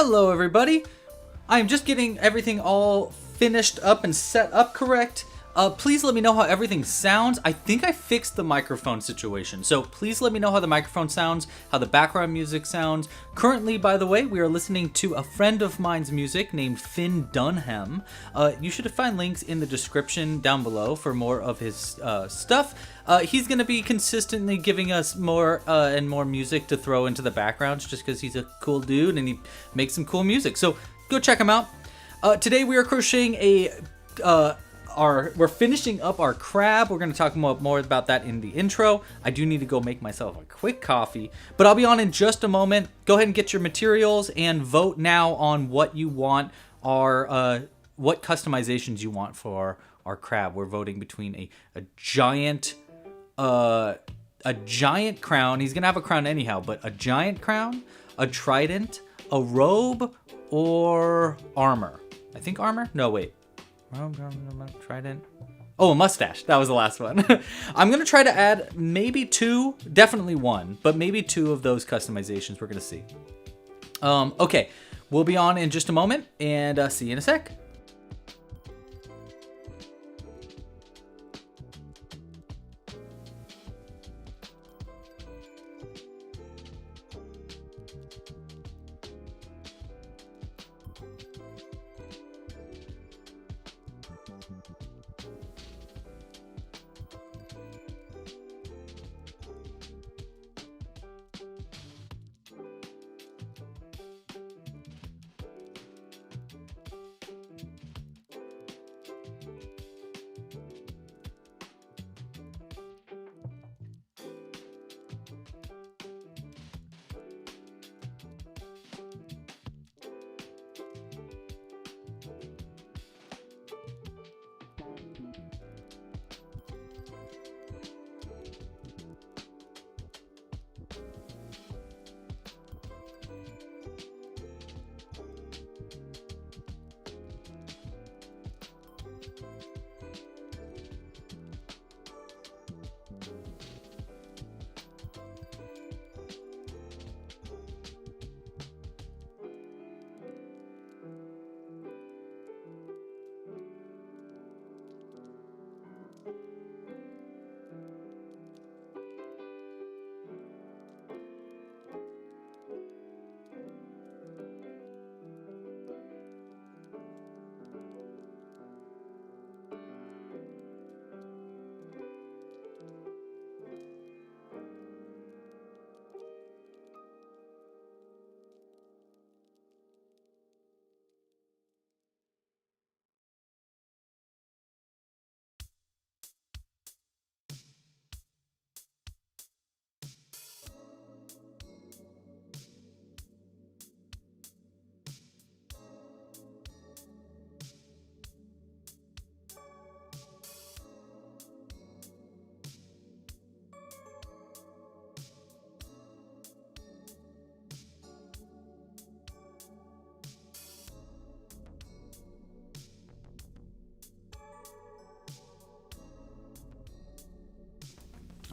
Hello everybody! I am just getting everything all finished up and set up correct. Please let me know how everything sounds. I think I fixed the microphone situation, so please let me know how the microphone sounds, how the background music sounds. Currently, by the way, we are listening to a friend of mine's music named Finn Dunham. You should find links in the description down below for more of his stuff. He's going to be consistently giving us more and more music to throw into the backgrounds just because he's a cool dude and he makes some cool music. So go check him out. Today we are crocheting we're finishing up our crab. We're going to talk more about that in the intro. I do need to go make myself a quick coffee, but I'll be on in just a moment. Go ahead and get your materials and vote now on what you want what customizations you want for our crab. We're voting between a giant crown. He's gonna have a crown anyhow, but a giant crown, a trident, a robe, or armor. I think armor. No, wait. Trident. Oh, a mustache. That was the last one. I'm gonna try to add maybe two, definitely one, but maybe two of those customizations. We're gonna see. Okay, we'll be on in just a moment, and see you in a sec.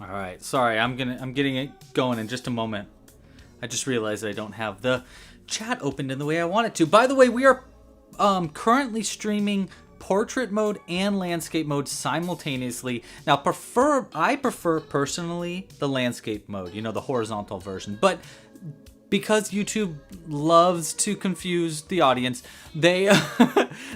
All right, sorry, I'm getting it going in just a moment. I just realized that I don't have the chat opened in the way I want it to. By the way, we are currently streaming portrait mode and landscape mode simultaneously. Now, I prefer personally the landscape mode, the horizontal version, but because YouTube loves to confuse the audience, they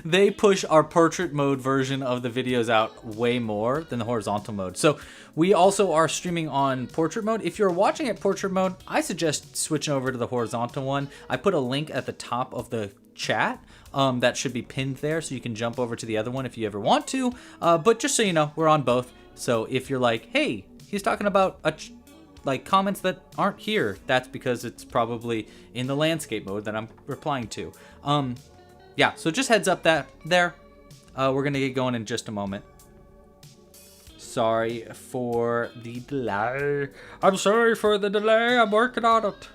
they push our portrait mode version of the videos out way more than the horizontal mode. So we also are streaming on portrait mode. If you're watching at portrait mode, I suggest switching over to the horizontal one. I put a link at the top of the chat that should be pinned there, so you can jump over to the other one if you ever want to. But just so you know, we're on both. So if you're like, hey, he's talking about comments that aren't here, that's because it's probably in the landscape mode that I'm replying to. Yeah, so just heads up that there. We're gonna get going in just a moment. Sorry for the delay. I'm sorry for the delay. I'm working on it.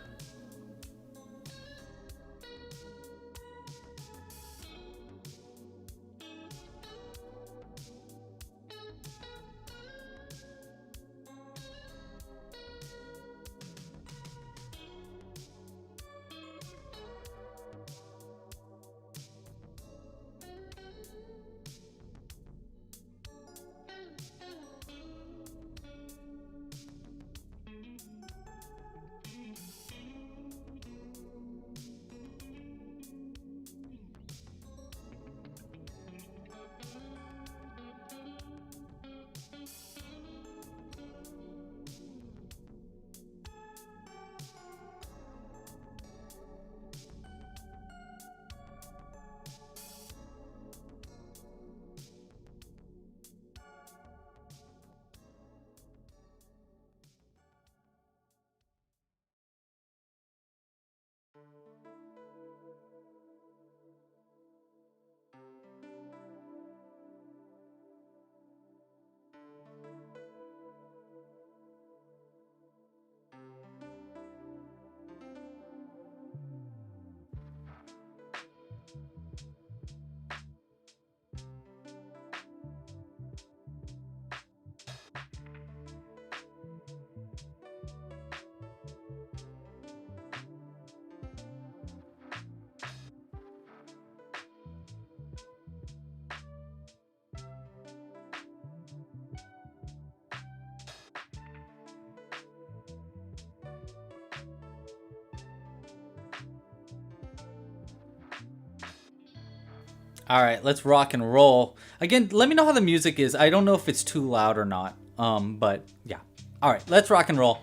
All right, let's rock and roll. Again, let me know how the music is. I don't know if it's too loud or not. But yeah. All right, let's rock and roll.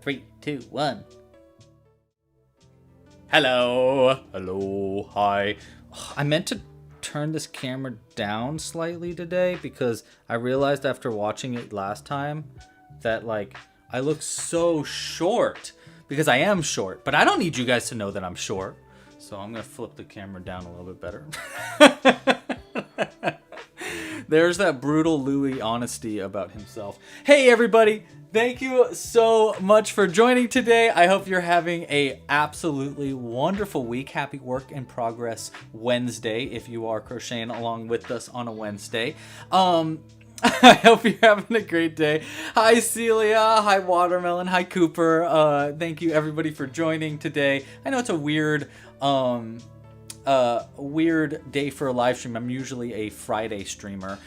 3, 2, 1. Hello. Hello. Hi. I meant to turn this camera down slightly today because I realized after watching it last time that like I look so short because I am short, but I don't need you guys to know that I'm short. So I'm going to flip the camera down a little bit better. There's that brutal Louis honesty about himself. Hey everybody, thank you so much for joining today. I hope you're having a absolutely wonderful week. Happy Work in Progress Wednesday if you are crocheting along with us on a Wednesday. I hope you're having a great day. Hi Celia, hi Watermelon, hi Cooper. Thank you everybody for joining today. I know it's a weird day for a live stream. I'm usually a Friday streamer,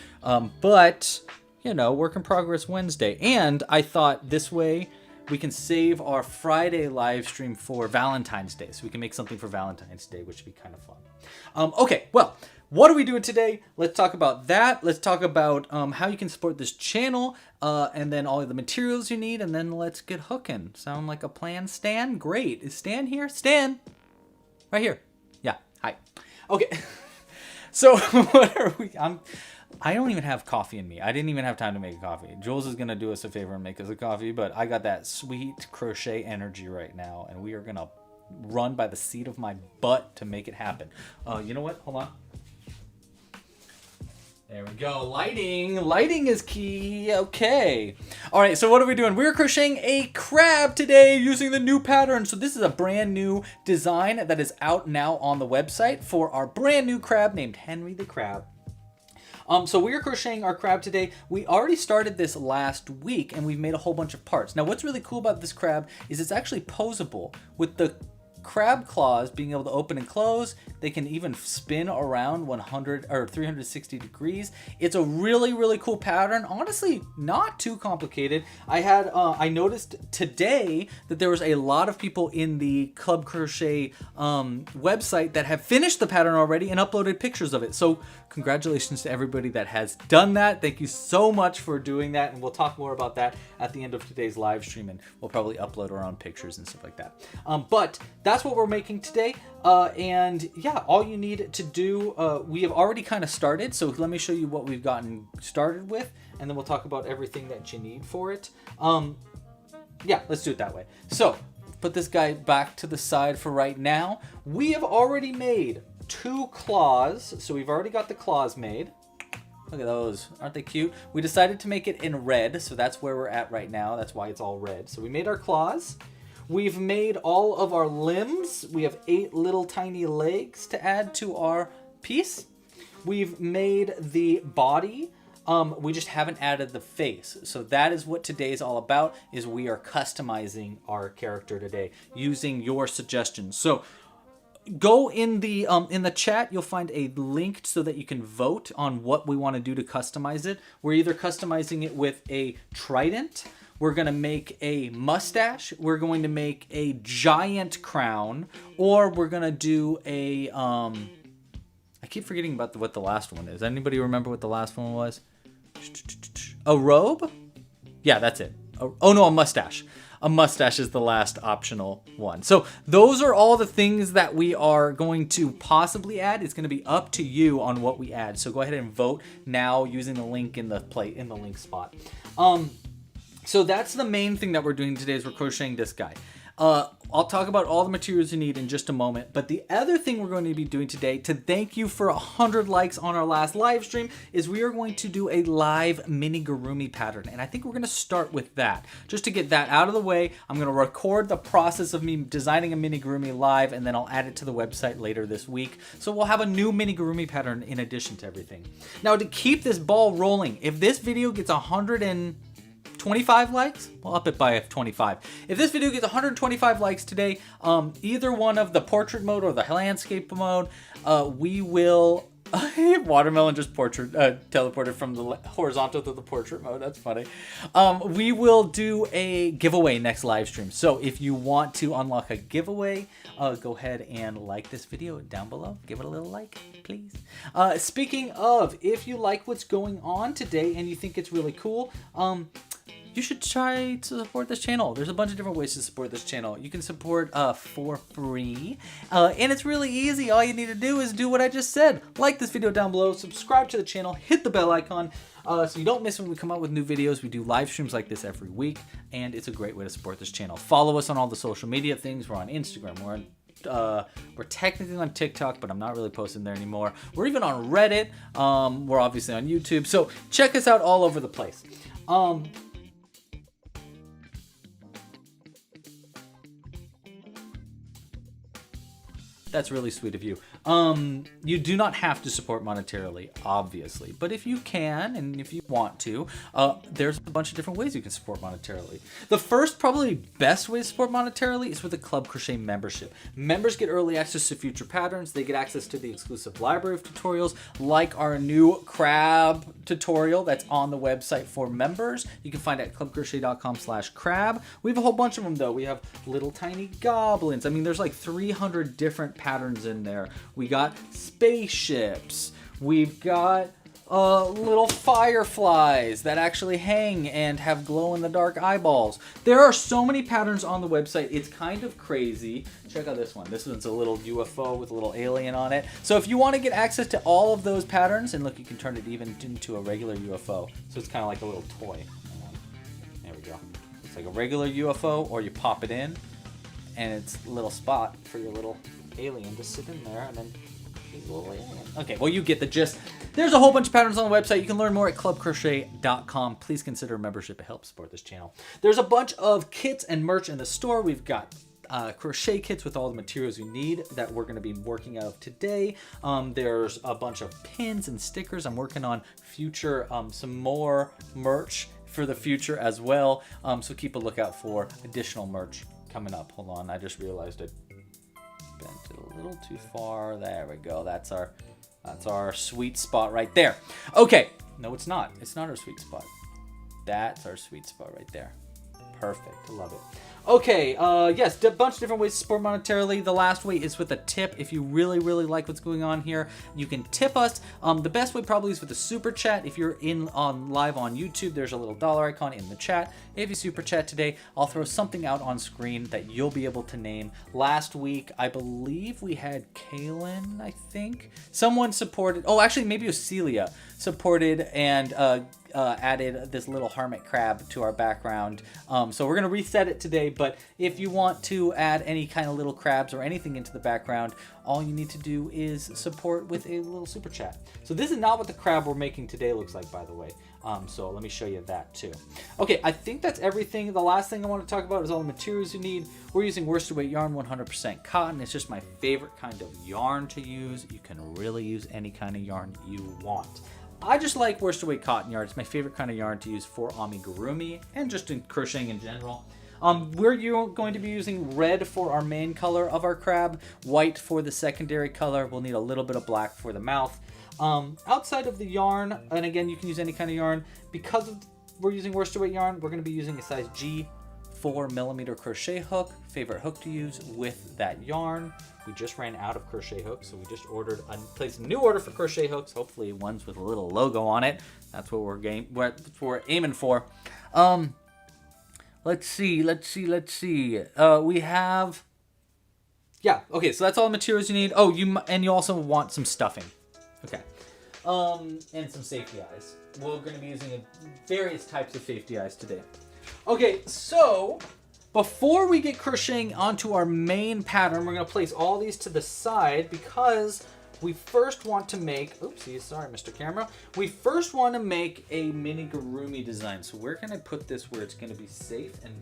but you know, Work in Progress Wednesday, and I thought this way we can save our Friday live stream for Valentine's Day, so we can make something for Valentine's Day, which would be kind of fun. Okay, well, what are we doing today? Let's talk about that. Let's talk about how you can support this channel, and then all of the materials you need, and then let's get hooking. Sound like a plan, Stan? Great. Is Stan here? Stan, right here. Yeah. Hi. Okay. So what are we? I don't even have coffee in me. I didn't even have time to make a coffee. Jules is gonna do us a favor and make us a coffee, but I got that sweet crochet energy right now, and we are gonna run by the seat of my butt to make it happen. You know what? Hold on. There we go. Lighting. Lighting is key. Okay. All right. So what are we doing? We're crocheting a crab today using the new pattern. So this is a brand new design that is out now on the website for our brand new crab named Henry the Crab. So we're crocheting our crab today. We already started this last week and we've made a whole bunch of parts. Now what's really cool about this crab is it's actually posable with the crab claws being able to open and close. They can even spin around 100 or 360 degrees. It's a really, really cool pattern. Honestly, not too complicated. I noticed today that there was a lot of people in the Club Crochet website that have finished the pattern already and uploaded pictures of it. So congratulations to everybody that has done that. Thank you so much for doing that. And we'll talk more about that at the end of today's live stream. And we'll probably upload our own pictures and stuff like that. But that's what we're making today. And yeah, all you need to do, we have already kind of started. So let me show you what we've gotten started with, and then we'll talk about everything that you need for it. Yeah, let's do it that way. So put this guy back to the side for right now. We have already made 2 claws. So we've already got the claws made. Look at those. Aren't they cute? We decided to make it in red. So that's where we're at right now. That's why it's all red. So we made our claws. We've made all of our limbs. We have 8 little tiny legs to add to our piece. We've made the body. We just haven't added the face. So that is what today is all about, is we are customizing our character today using your suggestions. So go in the chat, you'll find a link so that you can vote on what we want to do to customize it. We're either customizing it with a trident, we're going to make a mustache, we're going to make a giant crown, or we're going to do a, I keep forgetting about what the last one is. Anybody remember what the last one was? A robe? Yeah, that's it. Oh no, a mustache. A mustache is the last optional one. So those are all the things that we are going to possibly add. It's going to be up to you on what we add. So go ahead and vote now using the link in the link spot. So that's the main thing that we're doing today, is we're crocheting this guy. I'll talk about all the materials you need in just a moment. But the other thing we're going to be doing today, to thank you for 100 likes on our last live stream, is we are going to do a live Amigurumi pattern. And I think we're going to start with that. Just to get that out of the way, I'm going to record the process of me designing a Amigurumi live, and then I'll add it to the website later this week. So we'll have a new Amigurumi pattern in addition to everything. Now, to keep this ball rolling, if this video gets 125 likes, we'll up it by 25. If this video gets 125 likes today, either one of the portrait mode or the landscape mode, we will Watermelon just portrait teleported from the horizontal to the portrait mode. That's funny. We will do a giveaway next live stream. So if you want to unlock a giveaway, go ahead and like this video down below. Give it a little like, please. Speaking of, if you like what's going on today and you think it's really cool, you should try to support this channel. There's a bunch of different ways to support this channel. You can support for free, and it's really easy. All you need to do is do what I just said. Like this video down below, subscribe to the channel, hit the bell icon, so you don't miss when we come out with new videos. We do live streams like this every week, and it's a great way to support this channel. Follow us on all the social media things. We're on Instagram. We're technically on TikTok, but I'm not really posting there anymore. We're even on Reddit. We're obviously on YouTube. So check us out all over the place. That's really sweet of you. You do not have to support monetarily, obviously, but if you can and if you want to, there's a bunch of different ways you can support monetarily. The first, probably best way to support monetarily is with a Club Crochet membership. Members get early access to future patterns. They get access to the exclusive library of tutorials, like our new crab tutorial that's on the website for members. You can find it at clubcrochet.com/crab. We have a whole bunch of them though. We have little tiny goblins. I mean, there's like 300 different patterns in there. We got spaceships. We've got little fireflies that actually hang and have glow-in-the-dark eyeballs. There are so many patterns on the website. It's kind of crazy. Check out this one. This one's a little UFO with a little alien on it. So if you want to get access to all of those patterns, and look, you can turn it even into a regular UFO. So it's kind of like a little toy. There we go. It's like a regular UFO, or you pop it in, and it's a little spot for your little alien to sit in there, and then he's a little alien. Okay, well, you get the gist. There's a whole bunch of patterns on the website. You can learn more at clubcrochet.com. Please consider a membership. It helps support this channel. There's a bunch of kits and merch in the store. We've got crochet kits with all the materials you need that we're going to be working out of today. There's a bunch of pins and stickers. I'm working on future, some more merch for the future as well. So keep a lookout for additional merch coming up. Hold on, I just realized it. Bent it a little too far. There we go. That's our sweet spot right there. Okay. No, it's not. It's not our sweet spot. That's our sweet spot right there. Perfect. I love it. Okay, yes, a bunch of different ways to support monetarily. The last way is with a tip. If you really, really like what's going on here, you can tip us. The best way probably is with a super chat. If you're live on YouTube, there's a little dollar icon in the chat. If you super chat today, I'll throw something out on screen that you'll be able to name. Last week, I believe we had Kaylin, I think. Someone supported, oh, actually, maybe it was Celia, supported and added this little hermit crab to our background. So we're going to reset it today, but if you want to add any kind of little crabs or anything into the background, all you need to do is support with a little super chat. So this is not what the crab we're making today looks like, by the way. So let me show you that too. Okay, I think that's everything. The last thing I want to talk about is all the materials you need. We're using worsted weight yarn, 100% cotton. It's just my favorite kind of yarn to use. You can really use any kind of yarn you want. I just like worsted weight cotton yarn. It's my favorite kind of yarn to use for amigurumi and just in crocheting in general. We're going to be using red for our main color of our crab, white for the secondary color. We'll need a little bit of black for the mouth. Outside of the yarn, and again, you can use any kind of yarn. Because we're using worsted weight yarn, we're going to be using a size G 4mm crochet hook. Favorite hook to use with that yarn. We just ran out of crochet hooks, so we just placed a new order for crochet hooks. Hopefully ones with a little logo on it. That's what we're aiming for. Let's see. We have, yeah, okay, so that's all the materials you need. Oh, you also want some stuffing. Okay. And some safety eyes. We're going to be using various types of safety eyes today. Okay, so before we get crocheting onto our main pattern, we're going to place all these to the side because we first want to make, oopsie, sorry, Mr. Camera. We first want to make a Amigurumi design. So where can I put this where it's going to be safe and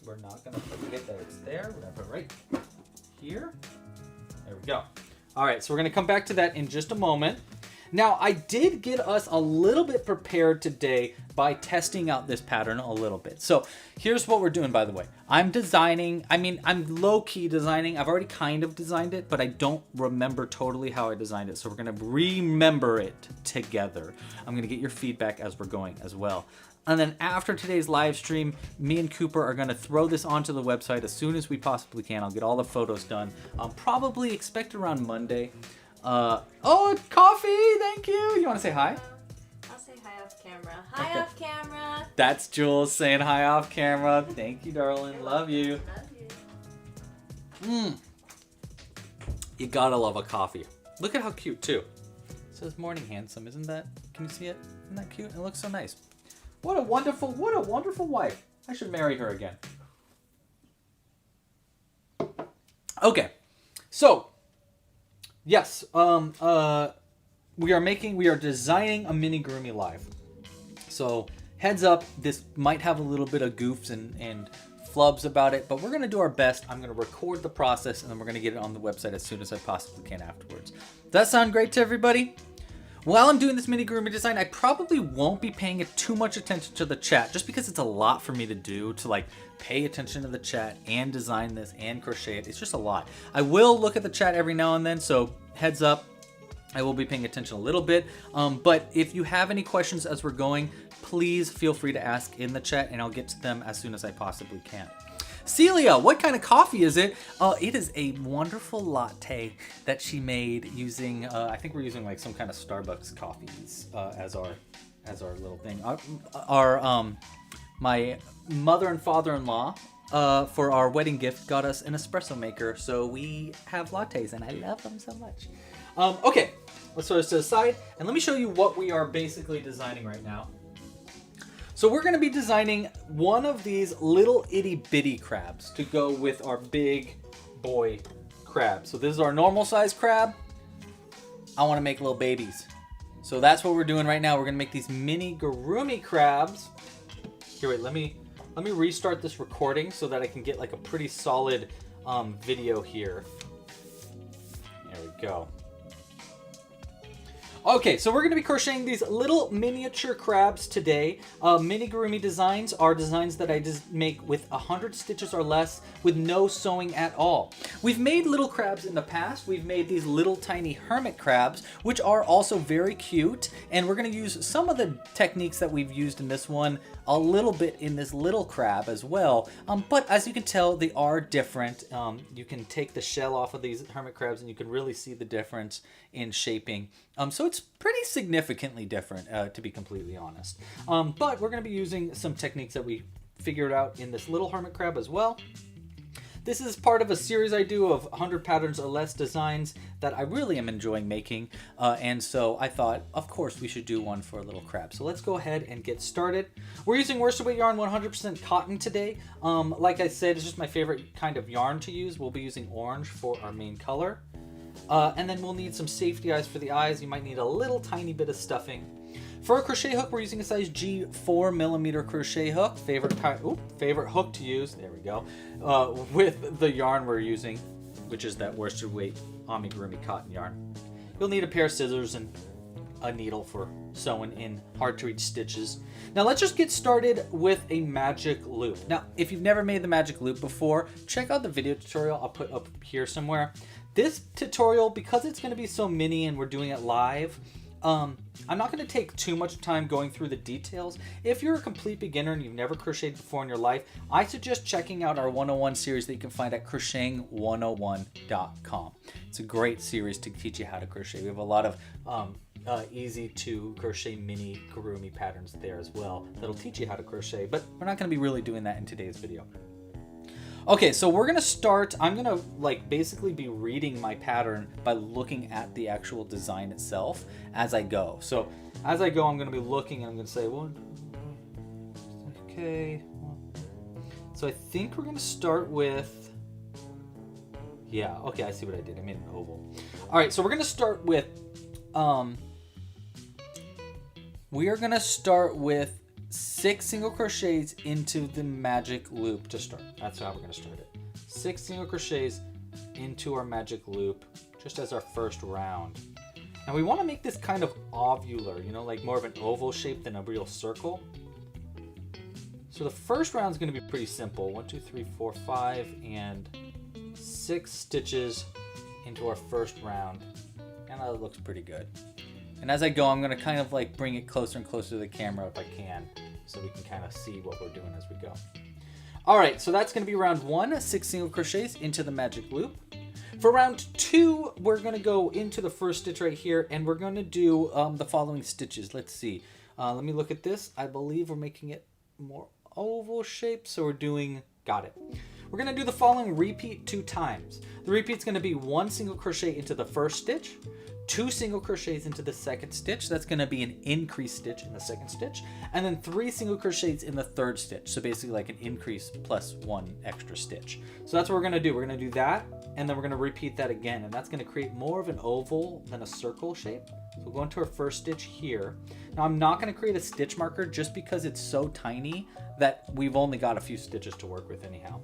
we're not going to forget that it's there? We're going to put it right here. There we go. All right, so we're going to come back to that in just a moment. Now, I did get us a little bit prepared today by testing out this pattern a little bit. So here's what we're doing, by the way. I'm low-key designing. I've already kind of designed it, but I don't remember totally how I designed it. So we're gonna remember it together. I'm gonna get your feedback as we're going as well. And then after today's live stream, me and Cooper are gonna throw this onto the website as soon as we possibly can. I'll get all the photos done. Probably expect around Monday. Oh, coffee, thank you. You want to say hi? I'll say hi off camera. Hi, okay. Off camera. That's Jules saying hi off camera. Thank you, darling. Love you. Love you. You gotta love a coffee. Look at how cute, too. It says morning handsome, isn't that? Can you see it? Isn't that cute? It looks so nice. What a wonderful wife. I should marry her again. Okay, so yes, we are designing a Amigurumi live. So heads up, this might have a little bit of goofs and flubs about it, but we're gonna do our best. I'm gonna record the process and then we're gonna get it on the website as soon as I possibly can afterwards. Does that sound great to everybody? While I'm doing this Amigurumi design, I probably won't be paying too much attention to the chat just because it's a lot for me to do, to like pay attention to the chat and design this and crochet it. It's just a lot. I will look at the chat every now and then, so heads up, I will be paying attention a little bit. But if you have any questions as we're going, please feel free to ask in the chat and I'll get to them as soon as I possibly can. Celia, what kind of coffee is it? It is a wonderful latte that she made using, I think we're using like some kind of Starbucks coffees as our little thing. My mother and father-in-law for our wedding gift got us an espresso maker, so we have lattes and I love them so much. Okay, let's throw this to the side and let me show you what we are basically designing right now. So we're gonna be designing one of these little itty bitty crabs to go with our big boy crab. So this is our normal size crab. I wanna make little babies. So that's what we're doing right now. We're gonna make these mini Amigurumi crabs. Here, wait, let me restart this recording so that I can get like a pretty solid video here. There we go. Okay, so we're going to be crocheting these little miniature crabs today. Amigurumi designs are designs that I just make with 100 stitches or less with no sewing at all. We've made little crabs in the past. We've made these little tiny hermit crabs, which are also very cute. And we're going to use some of the techniques that we've used in this one a little bit in this little crab as well. But as you can tell, they are different. You can take the shell off of these hermit crabs and you can really see the difference in shaping. So it's pretty significantly different, to be completely honest. But we're going to be using some techniques that we figured out in this little hermit crab as well. This is part of a series I do of 100 patterns or less designs that I really am enjoying making. And so I thought, of course, we should do one for a little crab. So let's go ahead and get started. We're using worsted weight yarn 100% cotton today. Like I said, it's just my favorite kind of yarn to use. We'll be using orange for our main color. And then we'll need some safety eyes for the eyes. You might need a little tiny bit of stuffing. For a crochet hook, we're using a size G 4mm crochet hook. Favorite hook to use. There we go. With the yarn we're using, which is that worsted weight Amigurumi cotton yarn. You'll need a pair of scissors and a needle for sewing in hard to reach stitches. Now let's just get started with a magic loop. Now, if you've never made the magic loop before, check out the video tutorial I'll put up here somewhere. This tutorial, because it's going to be so mini and we're doing it live, I'm not going to take too much time going through the details. If you're a complete beginner and you've never crocheted before in your life, I suggest checking out our 101 series that you can find at crocheting101.com. It's a great series to teach you how to crochet. We have a lot of easy to crochet mini Amigurumi patterns there as well that'll teach you how to crochet, but we're not going to be really doing that in today's video. Okay, so we're gonna start. I'm gonna basically be reading my pattern by looking at the actual design itself as I go. So as I go, I'm gonna be looking and I'm gonna say, well, okay. So I think we're gonna start with, yeah, okay, I see what I did. I made an oval. All right, so we're gonna start with, we are gonna start with 6 single crochets into the magic loop to start. That's how we're going to start it. 6 single crochets into our magic loop just as our first round. Now we want to make this kind of ovular, you know, like more of an oval shape than a real circle. So the first round is going to be pretty simple. 1, 2, 3, 4, 5, and 6 stitches into our first round. And that looks pretty good. And as I go, I'm going to kind of like bring it closer and closer to the camera if I can, so we can kind of see what we're doing as we go. All right, so that's going to be round 1, 6 single crochets into the magic loop. For round 2, we're going to go into the first stitch right here, and we're going to do the following stitches. Let's see. Let me look at this. I believe we're making it more oval shape, so we're doing, got it. We're going to do the following repeat 2 times. The repeat's going to be 1 single crochet into the first stitch, 2 single crochets into the second stitch. That's going to be an increase stitch in the second stitch, and then 3 single crochets in the third stitch. So basically like an increase plus 1 extra stitch. So that's what we're going to do. We're going to do that, and then we're going to repeat that again, and that's going to create more of an oval than a circle shape. So we'll go into our first stitch here. Now I'm not going to create a stitch marker just because it's so tiny that we've only got a few stitches to work with anyhow.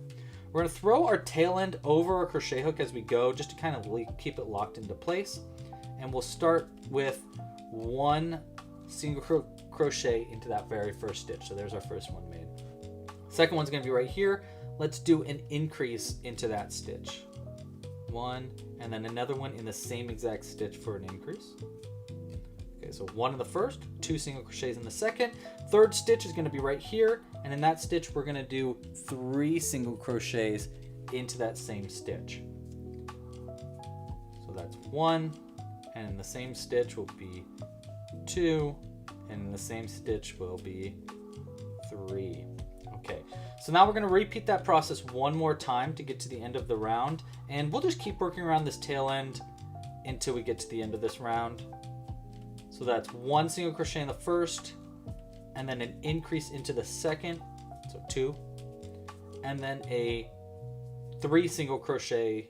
We're going to throw our tail end over our crochet hook as we go, just to kind of keep it locked into place. And we'll start with 1 single crochet into that very first stitch. So there's our first one made. Second one's going to be right here. Let's do an increase into that stitch. 1, and then another one in the same exact stitch for an increase. Okay, so 1 in the first, 2 single crochets in the second. Third stitch is going to be right here, and in that stitch we're going to do 3 single crochets into that same stitch. So that's 1, and in the same stitch will be 2, and in the same stitch will be 3. Okay, so now we're going to repeat that process one more time to get to the end of the round, and we'll just keep working around this tail end until we get to the end of this round. So that's 1 single crochet in the first, and then an increase into the second, so 2, and then a 3 single crochet,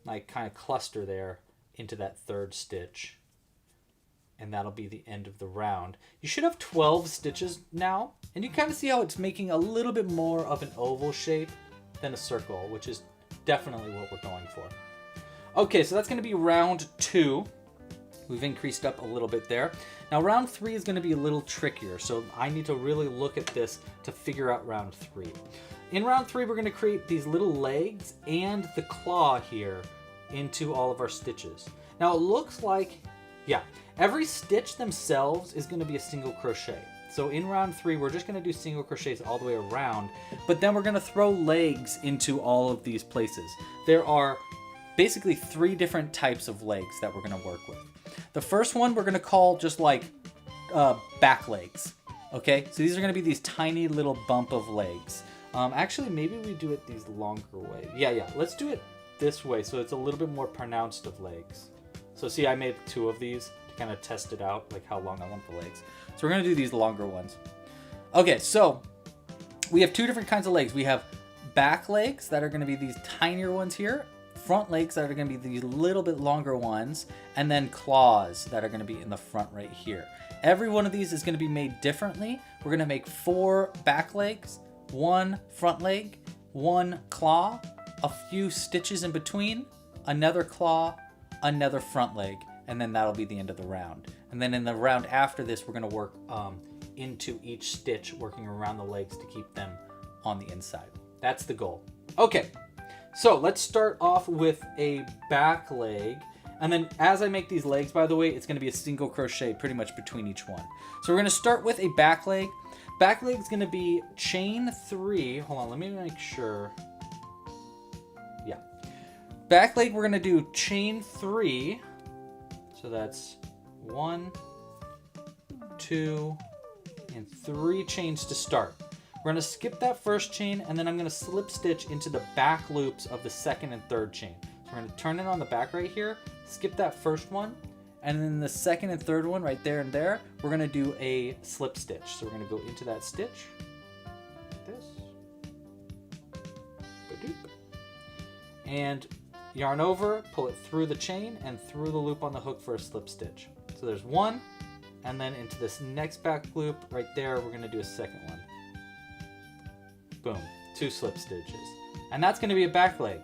like kind of cluster there, into that third stitch, and that'll be the end of the round. You should have 12 stitches now, and you kind of see how it's making a little bit more of an oval shape than a circle, which is definitely what we're going for. Okay, so that's going to be round 2. We've increased up a little bit there. Now round 3 is going to be a little trickier, so I need to really look at this to figure out round 3. In round 3, we're going to create these little legs and the claw here into all of our stitches. Now it looks like, yeah, every stitch themselves is going to be a single crochet. So in round 3, we're just going to do single crochets all the way around, but then we're going to throw legs into all of these places. There are basically 3 different types of legs that we're going to work with. The first one we're going to call just like back legs. Okay, so these are going to be these tiny little bump of legs. Actually, maybe we do it these longer way. Yeah, let's do it this way so it's a little bit more pronounced of legs. So see, I made 2 of these to kind of test it out, like how long I want the legs. So we're going to do these longer ones. Okay, so we have 2 different kinds of legs. We have back legs that are going to be these tinier ones here, front legs that are going to be these little bit longer ones, and then claws that are going to be in the front right here. Every one of these is going to be made differently. We're going to make 4 back legs, 1 front leg, 1 claw, a few stitches in between, another claw, another front leg, and then that'll be the end of the round. And then in the round after this, we're going to work into each stitch, working around the legs to keep them on the inside. That's the goal. Okay, so let's start off with a back leg. And then as I make these legs, by the way, it's going to be a single crochet pretty much between each one. So we're going to start with a back leg. Back leg is going to be chain 3. Hold on, let me make sure. Yeah. Back leg, we're going to do chain 3. So that's 1, 2, and 3 chains to start. We're going to skip that first chain, and then I'm going to slip stitch into the back loops of the second and third chain. So we're going to turn it on the back right here, skip that first one, and then the second and third one right there and there, we're going to do a slip stitch. So we're going to go into that stitch, like this, and yarn over, pull it through the chain and through the loop on the hook for a slip stitch. So there's 1, and then into this next back loop right there, we're going to do a second one. Boom, 2 slip stitches. And that's going to be a back leg.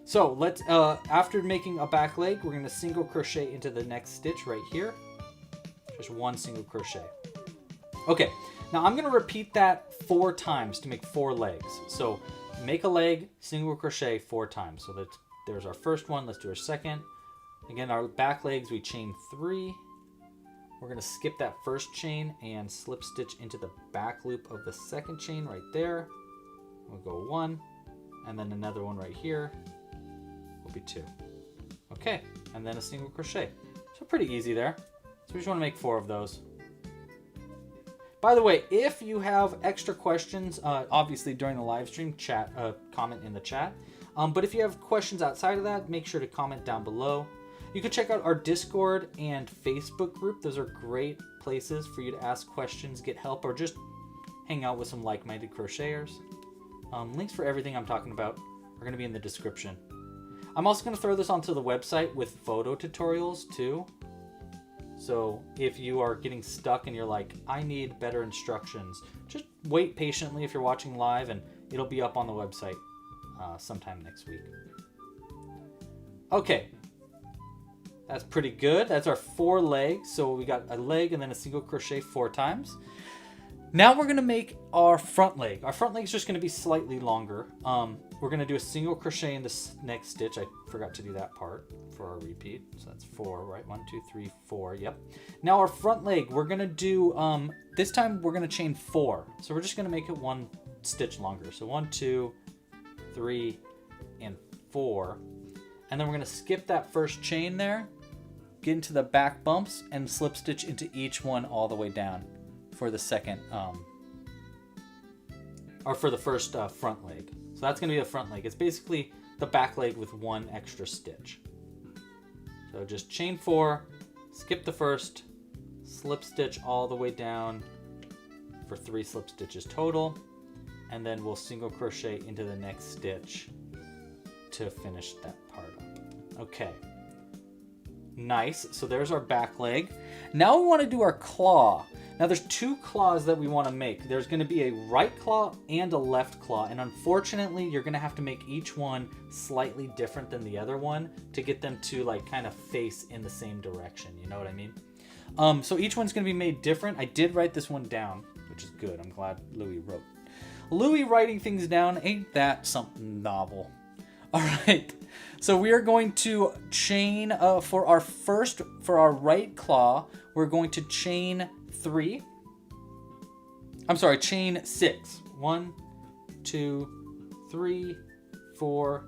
So let's, after making a back leg, we're going to single crochet into the next stitch right here. Just one single crochet. Okay, now I'm going to repeat that 4 times to make 4 legs. So make a leg, single crochet 4 times. So there's our first one. Let's do our second. Again, our back legs, we chain 3. We're going to skip that first chain and slip stitch into the back loop of the second chain right there. We'll go 1, and then another one right here will be 2. Okay, and then a single crochet. So pretty easy there. So we just want to make 4 of those. By the way, if you have extra questions, obviously during the live stream, comment in the chat. But if you have questions outside of that, make sure to comment down below. You can check out our Discord and Facebook group. Those are great places for you to ask questions, get help, or just hang out with some like-minded crocheters. Links for everything I'm talking about are going to be in the description. I'm also going to throw this onto the website with photo tutorials too. So if you are getting stuck and you're like, I need better instructions, just wait patiently if you're watching live, and it'll be up on the website sometime next week. Okay. That's pretty good. That's our 4 legs. So we got a leg and then a single crochet 4 times. Now we're going to make our front leg. Our front leg is just going to be slightly longer. We're going to do a single crochet in this next stitch. I forgot to do that part for our repeat. So that's 4, right? 1, 2, 3, 4. Yep. Now our front leg, we're going to do, this time we're going to chain 4. So we're just going to make it 1 stitch longer. So 1, 2, 3, and 4. And then we're going to skip that first chain there, get into the back bumps, and slip stitch into each one all the way down for the second, or for the first front leg. So that's going to be the front leg. It's basically the back leg with 1 extra stitch. So just chain 4, skip the first, slip stitch all the way down for 3 slip stitches total, and then we'll single crochet into the next stitch to finish that part up. Okay. Nice. So there's our back leg. Now we want to do our claw. Now there's 2 claws that we want to make. There's going to be a right claw and a left claw, and unfortunately you're going to have to make each one slightly different than the other one to get them to like kind of face in the same direction. You know what I mean? So each one's going to be made different. I did write this one down, which is good. I'm glad Louis wrote. Louis writing things down, ain't that something novel? All right, so we are going to chain for our right claw, we're going to chain 3. I'm sorry, chain 6. 1, 2, 3, 4,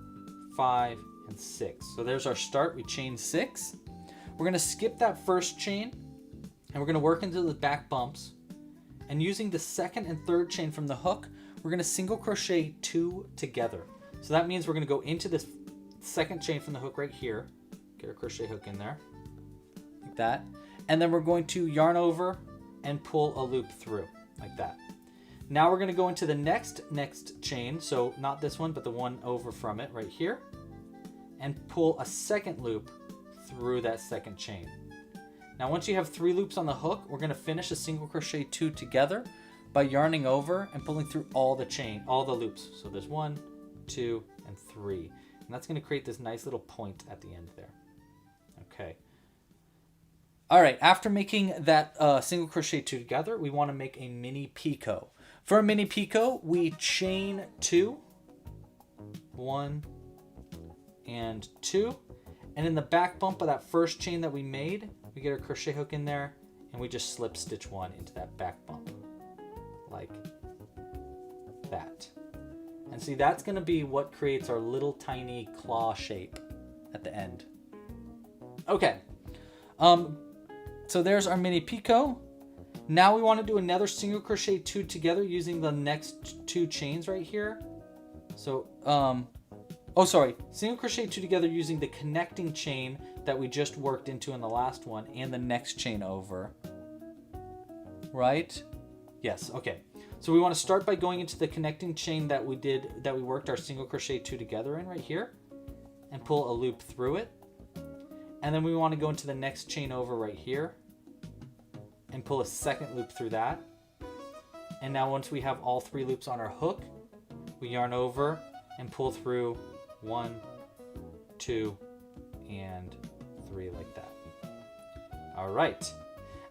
5, and 6. So there's our start. We chain 6. We're going to skip that first chain, and we're going to work into the back bumps. And using the second and third chain from the hook, we're going to single crochet 2 together. So that means we're going to go into this second chain from the hook right here. Get our crochet hook in there. Like that. And then we're going to yarn over and pull a loop through. Like that. Now we're going to go into the next chain. So not this one, but the one over from it right here. And pull a second loop through that second chain. Now once you have 3 loops on the hook, we're going to finish a single crochet 2 together by yarning over and pulling through all the loops. So there's 1, 2, and 3. And that's going to create this nice little point at the end there. Okay. All right, after making that single crochet 2 together, we want to make a mini picot. For a mini picot, we chain 2, 1, and 2. And in the back bump of that first chain that we made, we get our crochet hook in there, and we just slip stitch 1 into that back bump. Like that. And see, that's going to be what creates our little tiny claw shape at the end. Okay. So there's our mini picot. Now we want to do another single crochet 2 together using the next 2 chains right here. So, single crochet 2 together using the connecting chain that we just worked into in the last one and the next chain over. Right? Yes, okay. So we want to start by going into the connecting chain that we worked our single crochet 2 together in right here and pull a loop through it. And then we want to go into the next chain over right here and pull a second loop through that. And now once we have all 3 loops on our hook, we yarn over and pull through 1, 2, and 3 like that. All right.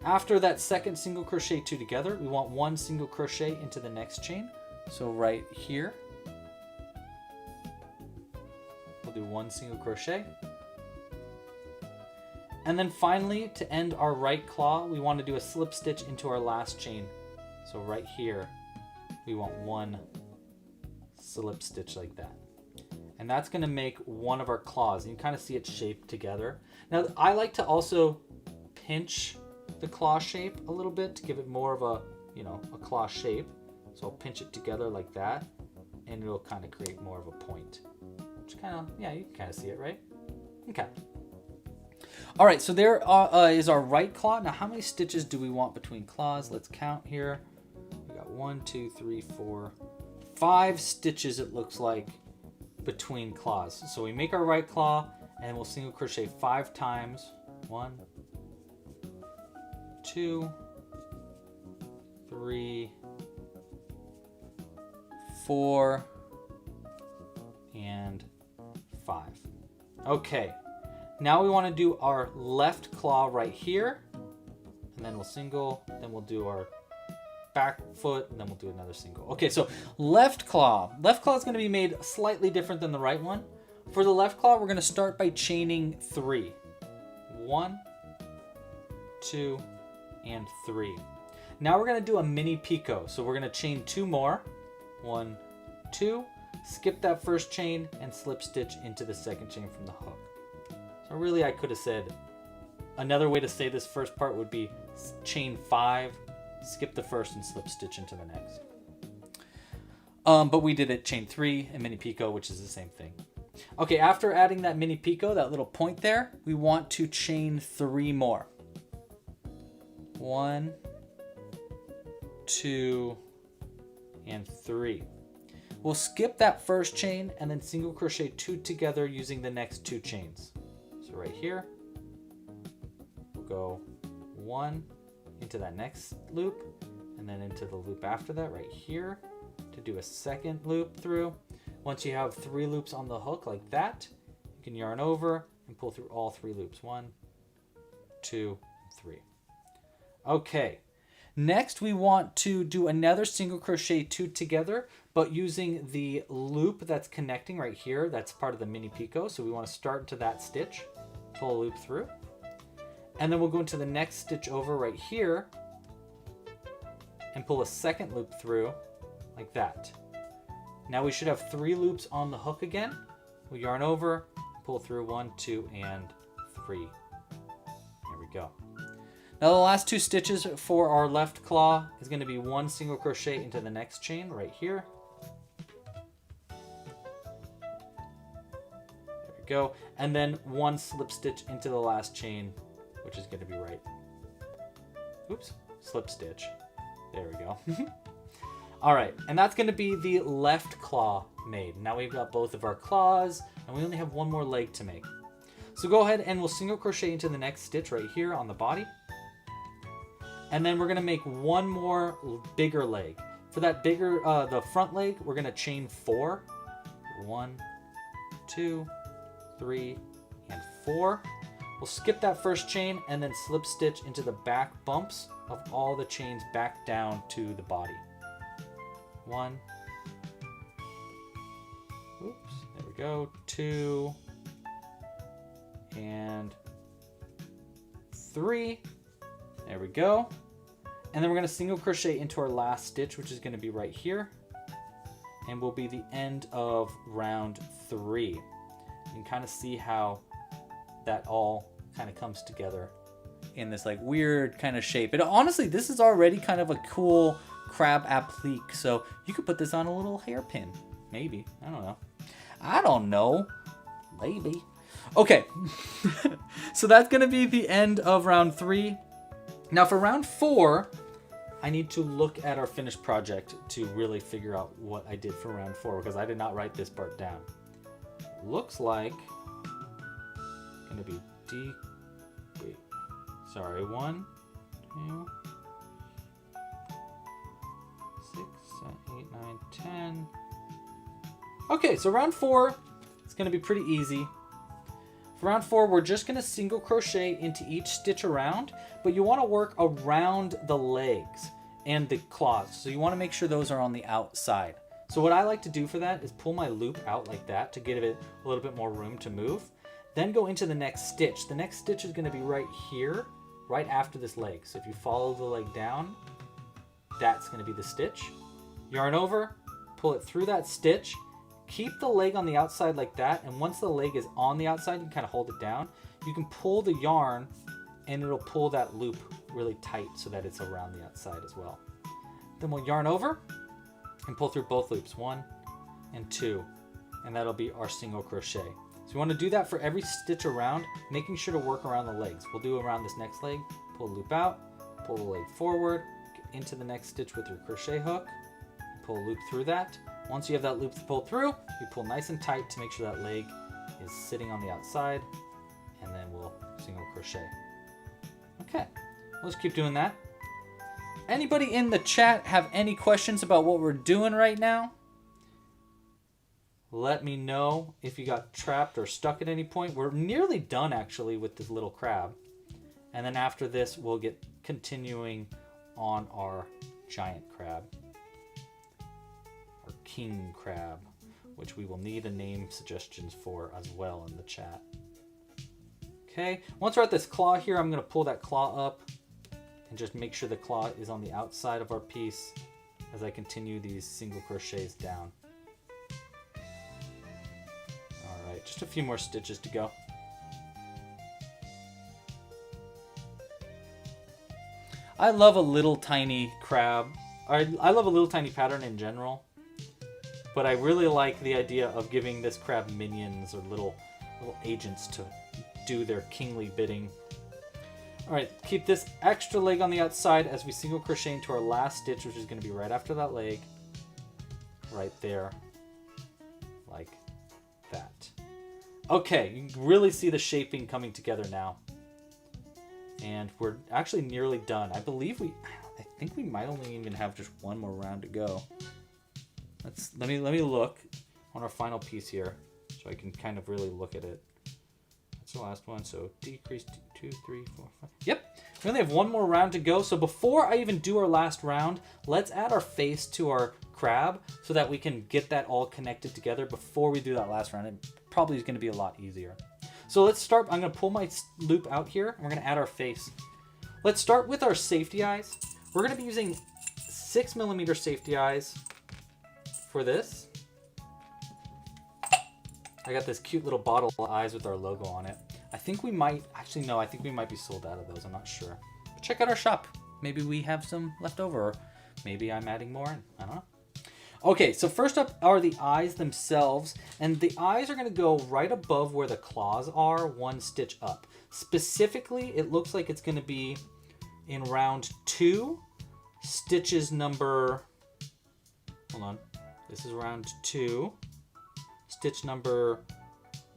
After that second single crochet 2 together, we want 1 single crochet into the next chain. So right here, we'll do 1 single crochet. And then finally, to end our right claw, we want to do a slip stitch into our last chain. So right here, we want 1 slip stitch like that. And that's going to make one of our claws. You can kind of see it shaped together. Now, I like to also pinch the claw shape a little bit to give it more of a, a claw shape. So I'll pinch it together like that, and it'll kind of create more of a point. Which kind of, yeah, you can kind of see it, right? Okay. All right, so there is our right claw. Now, how many stitches do we want between claws? Let's count here. We got 1, 2, 3, 4, 5 stitches, it looks like, between claws. So we make our right claw, and we'll single crochet 5 times. 1, 2, 3, 4, and 5. Okay. Now we want to do our left claw right here, and then we'll single, then we'll do our back foot, and then we'll do another single. Okay, so left claw. Left claw is going to be made slightly different than the right one. For the left claw, we're going to start by chaining 3. 1, 2, and 3. Now we're going to do a mini picot. So we're going to chain 2 more. 1, 2, skip that first chain, and slip stitch into the second chain from the hook. So really, I could have said, another way to say this first part would be chain 5, skip the first, and slip stitch into the next. But we did it chain 3 and mini picot, which is the same thing. Okay, after adding that mini picot, that little point there, we want to chain 3 more. 1, 2, and 3. We'll skip that first chain and then single crochet 2 together using the next 2 chains. So right here, we'll go 1 into that next loop, and then into the loop after that right here to do a second loop through. Once you have 3 loops on the hook like that, you can yarn over and pull through all 3 loops. 1, 2, 3. Okay. Next, we want to do another single crochet 2 together, but using the loop that's connecting right here. That's part of the mini picot. So we want to start into that stitch, pull a loop through, and then we'll go into the next stitch over right here and pull a second loop through like that. Now we should have 3 loops on the hook again. We'll yarn over, pull through 1, 2, and 3. There we go. Now the last 2 stitches for our left claw is going to be 1 single crochet into the next chain right here. There we go. And then 1 slip stitch into the last chain, which is going to be right. Oops, slip stitch. There we go. All right, and that's going to be the left claw made. Now we've got both of our claws, and we only have 1 more leg to make. So go ahead and we'll single crochet into the next stitch right here on the body. And then we're going to make 1 more bigger leg. For that bigger, the front leg, we're going to chain 4. 1, 2, 3, and 4. We'll skip that first chain and then slip stitch into the back bumps of all the chains back down to the body. 1. Oops, there we go. 2. And 3. There we go. And then we're going to single crochet into our last stitch, which is going to be right here. And will be the end of round 3. You can kind of see how that all kind of comes together in this like weird kind of shape. And honestly, this is already kind of a cool crab applique. So you could put this on a little hairpin. Maybe. I don't know. I don't know. Maybe. Okay. So that's going to be the end of round 3. Now for round 4, I need to look at our finished project to really figure out what I did for round 4, because I did not write this part down. Looks like going to be wait, sorry, 1, 2, 6, 7, 8, 9, 10. Okay, so round 4, it's going to be pretty easy. For round 4, we're just going to single crochet into each stitch around, but you want to work around the legs and the claws. So you want to make sure those are on the outside. So what I like to do for that is pull my loop out like that to give it a little bit more room to move. Then go into the next stitch. The next stitch is going to be right here, right after this leg. So if you follow the leg down, that's going to be the stitch. Yarn over, pull it through that stitch, keep the leg on the outside like that, and once the leg is on the outside, you can kind of hold it down. You can pull the yarn and it'll pull that loop really tight so that it's around the outside as well. Then we'll yarn over and pull through both loops, 1 and 2, and that'll be our single crochet. So you want to do that for every stitch around, making sure to work around the legs. We'll do around this next leg, pull the loop out, pull the leg forward, get into the next stitch with your crochet hook, pull a loop through that. Once you have that loop pulled through, you pull nice and tight to make sure that leg is sitting on the outside, and then we'll single crochet. Okay, let's keep doing that. Anybody in the chat have any questions about what we're doing right now? Let me know if you got trapped or stuck at any point. We're nearly done actually with this little crab. And then after this, we'll get continuing on our giant crab. Our king crab, which we will need a name suggestions for as well in the chat. Okay, once we're at this claw here, I'm gonna pull that claw up and just make sure the claw is on the outside of our piece as I continue these single crochets down. All right, just a few more stitches to go. I love a little tiny crab. I love a little tiny pattern in general, but I really like the idea of giving this crab minions or little agents to do their kingly bidding. All right, keep this extra leg on the outside as we single crochet into our last stitch, which is going to be right after that leg, right there, like that. Okay, you can really see the shaping coming together now. And we're actually nearly done. I think we might only even have just one more round to go. Let me look on our final piece here so I can kind of really look at it. That's the last one, so decrease 2, 3, 4, 5. Yep, we only have one more round to go. So before I even do our last round, let's add our face to our crab so that we can get that all connected together before we do that last round. It probably is going to be a lot easier. So let's start. I'm going to pull my loop out here, and we're going to add our face. Let's start with our safety eyes. We're going to be using 6mm safety eyes for this. I got this cute little bottle of eyes with our logo on it. I think we might, actually no, I think we might be sold out of those. I'm not sure. But check out our shop. Maybe we have some left over, or maybe I'm adding more in. I don't know. Okay, so first up are the eyes themselves, and the eyes are going to go right above where the claws are, one stitch up. Specifically, it looks like it's going to be in round 2, stitches number, hold on, this is round 2, stitch number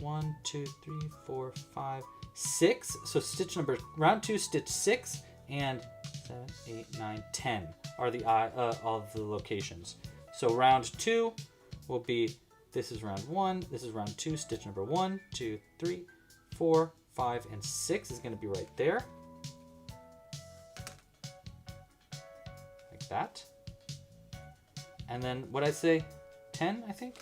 1, 2, 3, 4, 5, 6. So stitch number, round 2, stitch 6, and 7, 8, 9, 10 are the eye of the locations. So round 2 will be, this is round 1, this is round 2, stitch number 1, 2, 3, 4, 5, and 6 is going to be right there. Like that. And then what I say, 10, I think?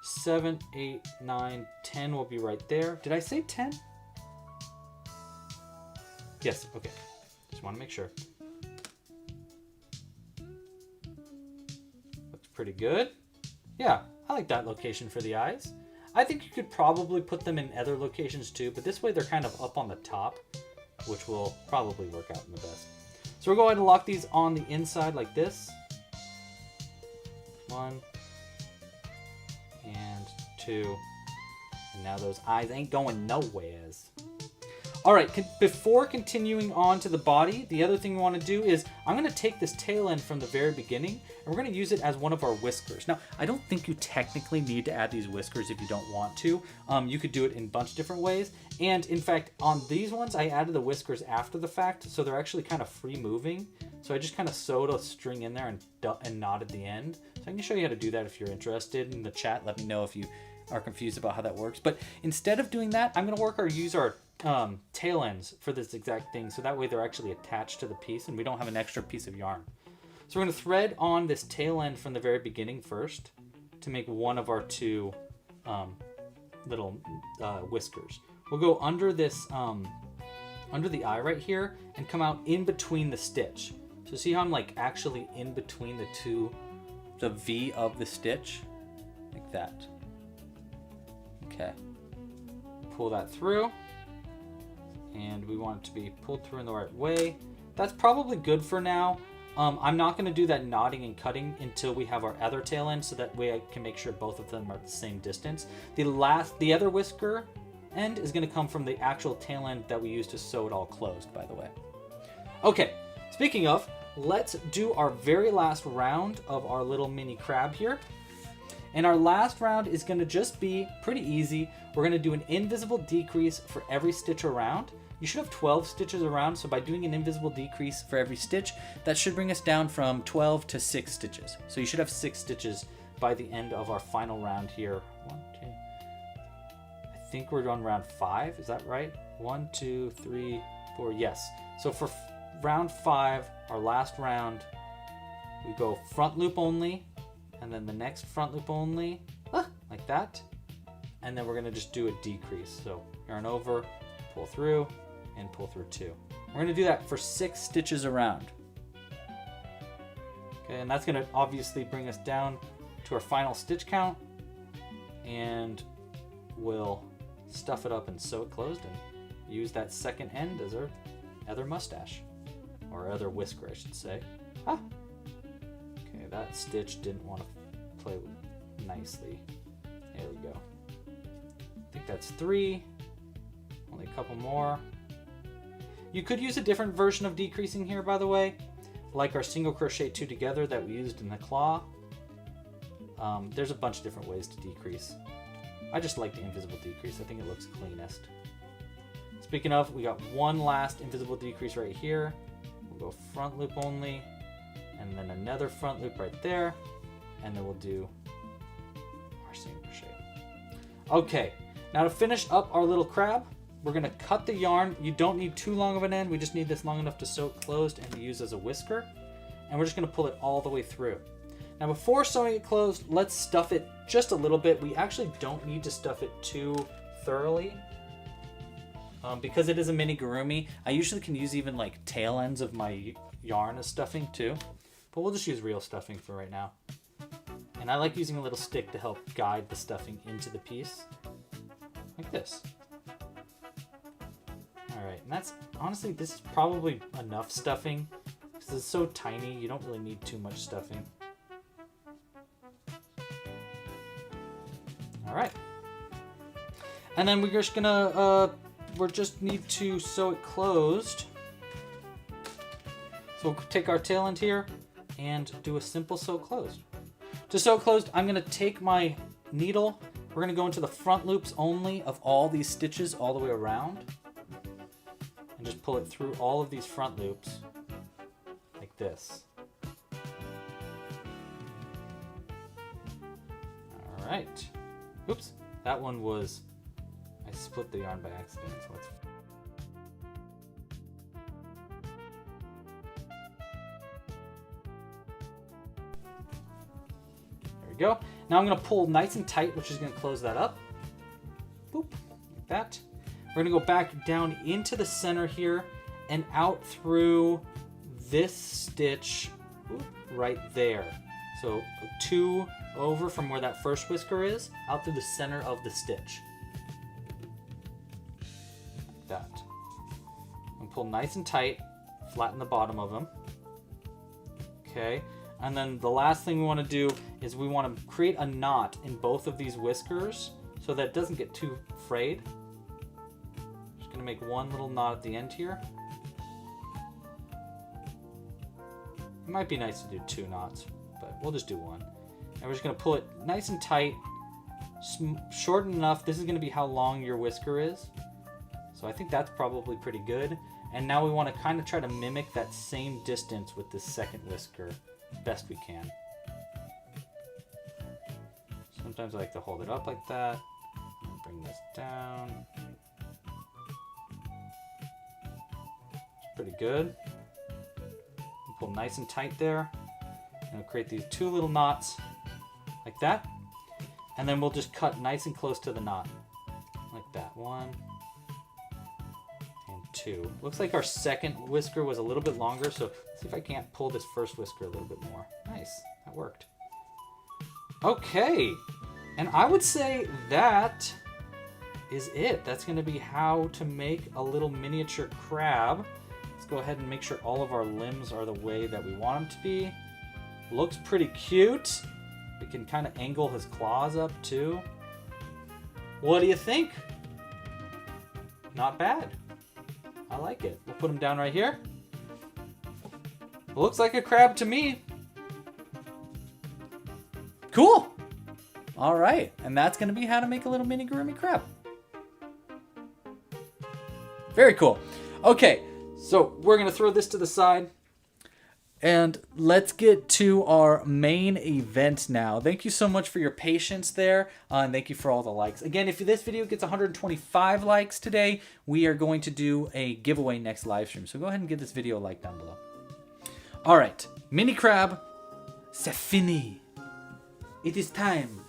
7, 8, 9, 10 will be right there. Did I say 10? Yes, okay. Just want to make sure. Looks pretty good. Yeah, I like that location for the eyes. I think you could probably put them in other locations too, but this way they're kind of up on the top, which will probably work out in the best. So we're going to lock these on the inside like this. 1 and 2. And now those eyes ain't going nowheres. All right, before continuing on to the body, the other thing we want to do is I'm going to take this tail end from the very beginning and we're going to use it as one of our whiskers. Now, I don't think you technically need to add these whiskers if you don't want to. You could do it in a bunch of different ways. And in fact, on these ones, I added the whiskers after the fact, so they're actually kind of free moving. So I just kind of sewed a string in there and knotted the end. So I can show you how to do that if you're interested. In the chat, let me know if you are confused about how that works. But instead of doing that, I'm going to use our tail ends for this exact thing, so that way they're actually attached to the piece and we don't have an extra piece of yarn. So we're going to thread on this tail end from the very beginning first to make one of our two little whiskers. We'll go under this, under the eye right here, and come out in between the stitch. So see how I'm like actually in between the V of the stitch? Like that. Okay. Pull that through. And we want it to be pulled through in the right way. That's probably good for now. I'm not going to do that knotting and cutting until we have our other tail end, so that way I can make sure both of them are the same distance. The other whisker end is going to come from the actual tail end that we used to sew it all closed, by the way. Okay, speaking of, let's do our very last round of our little mini crab here. And our last round is going to just be pretty easy. We're going to do an invisible decrease for every stitch around. You should have 12 stitches around, so by doing an invisible decrease for every stitch, that should bring us down from 12 to 6 stitches. So you should have 6 stitches by the end of our final round here. 1, 2, I think we're on round 5, is that right? 1, 2, 3, 4, yes. So for round 5, our last round, we go front loop only, and then the next front loop only, like that. And then we're gonna just do a decrease. So yarn over, pull through, and pull through 2. We're gonna do that for 6 stitches around. Okay, and that's gonna obviously bring us down to our final stitch count, and we'll stuff it up and sew it closed and use that second end as our other mustache, or other whisker, I should say. Okay, that stitch didn't want to play nicely. There we go. I think that's 3. Only a couple more. You could use a different version of decreasing here, by the way, like our single crochet 2 together that we used in the claw. There's a bunch of different ways to decrease. I just like the invisible decrease. I think it looks cleanest. Speaking of, we got one last invisible decrease right here. We'll go front loop only, and then another front loop right there, and then we'll do our single crochet. Okay, now to finish up our little crab, we're gonna cut the yarn. You don't need too long of an end. We just need this long enough to sew it closed and to use as a whisker. And we're just gonna pull it all the way through. Now before sewing it closed, let's stuff it just a little bit. We actually don't need to stuff it too thoroughly because it is a Amigurumi. I usually can use even like tail ends of my yarn as stuffing too, but we'll just use real stuffing for right now. And I like using a little stick to help guide the stuffing into the piece, like this. Alright, and that's, honestly, this is probably enough stuffing, because it's so tiny, you don't really need too much stuffing. Alright. And then we're just gonna, we just need to sew it closed. So we'll take our tail end here, and do a simple sew closed. To sew closed, I'm gonna take my needle, we're gonna go into the front loops only of all these stitches all the way around. And just pull it through all of these front loops like this. All right. Oops, that one was, I split the yarn by accident, so let's. There we go. Now I'm gonna pull nice and tight, which is gonna close that up. Boop, like that. We're gonna go back down into the center here and out through this stitch right there. So 2 over from where that first whisker is, out through the center of the stitch. Like that. And pull nice and tight, flatten the bottom of them. Okay, and then the last thing we wanna do is we wanna create a knot in both of these whiskers so that it doesn't get too frayed. Gonna make one little knot at the end here. It might be nice to do 2 knots, but we'll just do 1. And we're just gonna pull it nice and tight, short enough. This is gonna be how long your whisker is. So I think that's probably pretty good. And now we wanna kind of try to mimic that same distance with this second whisker best we can. So sometimes I like to hold it up like that. Bring this down. It's pretty good. Pull nice and tight there. And we'll create these 2 little knots like that. And then we'll just cut nice and close to the knot. Like that. 1 and 2. Looks like our second whisker was a little bit longer, so let's see if I can't pull this first whisker a little bit more. Nice. That worked. Okay. And I would say that is it. That's going to be how to make a little miniature crab. Let's go ahead and make sure all of our limbs are the way that we want them to be. Looks pretty cute. We can kind of angle his claws up too. What do you think? Not bad. I like it. We'll put him down right here. Looks like a crab to me. Cool. All right. And that's going to be how to make a little Amigurumi crab. Very cool. Okay. So we're going to throw this to the side. And let's get to our main event now. Thank you so much for your patience there. And thank you for all the likes. Again, if this video gets 125 likes today, we are going to do a giveaway next live stream. So go ahead and give this video a like down below. All right. Mini crab. C'est fini. It is time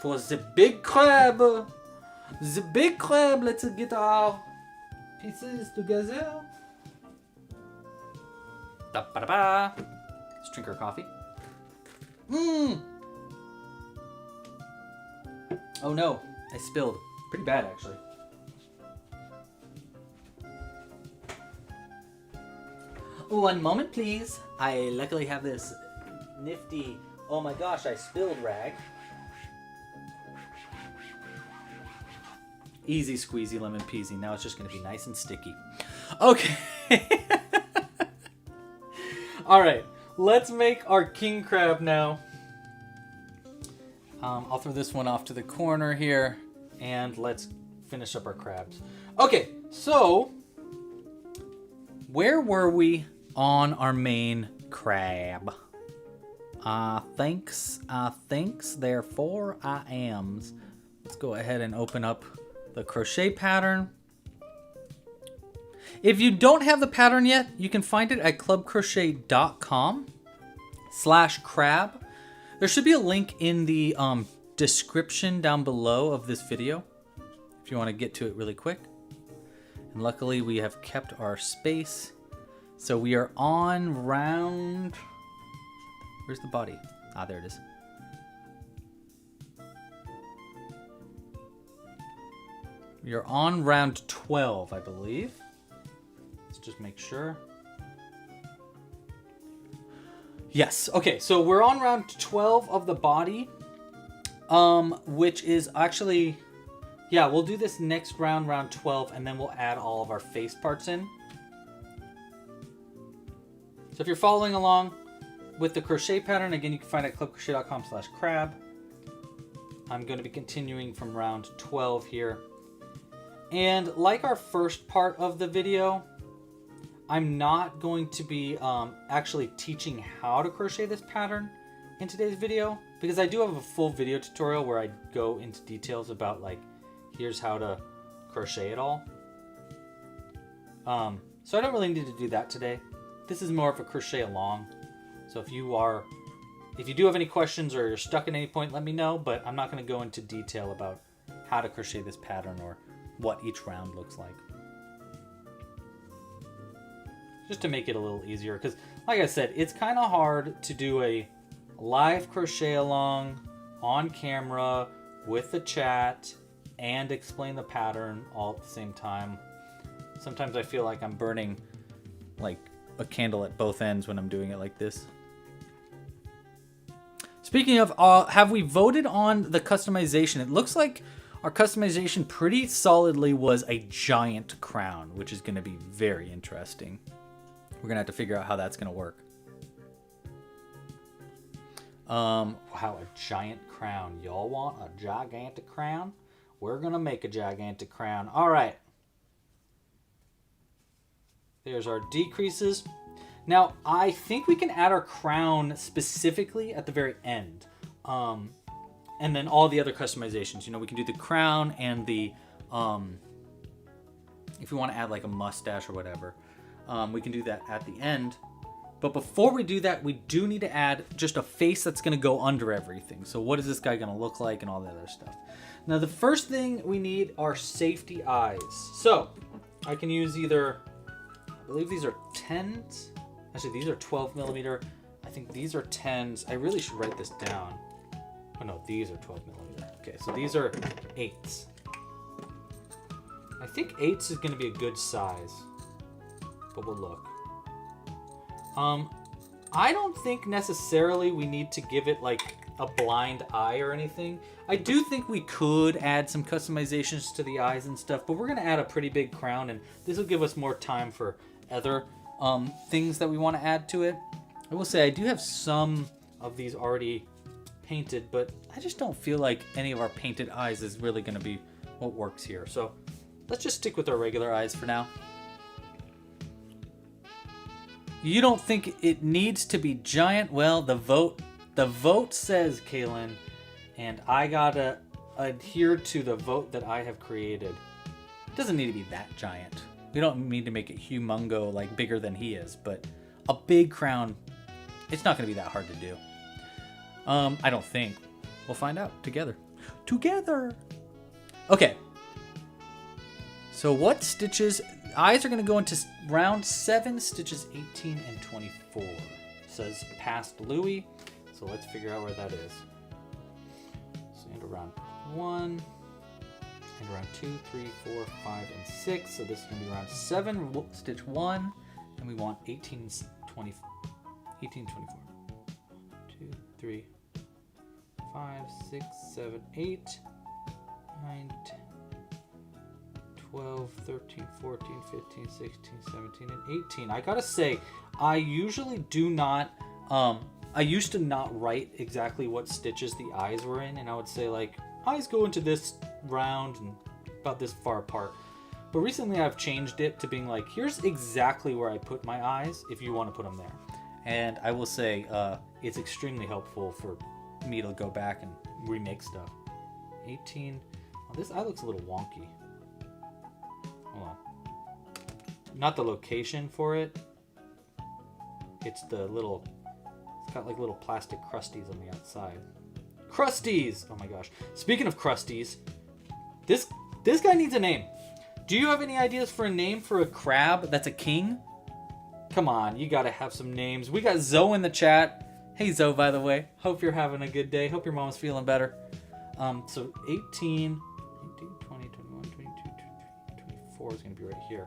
for the big crab. The big crab. Let's get our pieces together. Da-ba-da-ba. Let's drink our coffee. Oh no, I spilled. Pretty bad, actually. One moment, please. I luckily have this nifty, oh my gosh, I spilled rag. Easy squeezy lemon peasy. Now it's just going to be nice and sticky. Okay. All right, let's make our king crab now. I'll throw this one off to the corner here, and let's finish up our crabs. Okay, so where were we on our main crab? Thanks, therefore I ams. Let's go ahead and open up the crochet pattern. If you don't have the pattern yet, you can find it at clubcrochet.com/crab. There should be a link in the description down below of this video if you want to get to it really quick. And luckily we have kept our space. So we are on round... Where's the body? Ah, there it is. We are on round 12, I believe. Let's just make sure. Yes. Okay, so we're on round 12 of the body, which is actually, yeah, we'll do this next round, round 12, and then we'll add all of our face parts in. So if you're following along with the crochet pattern, again, you can find it at clubcrochet.com/crab. I'm going to be continuing from round 12 here. And like our first part of the video, I'm not going to be actually teaching how to crochet this pattern in today's video, because I do have a full video tutorial where I go into details about, like, here's how to crochet it all. So I don't really need to do that today. This is more of a crochet along. So if you do have any questions or you're stuck at any point, let me know, but I'm not going to go into detail about how to crochet this pattern or what each round looks like. Just to make it a little easier, because like I said, it's kind of hard to do a live crochet along on camera with the chat and explain the pattern all at the same time. Sometimes I feel like I'm burning like a candle at both ends when I'm doing it like this. Speaking of, have we voted on the customization? It looks like our customization pretty solidly was a giant crown, which is going to be very interesting. We're going to have to figure out how that's going to work. Wow, a giant crown. Y'all want a gigantic crown? We're going to make a gigantic crown. All right. There's our decreases. Now, I think we can add our crown specifically at the very end. and then all the other customizations. You know, we can do the crown and the, if we want to add like a mustache or whatever, we can do that at the end. But before we do that, we do need to add just a face that's going to go under everything. So what is this guy going to look like and all the other stuff. Now, the first thing we need are safety eyes. So I can use either, I believe these are 10s. Actually, these are 12 millimeter. I think these are 10s. I really should write this down. Oh no, these are 12 millimeter. Okay, so these are 8s. I think 8s is going to be a good size, but we'll look. I don't think necessarily we need to give it like a blind eye or anything. I do think we could add some customizations to the eyes and stuff, but we're going to add a pretty big crown, and this will give us more time for other things that we want to add to it. I will say I do have some of these already painted, but I just don't feel like any of our painted eyes is really going to be what works here. So let's just stick with our regular eyes for now. You don't think it needs to be giant? Well, the vote says, Kaylin, and I gotta adhere to the vote that I have created. It doesn't need to be that giant. We don't need to make it humongo, like bigger than he is, but a big crown, it's not gonna be that hard to do. I don't think. We'll find out together. Okay. So what stitches? Eyes are going to go into round 7, stitches 18 and 24. It says past Louis, so let's figure out where that is. So into round 1, into round 2, 3, 4, 5, and 6. So this is going to be round 7, stitch 1, and we want 18, 20, 18, 24. 2, 3, 5, 6, 7, 8, 9, 10. 12, 13, 14, 15, 16, 17, and 18. I gotta say, I usually do not, I used to not write exactly what stitches the eyes were in, and I would say like, eyes go into this round and about this far apart. But recently I've changed it to being like, here's exactly where I put my eyes if you want to put them there. And I will say, it's extremely helpful for me to go back and remake stuff. 18, oh, this eye looks a little wonky. Hold on. Not the location for it. It's the little, it's got like little plastic crusties on the outside. Crusties! Oh my gosh. Speaking of crusties, this guy needs a name. Do you have any ideas for a name for a crab that's a king? Come on, you gotta have some names. We got Zoe in the chat. Hey Zoe, by the way. Hope you're having a good day. Hope your mom's feeling better. So 18, 20, 21, 22, 23, 24 is going to be right here.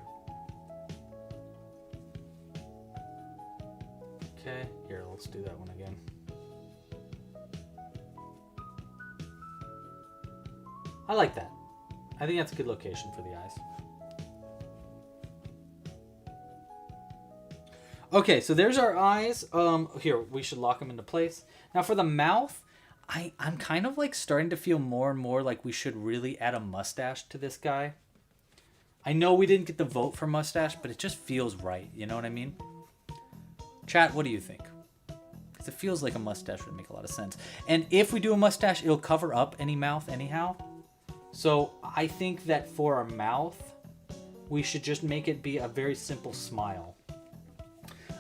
Okay, here, let's do that one again. I like that. I think that's a good location for the eyes. Okay, so there's our eyes. Here, we should lock them into place. Now for the mouth, I'm kind of like starting to feel more and more like we should really add a mustache to this guy. I know we didn't get the vote for mustache, but it just feels right. You know what I mean? Chat, what do you think? Because it feels like a mustache would make a lot of sense. And if we do a mustache, it'll cover up any mouth anyhow. So I think that for our mouth, we should just make it be a very simple smile.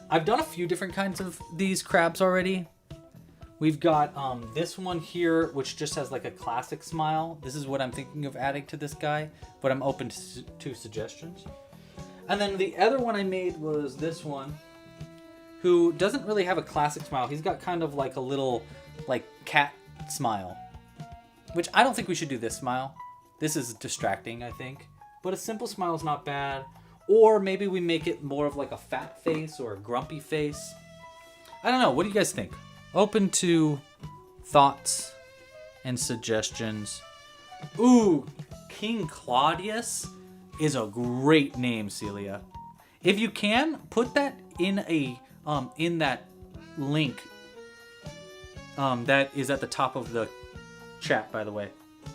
I've done a few different kinds of these crabs already. We've got this one here, which just has like a classic smile. This is what I'm thinking of adding to this guy, but I'm open to suggestions. And then the other one I made was this one, who doesn't really have a classic smile. He's got kind of like a little like cat smile, which I don't think we should do this smile. This is distracting, I think. But a simple smile is not bad. Or maybe we make it more of like a fat face or a grumpy face. I don't know. What do you guys think? Open to thoughts and suggestions. Ooh, King Claudius is a great name, Celia. If you can, put that in a in that link that is at the top of the chat, by the way.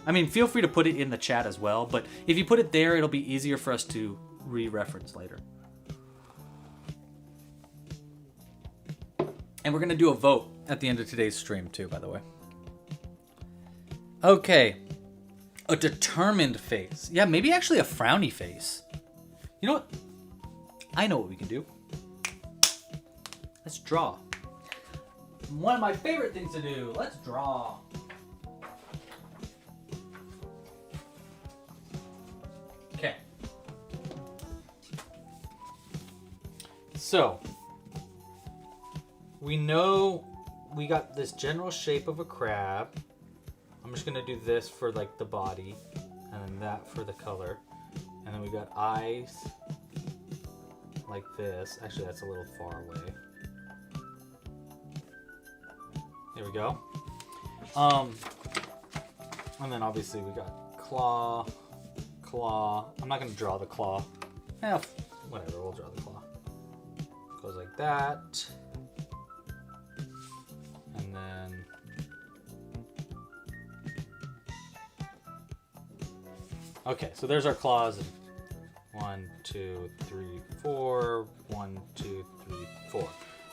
I mean, feel free to put it in the chat as well, but if you put it there, it'll be easier for us to re-reference later. And we're going to do a vote at the end of today's stream too, by the way. Okay. A determined face. Yeah, maybe actually a frowny face. You know what? I know what we can do. Let's draw. One of my favorite things to do. Let's draw. Okay. So, we know we got this general shape of a crab. I'm just gonna do this for like the body, and then that for the color. And then we got eyes like this. Actually, that's a little far away. There we go. And then obviously we got claw. I'm not gonna draw the claw. Whatever, we'll draw the claw. Goes like that. And then okay, so there's our claws. 1, 2, 3, 4. 1, 2, 3, 4.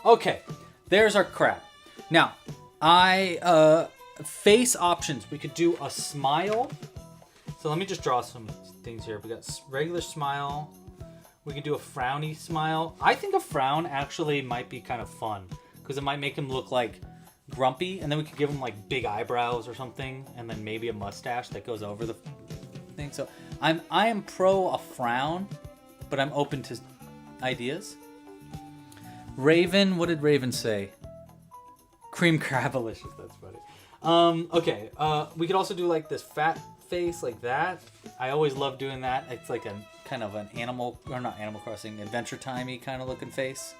Okay, there's our crab. Now, face options. We could do a smile. So let me just draw some things here. We got regular smile. We can do a frowny smile. I think a frown actually might be kind of fun because it might make him look like grumpy, and then we could give him like big eyebrows or something, and then maybe a mustache that goes over the thing. So I am pro a frown, but I'm open to ideas. Raven, what did Raven say? Cream crabalicious. That's funny. Okay. We could also do like this fat face like that. I always love doing that. It's like a kind of an animal, or not Animal Crossing, Adventure Timey kind of looking face.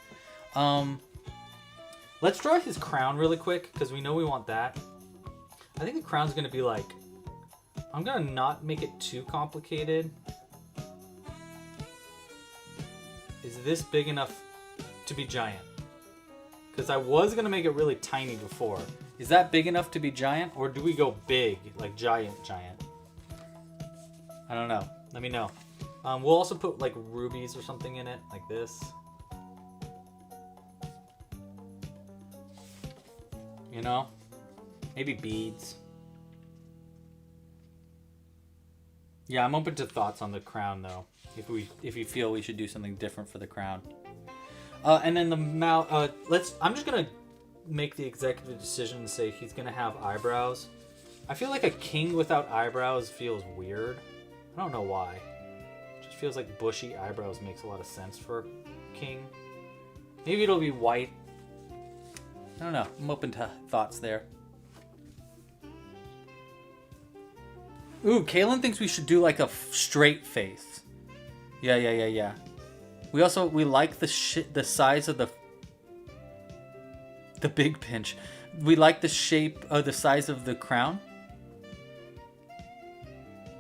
Let's draw his crown really quick because we know we want that. I think the crown's gonna be like, I'm gonna not make it too complicated. Is this big enough to be giant? Because I was gonna make it really tiny before. Is that big enough to be giant, or do we go big, like giant? I don't know. Let me know. We'll also put like rubies or something in it, like this. You know? Maybe beads. Yeah, I'm open to thoughts on the crown though. If you feel we should do something different for the crown. And then the mouth. I'm just gonna make the executive decision and say he's gonna have eyebrows. I feel like a king without eyebrows feels weird. I don't know why. It just feels like bushy eyebrows makes a lot of sense for a king. Maybe it'll be white. I don't know. I'm open to thoughts there. Ooh, Kaylin thinks we should do like a straight face. Yeah. We like the size of the big pinch. We like the shape of the size of the crown.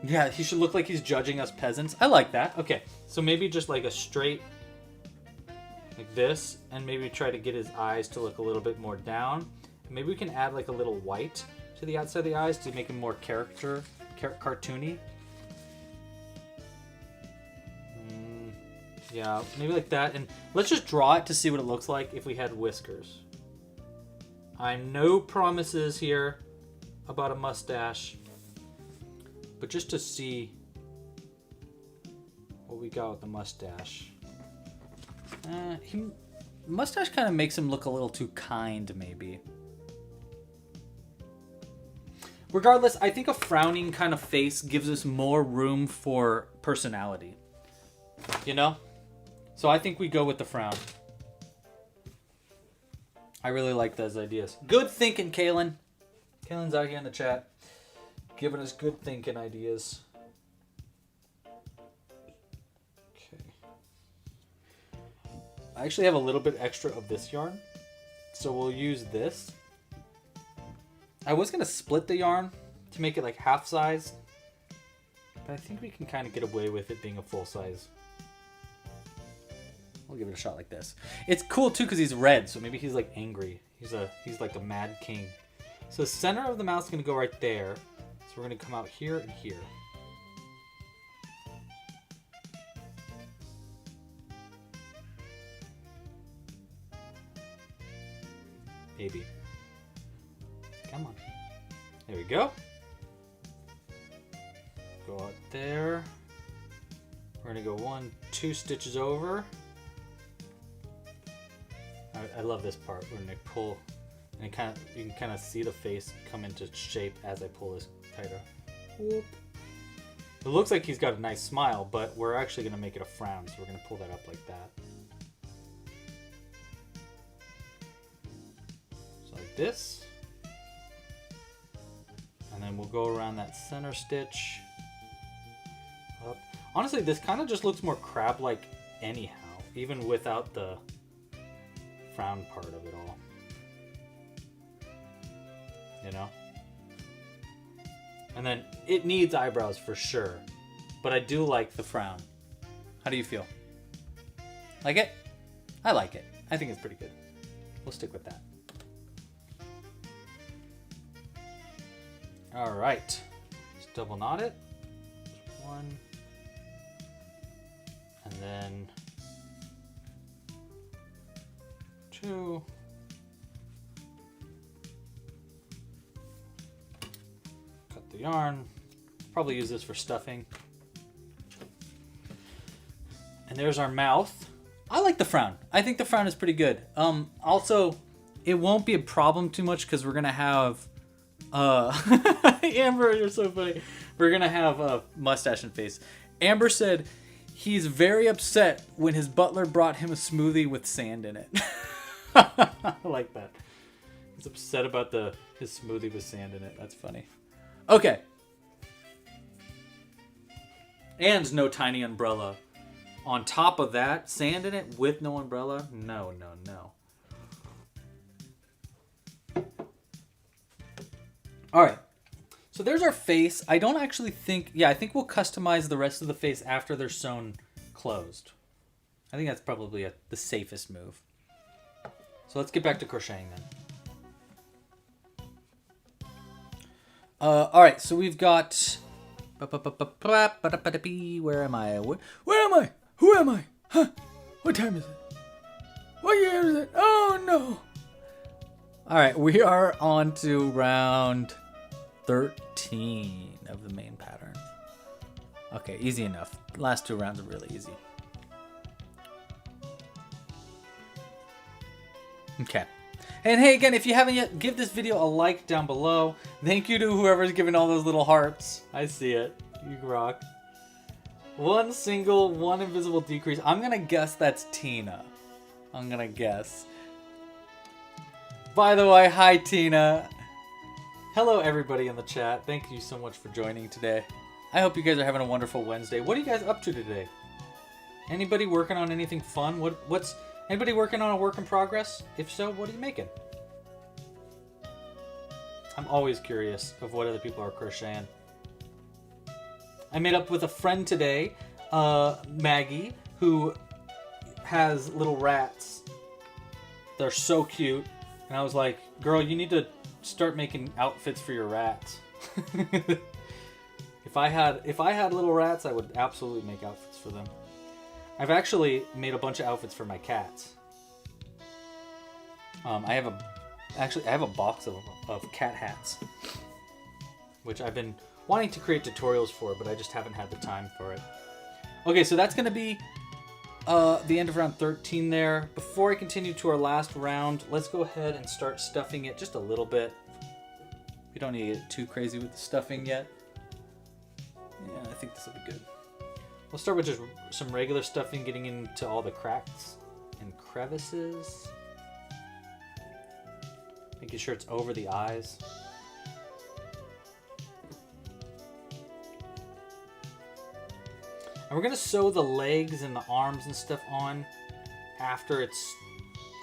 Yeah, he should look like he's judging us peasants. I like that. Okay, so maybe just like a straight, like this, and maybe try to get his eyes to look a little bit more down. Maybe we can add like a little white to the outside of the eyes to make him more cartoony. Yeah, maybe like that. And let's just draw it to see what it looks like if we had whiskers. I'm no promises here about a mustache, but just to see what we got with the mustache. Mustache kind of makes him look a little too kind, maybe. Regardless, I think a frowning kind of face gives us more room for personality. You know? So I think we go with the frown. I really like those ideas. Good thinking, Kaylin. Kaylin's out here in the chat, giving us good thinking ideas. Okay. I actually have a little bit extra of this yarn, so we'll use this. I was going to split the yarn to make it like half size, but I think we can kind of get away with it being a full size. We'll give it a shot like this. It's cool too because he's red, so maybe he's like angry. He's like a mad king. So the center of the mouth is going to go right there. So we're going to come out here and here. Maybe. Come on. There we go. Go out there. We're gonna go 1, 2 stitches over. I love this part when I pull, and you can kind of see the face come into shape as I pull this tighter. Whoop. It looks like he's got a nice smile, but we're actually gonna make it a frown, so we're gonna pull that up like that. So like this. And then we'll go around that center stitch. Up. Honestly, this kind of just looks more crab-like anyhow, even without the frown part of it all. You know? And then it needs eyebrows for sure, but I do like the frown. How do you feel? Like it? I like it. I think it's pretty good. We'll stick with that. All right, just double knot it. 1, and then 2. Cut the yarn. Probably use this for stuffing. And there's our mouth. I like the frown. I think the frown is pretty good. Also, it won't be a problem too much because we're gonna have Amber, you're so funny. We're gonna have a mustache and face. Amber said he's very upset when his butler brought him a smoothie with sand in it. I like that. He's upset about his smoothie with sand in it. That's funny. Okay. And no tiny umbrella. On top of that, sand in it with no umbrella? No, no, no. All right, so there's our face. I don't actually think, I think we'll customize the rest of the face after they're sewn closed. I think that's probably the safest move. So let's get back to crocheting then. All right, so we've got, where am I? Where am I? Who am I? Huh? What time is it? What year is it? Oh no. All right, we are on to round 13 of the main pattern. Okay, easy enough. Last 2 rounds are really easy. Okay. And hey, again, if you haven't yet, give this video a like down below. Thank you to whoever's giving all those little hearts. I see it. You rock. 1 single, 1 invisible decrease. I'm gonna guess that's Tina. I'm gonna guess. By the way, hi Tina. Hello everybody in the chat. Thank you so much for joining today. I hope you guys are having a wonderful Wednesday. What are you guys up to today? Anybody working on anything fun? What's anybody working on a work in progress? If so, what are you making? I'm always curious of what other people are crocheting. I made up with a friend today, Maggie, who has little rats. They're so cute. And I was like, girl, you need to start making outfits for your rats. If I had little rats, I would absolutely make outfits for them. I've actually made a bunch of outfits for my cats. I have a box of cat hats, which I've been wanting to create tutorials for, but I just haven't had the time for it. Okay, so that's gonna be the end of round 13 there. Before I continue to our last round, let's go ahead and start stuffing it just a little bit. We don't need to get too crazy with the stuffing yet. Yeah, I think this will be good. We'll start with just some regular stuffing, getting into all the cracks and crevices. Making sure it's over the eyes. And we're gonna sew the legs and the arms and stuff on after it's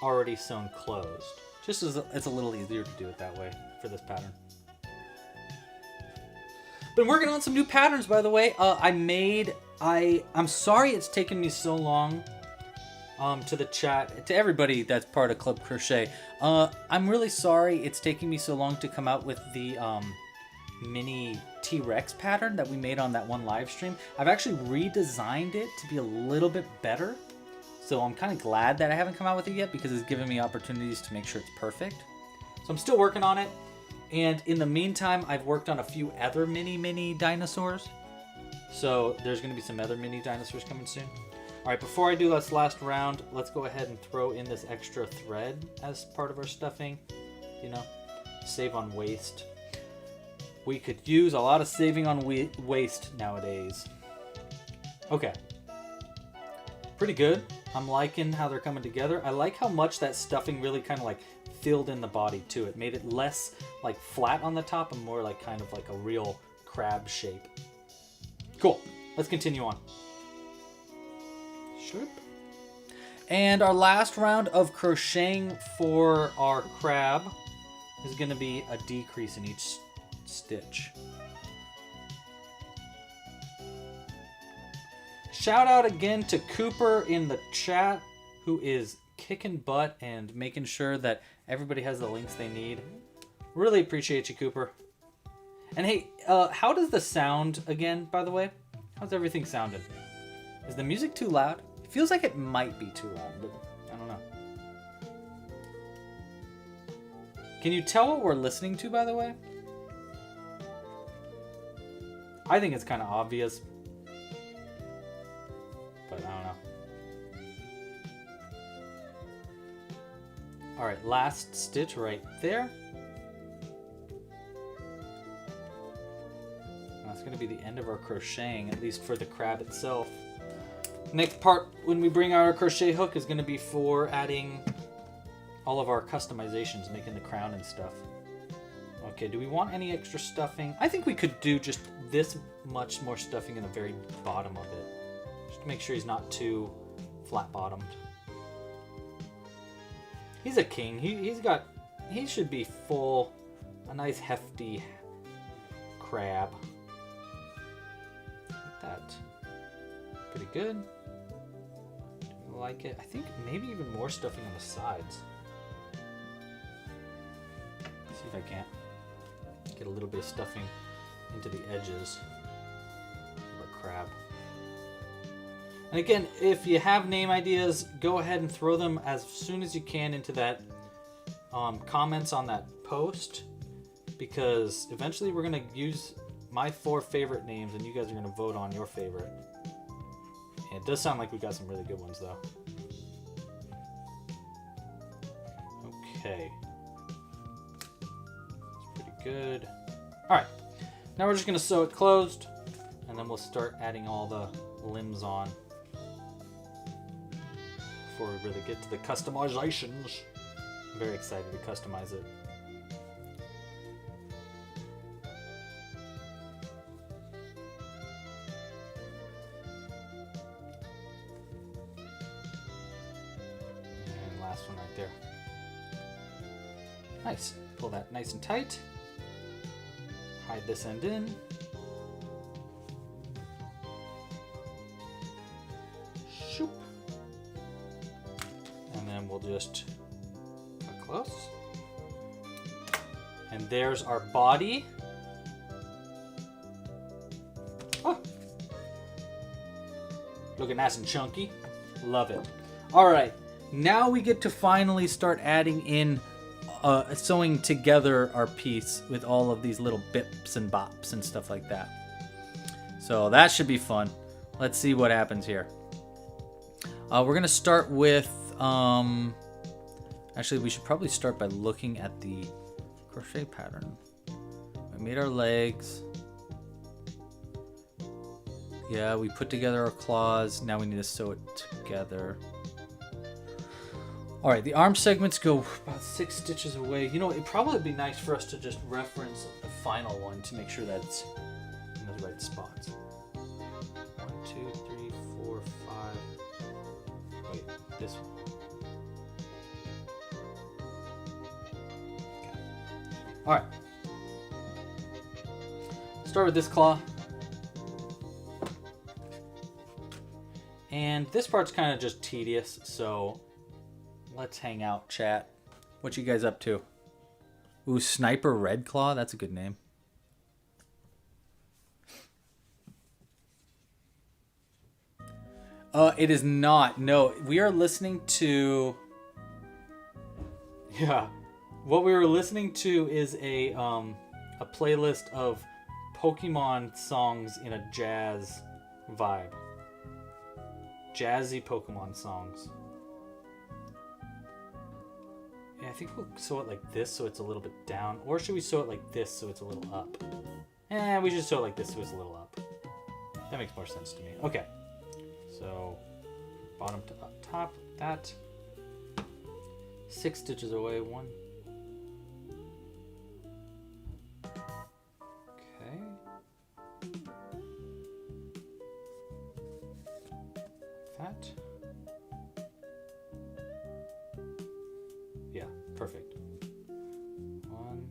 already sewn closed. Just as it's a little easier to do it that way for this pattern. Been working on some new patterns, by the way. I'm sorry it's taken me so long. To the chat, to everybody that's part of Club Crochet. I'm really sorry it's taking me so long to come out with the mini T-Rex pattern that we made on that one live stream. I've actually redesigned it to be a little bit better. So I'm kind of glad that I haven't come out with it yet because it's given me opportunities to make sure it's perfect. So I'm still working on it. And in the meantime, I've worked on a few other mini dinosaurs. So there's going to be some other mini dinosaurs coming soon. All right, before I do this last round, let's go ahead and throw in this extra thread as part of our stuffing. You know, save on waste. We could use a lot of saving on waste nowadays. Okay. Pretty good. I'm liking how they're coming together. I like how much that stuffing really kind of like filled in the body too. It made it less like flat on the top and more like kind of like a real crab shape. Cool. Let's continue on. Sure. And our last round of crocheting for our crab is going to be a decrease in each stitch. Shout out again to Cooper in the chat, who is kicking butt and making sure that everybody has the links they need. Really appreciate you, Cooper. And hey, how does the sound again, by the way? How's everything sounding? Is the music too loud? It feels like it might be too loud, but I don't know. Can you tell what we're listening to, by the way? I think it's kind of obvious, but I don't know. All right, last stitch right there. That's going to be the end of our crocheting, at least for the crab itself. Next part, when we bring our crochet hook, is going to be for adding all of our customizations, making the crown and stuff. Okay, do we want any extra stuffing? I think we could do just this much more stuffing in the very bottom of it, just to make sure he's not too flat-bottomed. He's a king. He should be full, a nice hefty crab. Like that. Pretty good. I like it. I think maybe even more stuffing on the sides. Let's see if I can't get a little bit of stuffing into the edges of our crab. And again, if you have name ideas, go ahead and throw them as soon as you can into that comments on that post, because eventually we're going to use my 4 favorite names and you guys are going to vote on your favorite. And it does sound like we got some really good ones though. Okay. That's pretty good. Alright, now we're just going to sew it closed and then we'll start adding all the limbs on before we really get to the customizations. I'm very excited to customize it. And last one right there. Nice. Pull that nice and tight. Hide this end in. Shoop. And then we'll just come close. And there's our body. Oh. Looking nice and chunky. Love it. All right. Now we get to finally start adding in sewing together our piece with all of these little bips and bops and stuff like that. So that should be fun. Let's see what happens here. We're going to start with... actually, we should probably start by looking at the crochet pattern. We made our legs. Yeah, we put together our claws. Now we need to sew it together. All right, the arm segments go about 6 stitches away. You know, it'd probably be nice for us to just reference the final one to make sure that it's in the right spots. 1, 2, 3, 4, 5. Wait, this one. Okay. All right. Start with this claw. And this part's kind of just tedious, so let's hang out, chat. What you guys up to? Ooh, Sniper Red Claw? That's a good name. It is not. No, we are listening to... Yeah. What we were listening to is a playlist of Pokemon songs in a jazz vibe. Jazzy Pokemon songs. Yeah, I think we'll sew it like this so it's a little bit down. Or should we sew it like this so it's a little up? We should sew it like this so it's a little up. That makes more sense to me. Okay. So, bottom to up top, that. 6 stitches away, 1. Okay. That. Yeah, perfect. 1.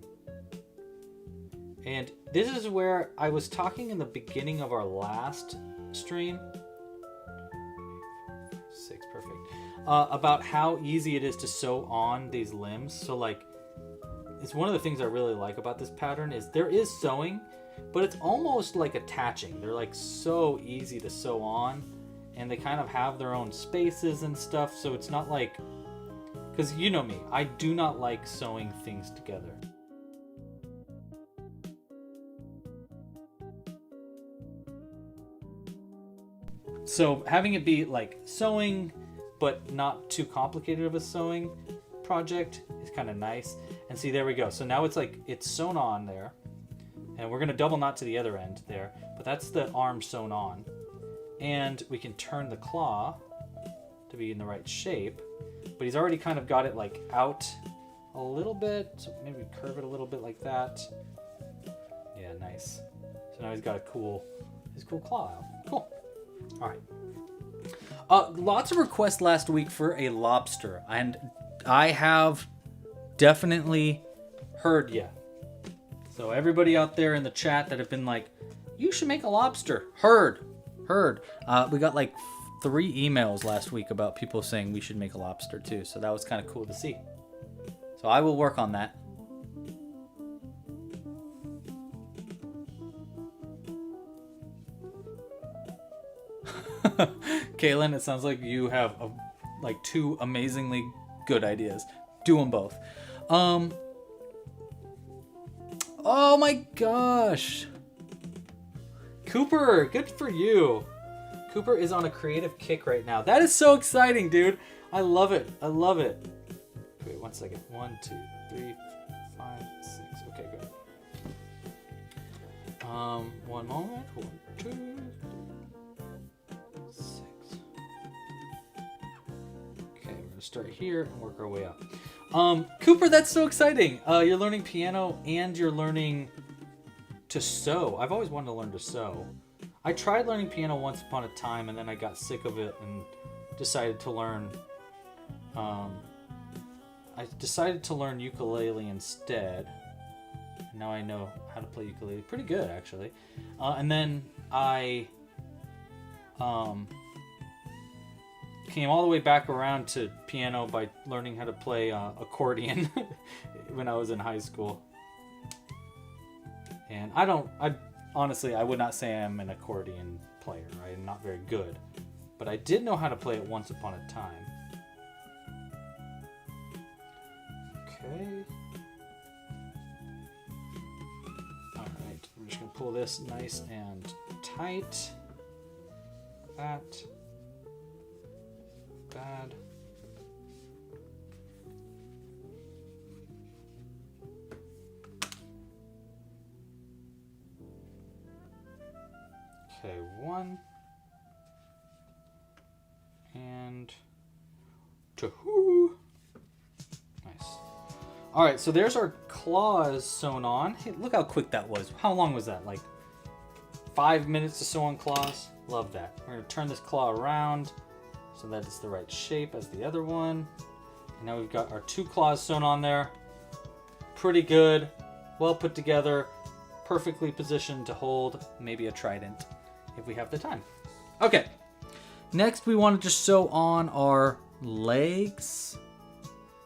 And this is where I was talking in the beginning of our last stream. 6, perfect. About how easy it is to sew on these limbs. So like, it's one of the things I really like about this pattern is there is sewing, but it's almost like attaching. They're like so easy to sew on, and they kind of have their own spaces and stuff. So it's not like, because you know me, I do not like sewing things together. So having it be like sewing, but not too complicated of a sewing project is kind of nice. And see, there we go. So now it's like, it's sewn on there. And we're going to double knot to the other end there. But that's the arm sewn on. And we can turn the claw to be in the right shape. But he's already kind of got it like out a little bit. So maybe curve it a little bit like that. Yeah, nice. So now he's got his cool claw out. Cool. All right. Lots of requests last week for a lobster, and I have definitely heard ya. So everybody out there in the chat that have been like, you should make a lobster. Heard. We got like 3 emails last week about people saying we should make a lobster too. So that was kind of cool to see. So I will work on that. Kaylin, it sounds like you have like 2 amazingly good ideas. Do them both. Oh my gosh. Cooper, good for you. Cooper is on a creative kick right now. That is so exciting, dude. I love it. Wait, 1 second. 1, 2, 3, 5, 6. Okay, good. 1 moment. 1, 2, 6. Okay, we're gonna start here and work our way up. Cooper, that's so exciting. You're learning piano and you're learning to sew. I've always wanted to learn to sew. I tried learning piano once upon a time and then I got sick of it and decided to learn ukulele instead. Now I know how to play ukulele pretty good, actually. And then I came all the way back around to piano by learning how to play accordion when I was in high school. And honestly, I would not say I'm an accordion player. I'm not very good. But I did know how to play it once upon a time. Okay. Alright, I'm just going to pull this nice and tight. That. Bad. Okay, 1. And 2. Nice. All right, so there's our claws sewn on. Hey, look how quick that was. How long was that? Like 5 minutes to sew on claws? Love that. We're gonna turn this claw around so that it's the right shape as the other one. And now we've got our 2 claws sewn on there. Pretty good, well put together, perfectly positioned to hold maybe a trident if we have the time. Okay, next we want to just sew on our legs.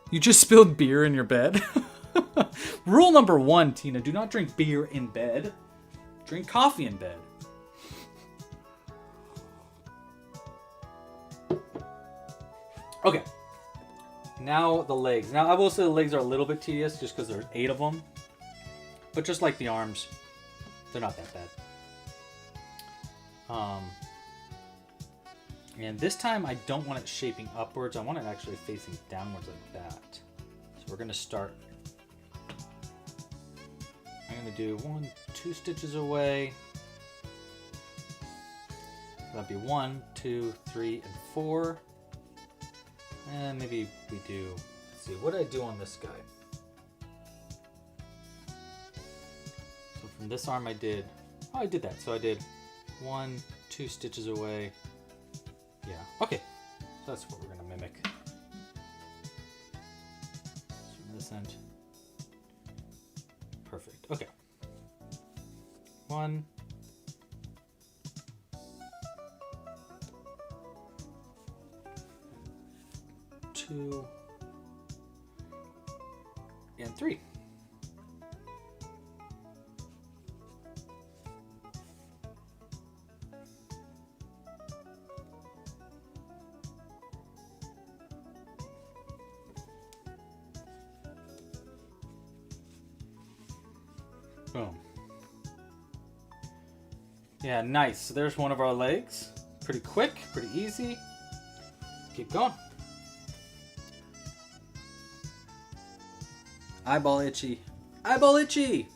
You just spilled beer in your bed. Rule number 1, Tina, do not drink beer in bed. Drink coffee in bed. Okay, now the legs. Now I will say the legs are a little bit tedious just because there's 8 of them. But just like the arms, They're not that bad. And this time I don't want it shaping upwards. I want it actually facing downwards like that. So we're going to start. I'm going to do 1, 2 stitches away. That'd be 1, 2, 3, and 4. And maybe we do, let's see, what did I do on this guy? So from this arm I did, oh, I did that. So I did 1, 2 stitches away. Yeah, okay. So that's what we're gonna mimic. So from this end. Perfect, okay. 1, 2, and 3. Boom. Yeah, nice. So there's one of our legs. Pretty quick, pretty easy. Keep going. Eyeball itchy. Eyeball itchy!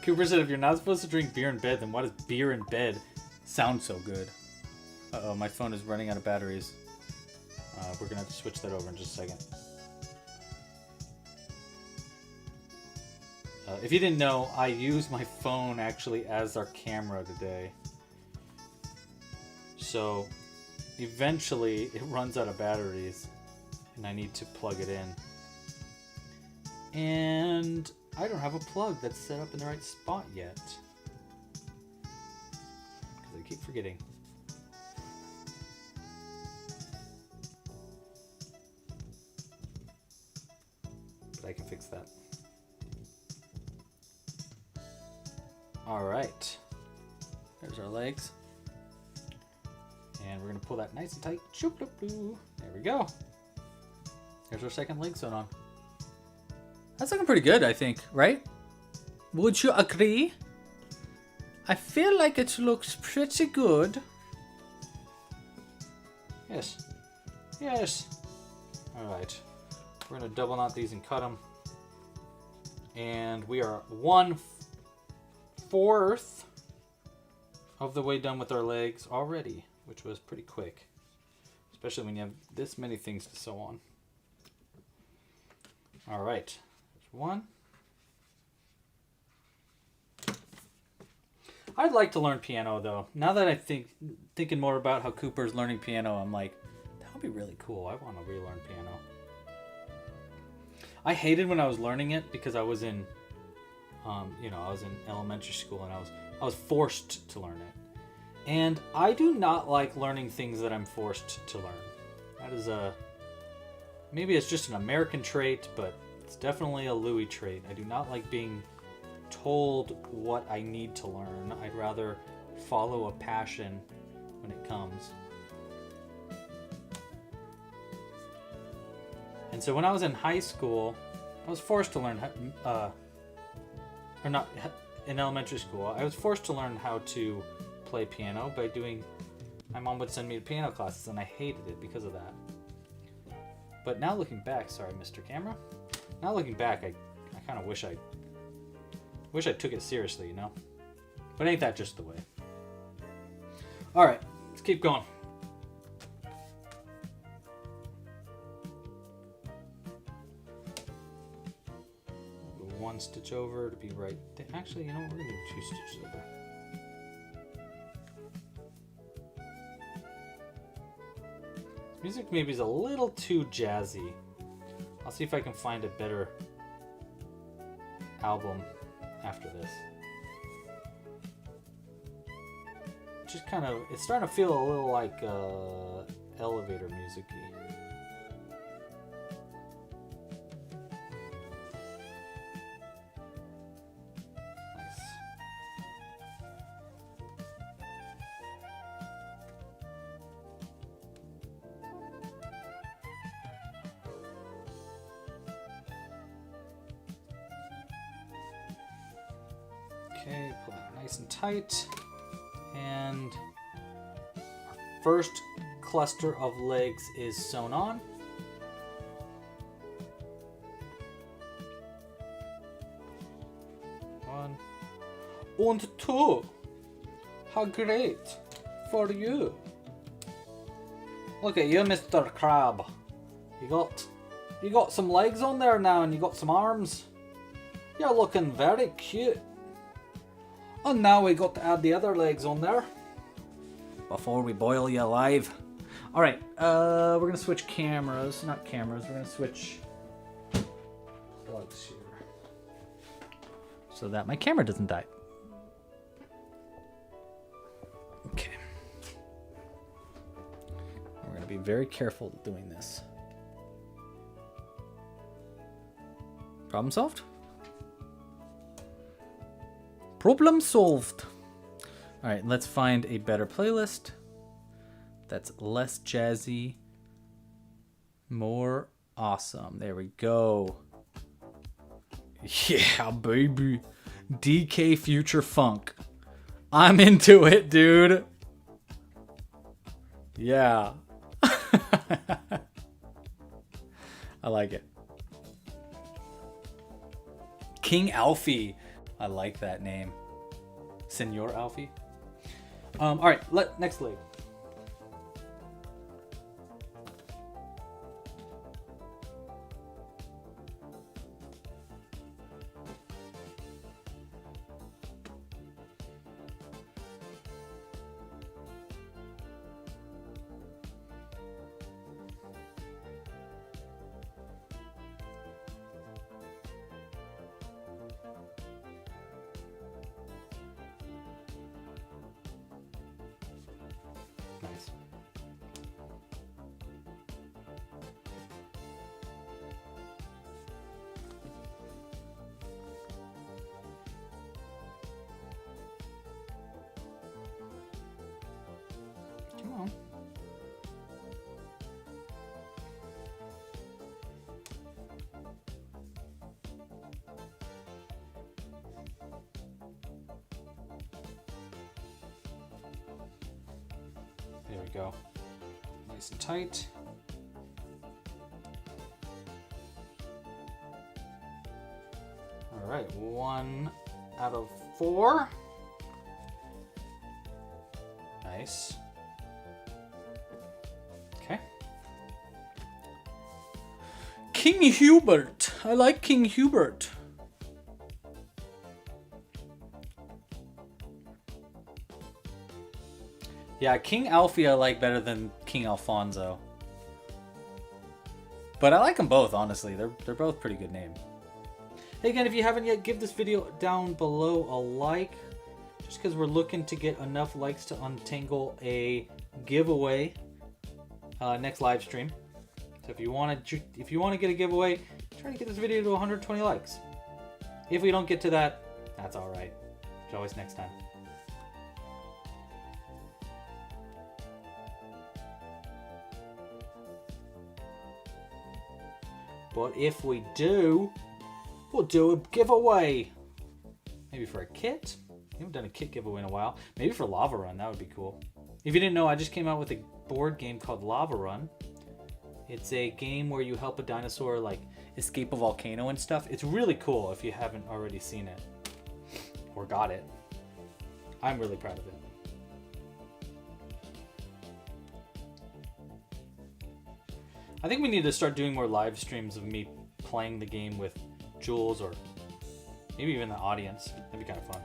Cooper said if you're not supposed to drink beer in bed, then why does beer in bed sound so good? Uh-oh, my phone is running out of batteries. We're gonna have to switch that over in just a second. If you didn't know, I use my phone actually as our camera today. So eventually it runs out of batteries and I need to plug it in. And I don't have a plug that's set up in the right spot yet. Because I keep forgetting. But I can fix that. Alright, there's our legs. And we're going to pull that nice and tight. There we go. There's our second leg sewn on. That's looking pretty good, I think, right? Would you agree? I feel like it looks pretty good. Yes. Yes. Alright. We're going to double knot these and cut them. And we are 1/4 of the way done with our legs already, which was pretty quick, especially when you have this many things to sew on. All right, there's one. I'd like to learn piano though. Now that I thinking more about how Cooper's learning piano, I'm like, that would be really cool. I want to relearn piano. I hated when I was learning it because I was in I was in elementary school and I was forced to learn it. And I do not like learning things that I'm forced to learn. That is maybe it's just an American trait, but it's definitely a Louis trait. I do not like being told what I need to learn. I'd rather follow a passion when it comes. And so when I was in high school, I was forced to learn in elementary school, I was forced to learn how to play piano by doing, my mom would send me to piano classes and I hated it because of that. But now looking back, sorry Mr. Camera, now looking back, I kind of wish I took it seriously, you know? But ain't that just the way? Alright, let's keep going. One stitch over to be right there. Actually, you know what? We're going to do 2 stitches over. Music maybe is a little too jazzy. I'll see if I can find a better album after this. Just kind of, it's starting to feel a little like elevator music-y. Okay, pull that nice and tight. And our first cluster of legs is sewn on. One and two. How great for you. Look at you, Mr. Crab. You got some legs on there now and you got some arms. You're looking very cute. And now we got to add the other legs on there before we boil you alive. All right, we're gonna switch cameras, not cameras. We're gonna switch plugs here so that my camera doesn't die. Okay. We're gonna be very careful doing this. Problem solved? Problem solved. All right, let's find a better playlist that's less jazzy, more awesome. There we go. Yeah, baby. DK Future Funk. I'm into it, dude. Yeah. I like it. King Alfie. I like that name. Senor Alfie. All right, next leg. Nice. Come on. There we go. Nice and tight. All right, 1 out of 4. Nice. Okay. King Hubert. I like King Hubert. Yeah, King Alfie I like better than King Alfonso. But I like them both, honestly. They're both pretty good names. Hey, again, if you haven't yet, give this video down below a like. Just because we're looking to get enough likes to untangle a giveaway next live stream. So if you want to get a giveaway, try to get this video to 120 likes. If we don't get to that, that's all right. There's always next time. But if we do, we'll do a giveaway. Maybe for a kit. We haven't done a kit giveaway in a while. Maybe for Lava Run, that would be cool. If you didn't know, I just came out with a board game called Lava Run. It's a game where you help a dinosaur like escape a volcano and stuff. It's really cool if you haven't already seen it or got it. I'm really proud of it. I think we need to start doing more live streams of me playing the game with Jules or maybe even the audience. That'd be kind of fun.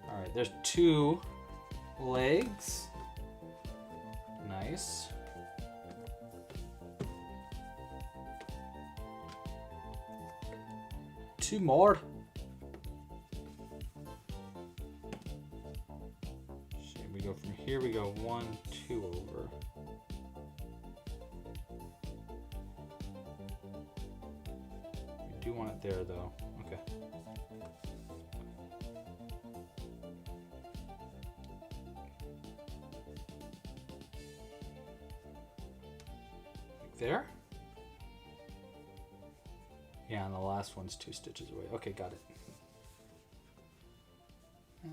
All right, there's 2 legs. Nice. Two more. So we go from here, we go 1, 2 over. We do want it there though. Okay. Like there. Yeah, and the last one's 2 stitches away. Okay, got it.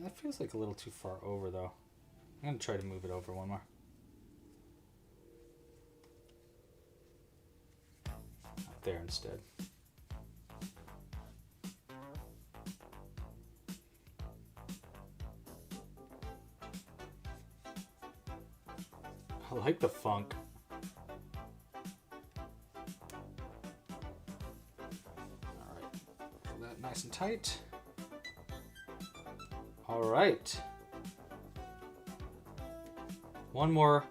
That feels like a little too far over though. I'm gonna try to move it over one more. Up there instead. I like the funk. Alright, pull that nice and tight. Alright. One more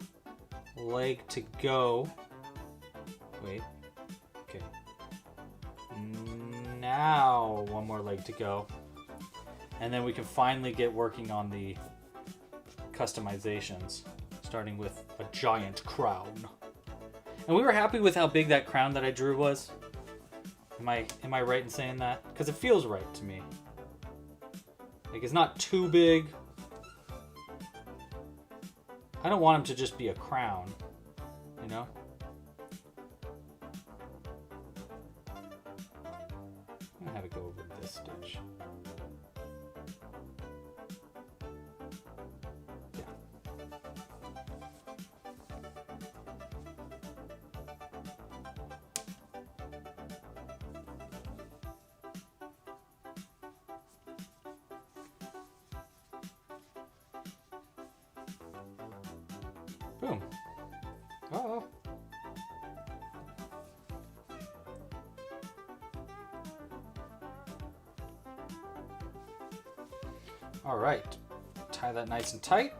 leg to go. Wait. Okay. Now, one more leg to go. And then we can finally get working on the customizations. Starting with a giant crown. And we were happy with how big that crown that I drew was. Am I right in saying that? Because it feels right to me. Like, it's not too big. I don't want him to just be a crown, you know? I'm gonna have it go over this stitch. Boom. Uh-oh. All right. Tie that nice and tight.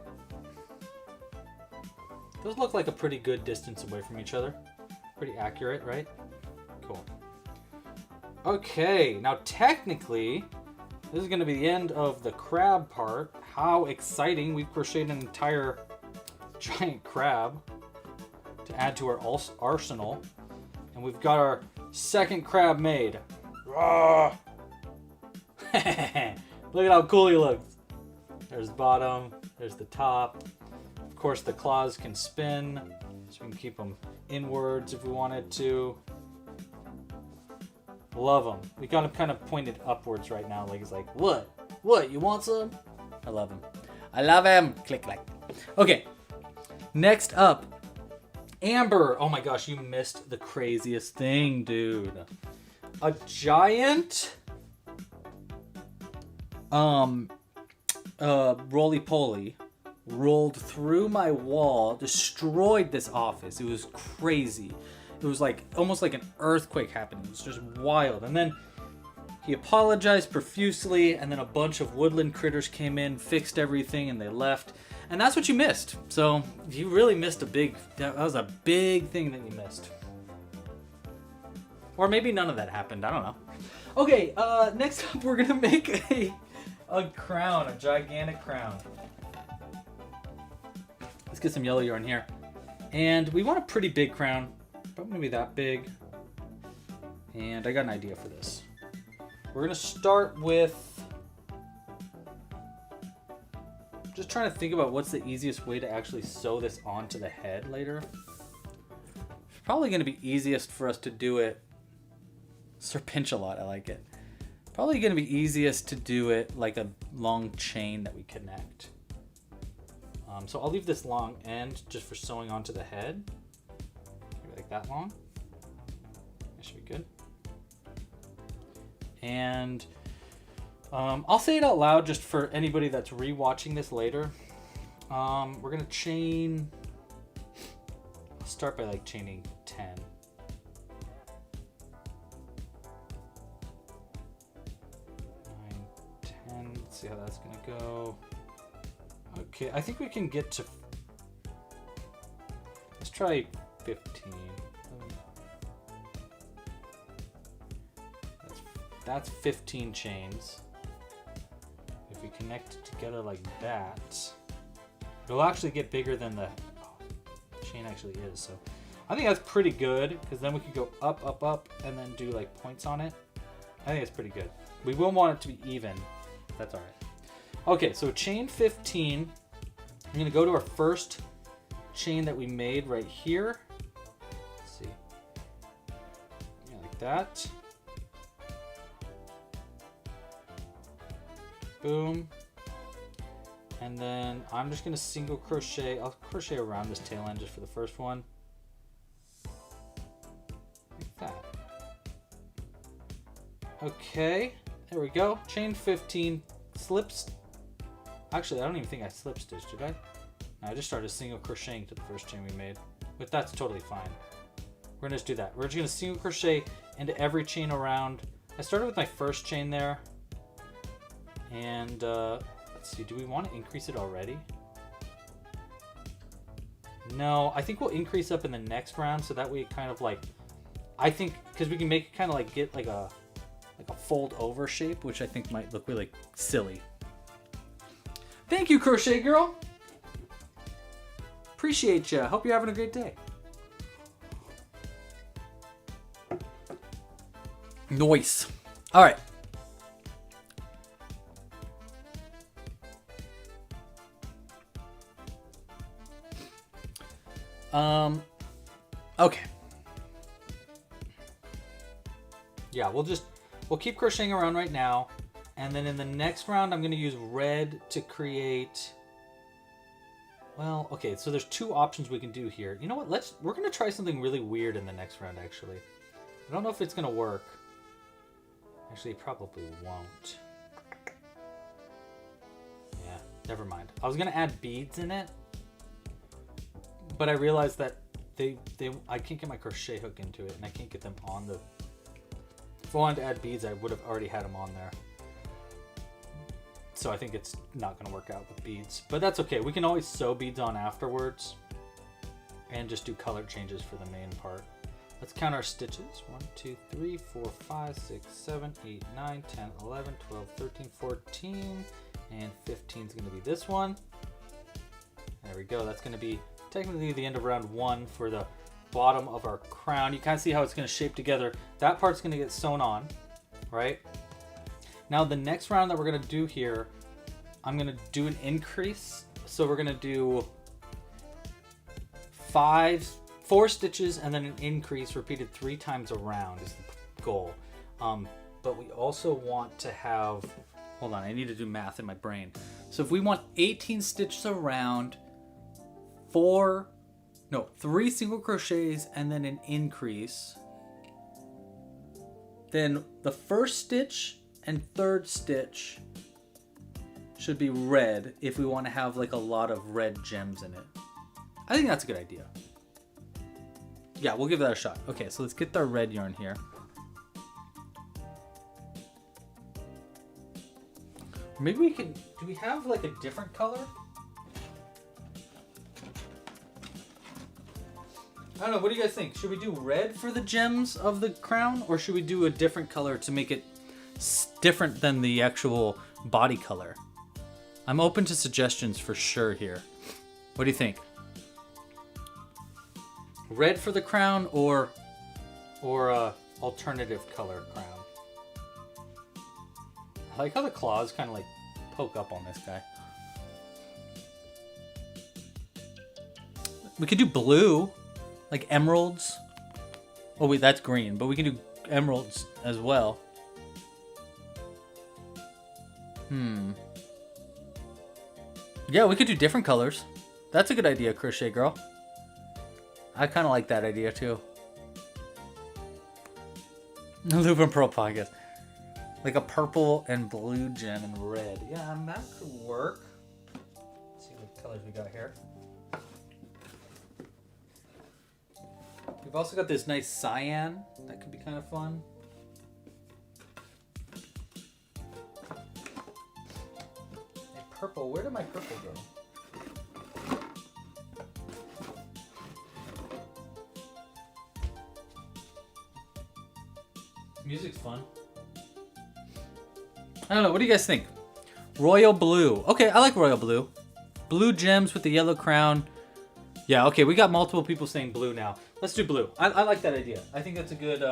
Those look like a pretty good distance away from each other. Pretty accurate, right? Cool. Okay, now technically, this is going to be the end of the crab part. How exciting. We've crocheted an entire giant crab to add to our arsenal, and we've got our second crab made. Look at how cool he looks. There's the bottom, there's the top. Of course, the claws can spin, so we can keep them inwards if we wanted to. Love him. We got him kind of pointed upwards right now, like he's like, what? You want some? I love him. I love him. Click, click. Okay. Next up, Amber. Oh my gosh, you missed the craziest thing, dude. A giant roly-poly rolled through my wall, destroyed this office. It was crazy. It was like almost like an earthquake happening. It was just wild. And then he apologized profusely, and then a bunch of woodland critters came in, fixed everything, and they left. And that's what you missed. So you really missed that was a big thing that you missed. Or maybe none of that happened. I don't know. Okay, next up we're gonna make a crown, a gigantic crown. Let's get some yellow yarn here. And we want a pretty big crown. Probably maybe that big. And I got an idea for this. We're gonna start with just trying to think about what's the easiest way to actually sew this onto the head later. It's probably going to be easiest for us to do it. Serpinch-a-lot, I like it. Probably going to be easiest to do it like a long chain that we connect. So I'll leave this long end just for sewing onto the head. Maybe like that long. That should be good. And I'll say it out loud just for anybody that's re-watching this later. We're gonna chain. I'll start by like chaining 10. 9, 10. Let's see how that's gonna go. Okay, I think we can get to. Let's try 15. That's 15 chains. If we connect it together like that, it'll actually get bigger than the chain actually is. So I think that's pretty good, because then we could go up, up, up, and then do like points on it. I think it's pretty good. We will want it to be even. That's all right. Okay, so chain 15. I'm gonna go to our first chain that we made right here. Let's see. Yeah, like that. Boom. And then I'm just gonna single crochet. I'll crochet around this tail end just for the first one. Like that. Okay, there we go. Chain 15, slips. Actually, I don't even think I slip stitched, did I? No, I just started single crocheting to the first chain we made, but that's totally fine. We're gonna just do that. We're just gonna single crochet into every chain around. I started with my first chain there, and let's see, do we want to increase it already? No, I think we'll increase up in the next round, so that way it kind of like, I think, because we can make it kind of like get like a fold over shape, which I think might look really silly. Thank you, Crochet Girl. Appreciate ya. Hope you're having a great day. Nice. All right. Okay. Yeah, we'll keep crocheting around right now, and then in the next round I'm going to use red to create. Well, okay, so there's two options we can do here. You know what? We're going to try something really weird in the next round actually. I don't know if it's going to work. Actually, it probably won't. Yeah, never mind. I was going to add beads in it, but I realized that I can't get my crochet hook into it, and I can't get them on the... If I wanted to add beads, I would have already had them on there. So I think it's not going to work out with beads, but that's okay. We can always sew beads on afterwards and just do color changes for the main part. Let's count our stitches. 1, 2, 3, 4, 5, 6, 7, 8, 9, 10, 11, 12, 13, 14, and 15 is going to be this one. There we go. That's going to be technically the end of round 1 for the bottom of our crown. You kind of see how it's going to shape together. That part's going to get sewn on, right? Now the next round that we're going to do here, I'm going to do an increase. So we're going to do 4 stitches and then an increase repeated 3 times around is the goal. But we also want to have, hold on, I need to do math in my brain. So if we want 18 stitches around, 3 single crochets and then an increase, then the first stitch and third stitch should be red if we want to have like a lot of red gems in it. I think that's a good idea. Yeah, we'll give that a shot. Okay, so let's get our red yarn here. Maybe we can, do we have like a different color? I don't know, what do you guys think? Should we do red for the gems of the crown, or should we do a different color to make it different than the actual body color? I'm open to suggestions for sure here. What do you think? Red for the crown or alternative color crown? I like how the claws kind of like poke up on this guy. We could do blue, like emeralds. Oh wait, that's green, but we can do emeralds as well. Yeah, we could do different colors. That's a good idea, Crochet Girl. I kind of like that idea too. Lupin Pearl podcast. Like a purple and blue gem and red. Yeah, that could work. Let's see what colors we got here. We've also got this nice cyan. That could be kind of fun. Hey, purple. Where did my purple go? Music's fun. I don't know. What do you guys think? Royal blue. Okay, I like royal blue. Blue gems with the yellow crown. Yeah, okay, we got multiple people saying blue now. Let's do blue. I like that idea. I think that's a good,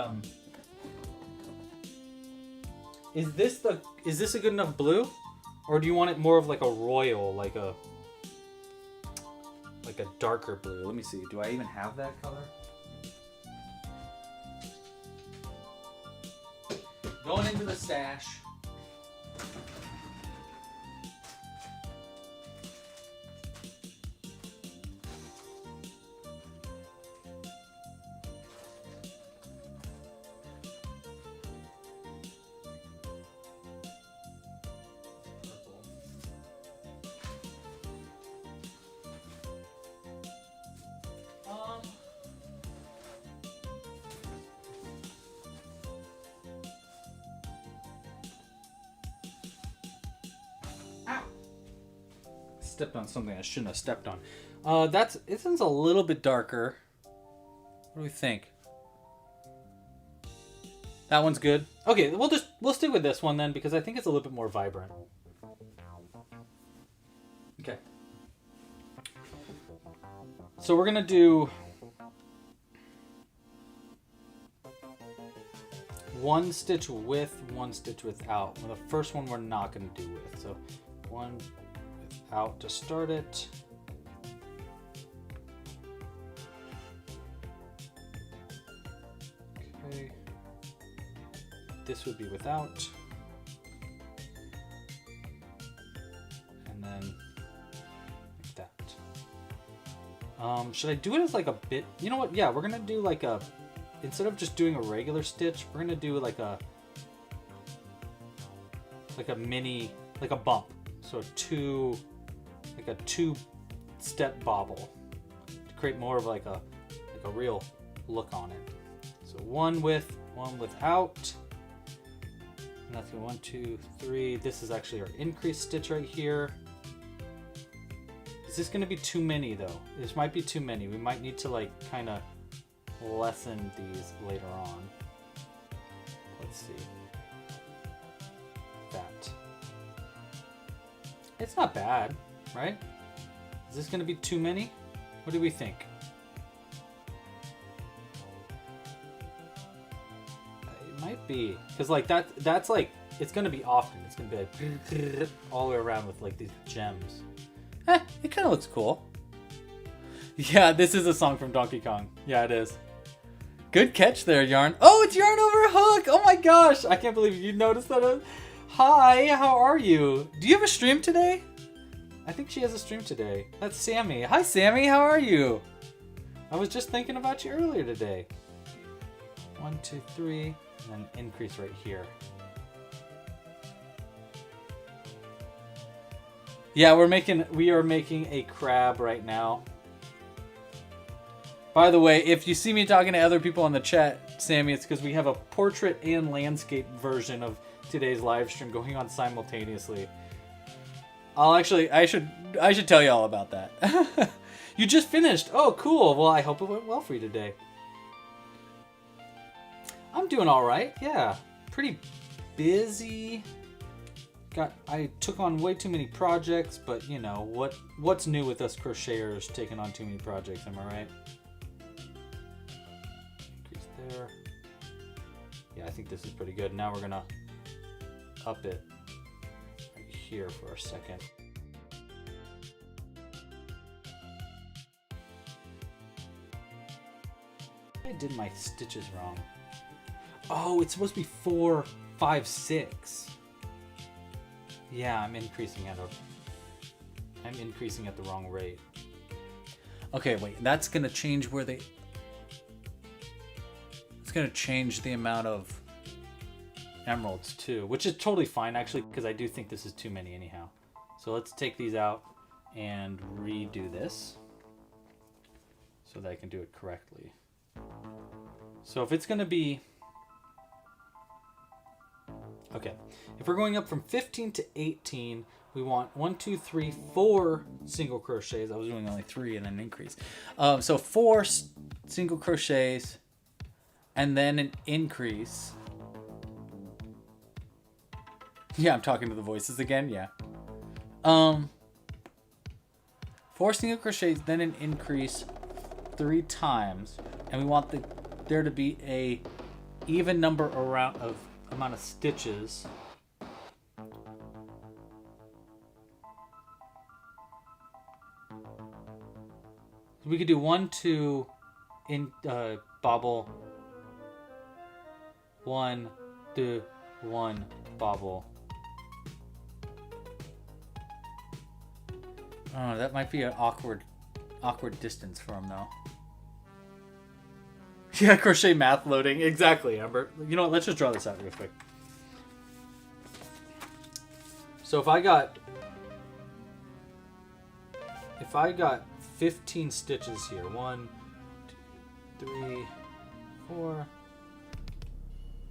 Is this a good enough blue? Or do you want it more of like a royal, like a darker blue? Let me see. Do I even have that color? Going into the stash. stepped on something I shouldn't have stepped on. This one's a little bit darker. What do we think? That one's good. Okay, we'll stick with this one then because I think it's a little bit more vibrant. Okay. So we're gonna do one stitch with, one stitch without. Well, the first one we're not gonna do with. So one without to start it. Okay. This would be without. And then like that. Should I do it as like a bit? You know what? Yeah, we're gonna do like a, instead of just doing a regular stitch, we're gonna do like a mini, like a bump. So like a two-step bobble to create more of like a real look on it. So one with, one without. And that's gonna 1, 2, 3. This is actually our increase stitch right here. Is this gonna be too many though? This might be too many. We might need to like kind of lessen these later on. Let's see. That. It's not bad, right? Is this gonna be too many? What do we think? It might be, because like that's like, it's gonna be often. It's gonna be like all the way around with like these gems. It kind of looks cool. Yeah, this is a song from Donkey Kong. Yeah, it is. Good catch there, Yarn. Oh, it's Yarn over a hook. Oh my gosh, I can't believe you noticed that. Hi, how are you? Do you have a stream today? I think she has a stream today. That's Sammy. Hi, Sammy, how are you? I was just thinking about you earlier today. 1, 2, 3, and then increase right here. Yeah, we are making a crab right now. By the way, if you see me talking to other people in the chat, Sammy, it's because we have a portrait and landscape version of today's live stream going on simultaneously. I should tell you all about that. You just finished. Oh, cool. Well, I hope it went well for you today. I'm doing all right. Yeah, pretty busy. I took on way too many projects, but you know what's new with us crocheters taking on too many projects? Am I right? Increase there. Yeah, I think this is pretty good. Now we're gonna up it right here for a second. I did my stitches wrong. Oh, it's supposed to be 4, 5, 6. Yeah, I'm increasing at the wrong rate. Okay, wait, that's gonna change it's gonna change the amount of emeralds too, which is totally fine actually, because I do think this is too many anyhow. So let's take these out and redo this so that I can do it correctly. So if it's gonna be, okay, if we're going up from 15 to 18, we want 1, 2, 3, 4 single crochets. I was doing only 3 and then increase. So 4 single crochets and then an increase. Yeah, I'm talking to the voices again. Yeah. 4 single crochets, then an increase 3 times, and we want there to be a even number of amount of stitches. We could do 1, 2 in bobble, 1, 2, 1 bobble. Oh, that might be an awkward distance for him though. Yeah, crochet math loading. Exactly, Amber. You know what? Let's just draw this out real quick. So if I got 15 stitches here. 1, 2, 3, 4,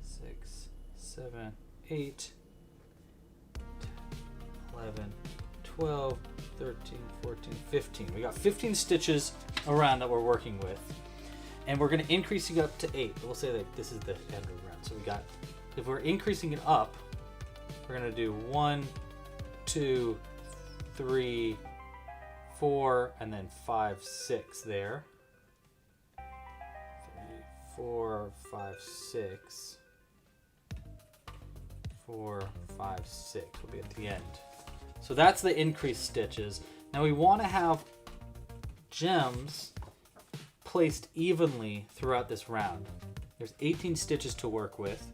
6, 7, 8, 10, 11, 12, 13, 14, 15. We got 15 stitches around that we're working with. And we're going to increase it up to 8. We'll say that this is the end of the round. So we got, if we're increasing it up, we're going to do 1, 2, 3, 4, and then 5, 6 there. 3, 4, 5, 6. 4, 5, 6 will be at the end. So that's the increased stitches. Now we want to have gems placed evenly throughout this round. There's 18 stitches to work with.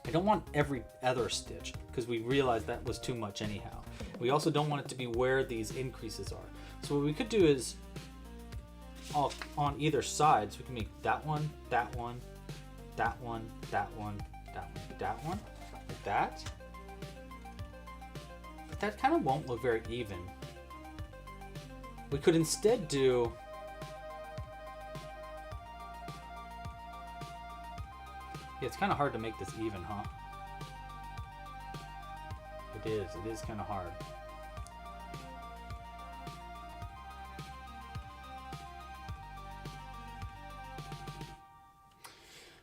I don't want every other stitch because we realized that was too much anyhow. We also don't want it to be where these increases are. So what we could do is on either side, so we can make that one, that one, that one, that one, that one, that one, like that. But that kind of won't look very even. We could instead do it's kind of hard to make this even, huh? It is kind of hard.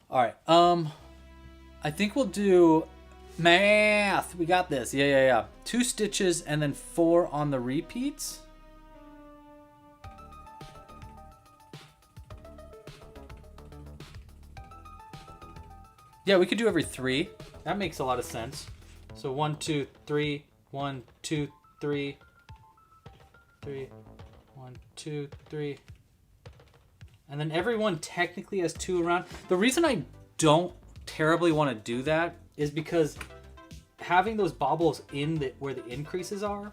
All right, I think we'll do math. We got this. Yeah. 2 stitches and then 4 on the repeats. Yeah, we could do every 3. That makes a lot of sense. So 1, 2, 3, 1, 2, 3, 3, 1, 2, 3. And then everyone technically has 2 around. The reason I don't terribly want to do that is because having those baubles in where the increases are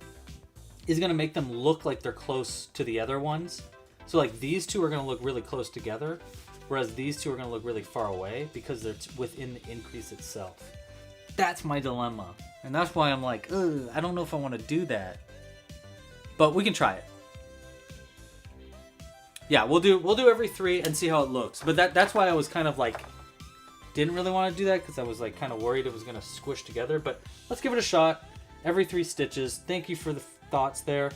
is going to make them look like they're close to the other ones. So like these 2 are going to look really close together, whereas these 2 are going to look really far away because they're within the increase itself. That's my dilemma. And that's why I'm like, ugh, I don't know if I want to do that. But we can try it. Yeah, we'll do every 3 and see how it looks. But that's why I was kind of like, didn't really want to do that because I was like kind of worried it was going to squish together. But let's give it a shot. Every 3 stitches. Thank you for the thoughts there.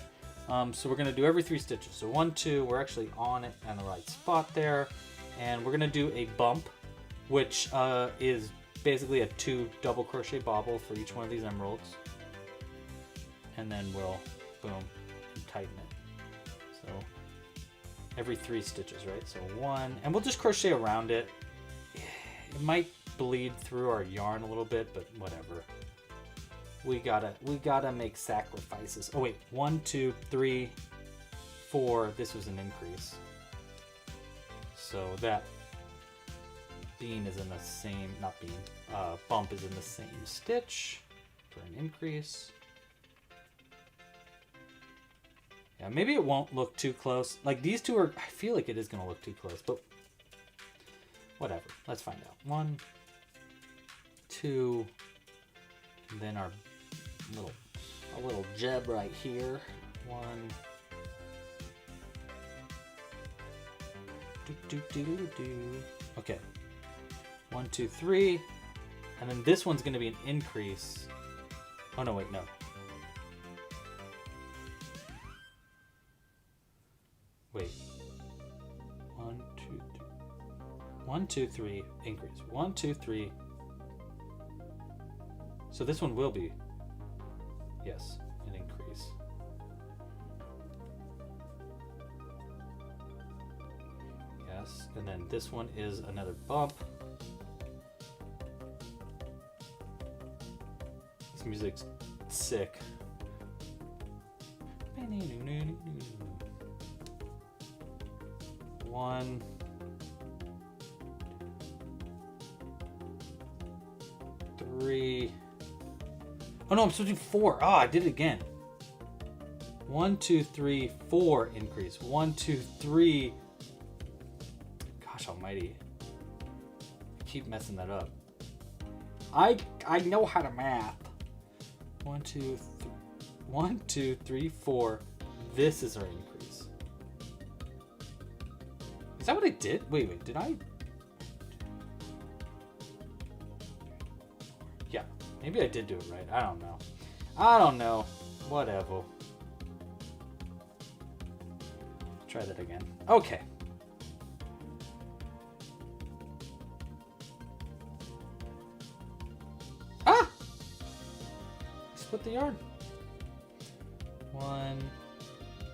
So we're going to do every 3 stitches. So 1, 2, we're actually on it on the right spot there. And we're going to do a bump, which is basically a 2 double crochet bobble for each one of these emeralds. And then we'll, boom, and tighten it. So every 3 stitches, right? So 1, and we'll just crochet around it. It might bleed through our yarn a little bit, but whatever. We gotta make sacrifices. Oh wait, 1, 2, 3, 4. This was an increase. So that bean is in the same, not bean, bump is in the same stitch for an increase. Yeah, maybe it won't look too close. Like these 2 are, I feel like it is gonna look too close, but whatever. Let's find out. 1, 2, and then our little jeb right here. 1. Okay. 1, 2, 3. And then this one's going to be an increase. Oh, no, wait, no. Wait. 1, 2, 3. 1, 2, 3, increase. 1, 2, 3. So this one will be, yes, an increase. Yes, and then this one is another bump. This music's sick. 1, 3. Oh no, I'm supposed to do 4. Oh, I did it again. 1, 2, 3, 4 increase. 1, 2, 3. Gosh almighty. I keep messing that up. I know how to math. 1, 2, 3. 1, 2, 3, 4. This is our increase. Is that what I did? Wait, did I? Yeah, maybe I did do it right. I don't know. Whatever. Try that again. Okay. Ah! Split the yarn. 1.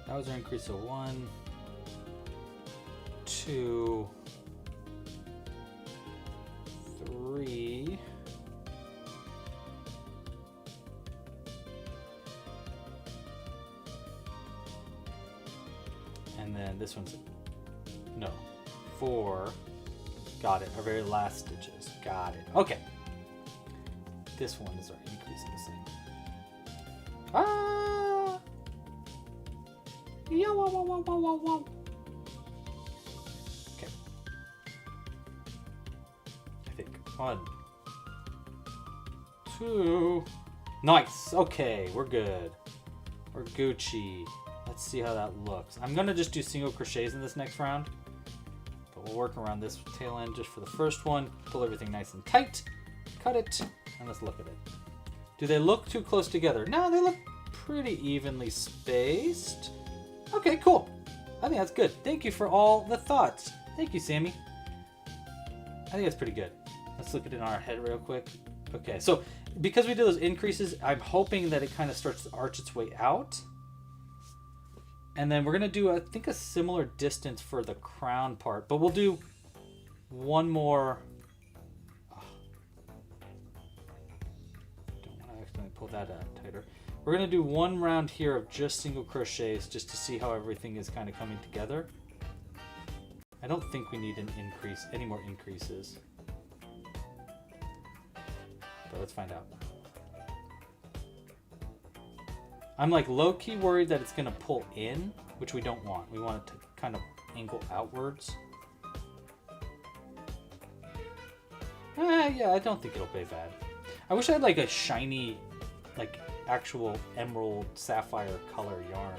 That was our increase. So 1, 2, 3. And then this one's, no, 4. Got it. Our very last stitches. Got it. Okay. This one is our increase in the same. Ah! Yeah, wow, wow, wow, wow, wow, wow. Okay. I think 1, 2. Nice. Okay, we're good. We're Gucci. Let's see how that looks. I'm gonna just do single crochets in this next round, but we'll work around this tail end just for the first one. Pull everything nice and tight, cut it, and let's look at it. Do they look too close together? No, they look pretty evenly spaced. Okay, cool. I think that's good. Thank you for all the thoughts. Thank you, Sammy. I think that's pretty good. Let's look at it in our head real quick. Okay, so because we do those increases, I'm hoping that it kind of starts to arch its way out. And then we're going to do, I think, a similar distance for the crown part. But we'll do one more. Oh, don't want to accidentally pull that tighter. We're going to do one round here of just single crochets just to see how everything is kind of coming together. I don't think we need an increase, any more increases. But let's find out. I'm like low-key worried that it's going to pull in, which we don't want. We want it to kind of angle outwards. Yeah, I don't think it'll be bad. I wish I had like a shiny, like actual emerald sapphire color yarn.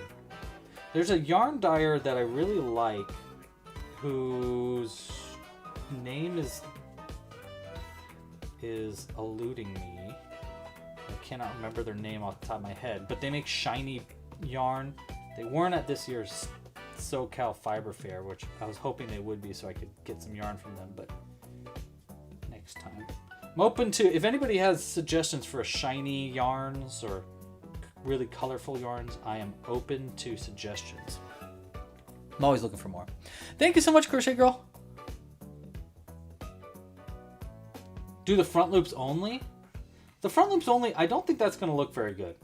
There's a yarn dyer that I really like whose name is eluding me. I cannot remember their name off the top of my head, but they make shiny yarn. They weren't at this year's SoCal Fiber Fair, which I was hoping they would be so I could get some yarn from them, but next time. I'm open to, if anybody has suggestions for shiny yarns or really colorful yarns, I am open to suggestions. I'm always looking for more. Thank you so much, Crochet Girl. Do the front loops only? The front loops only, I don't think that's going to look very good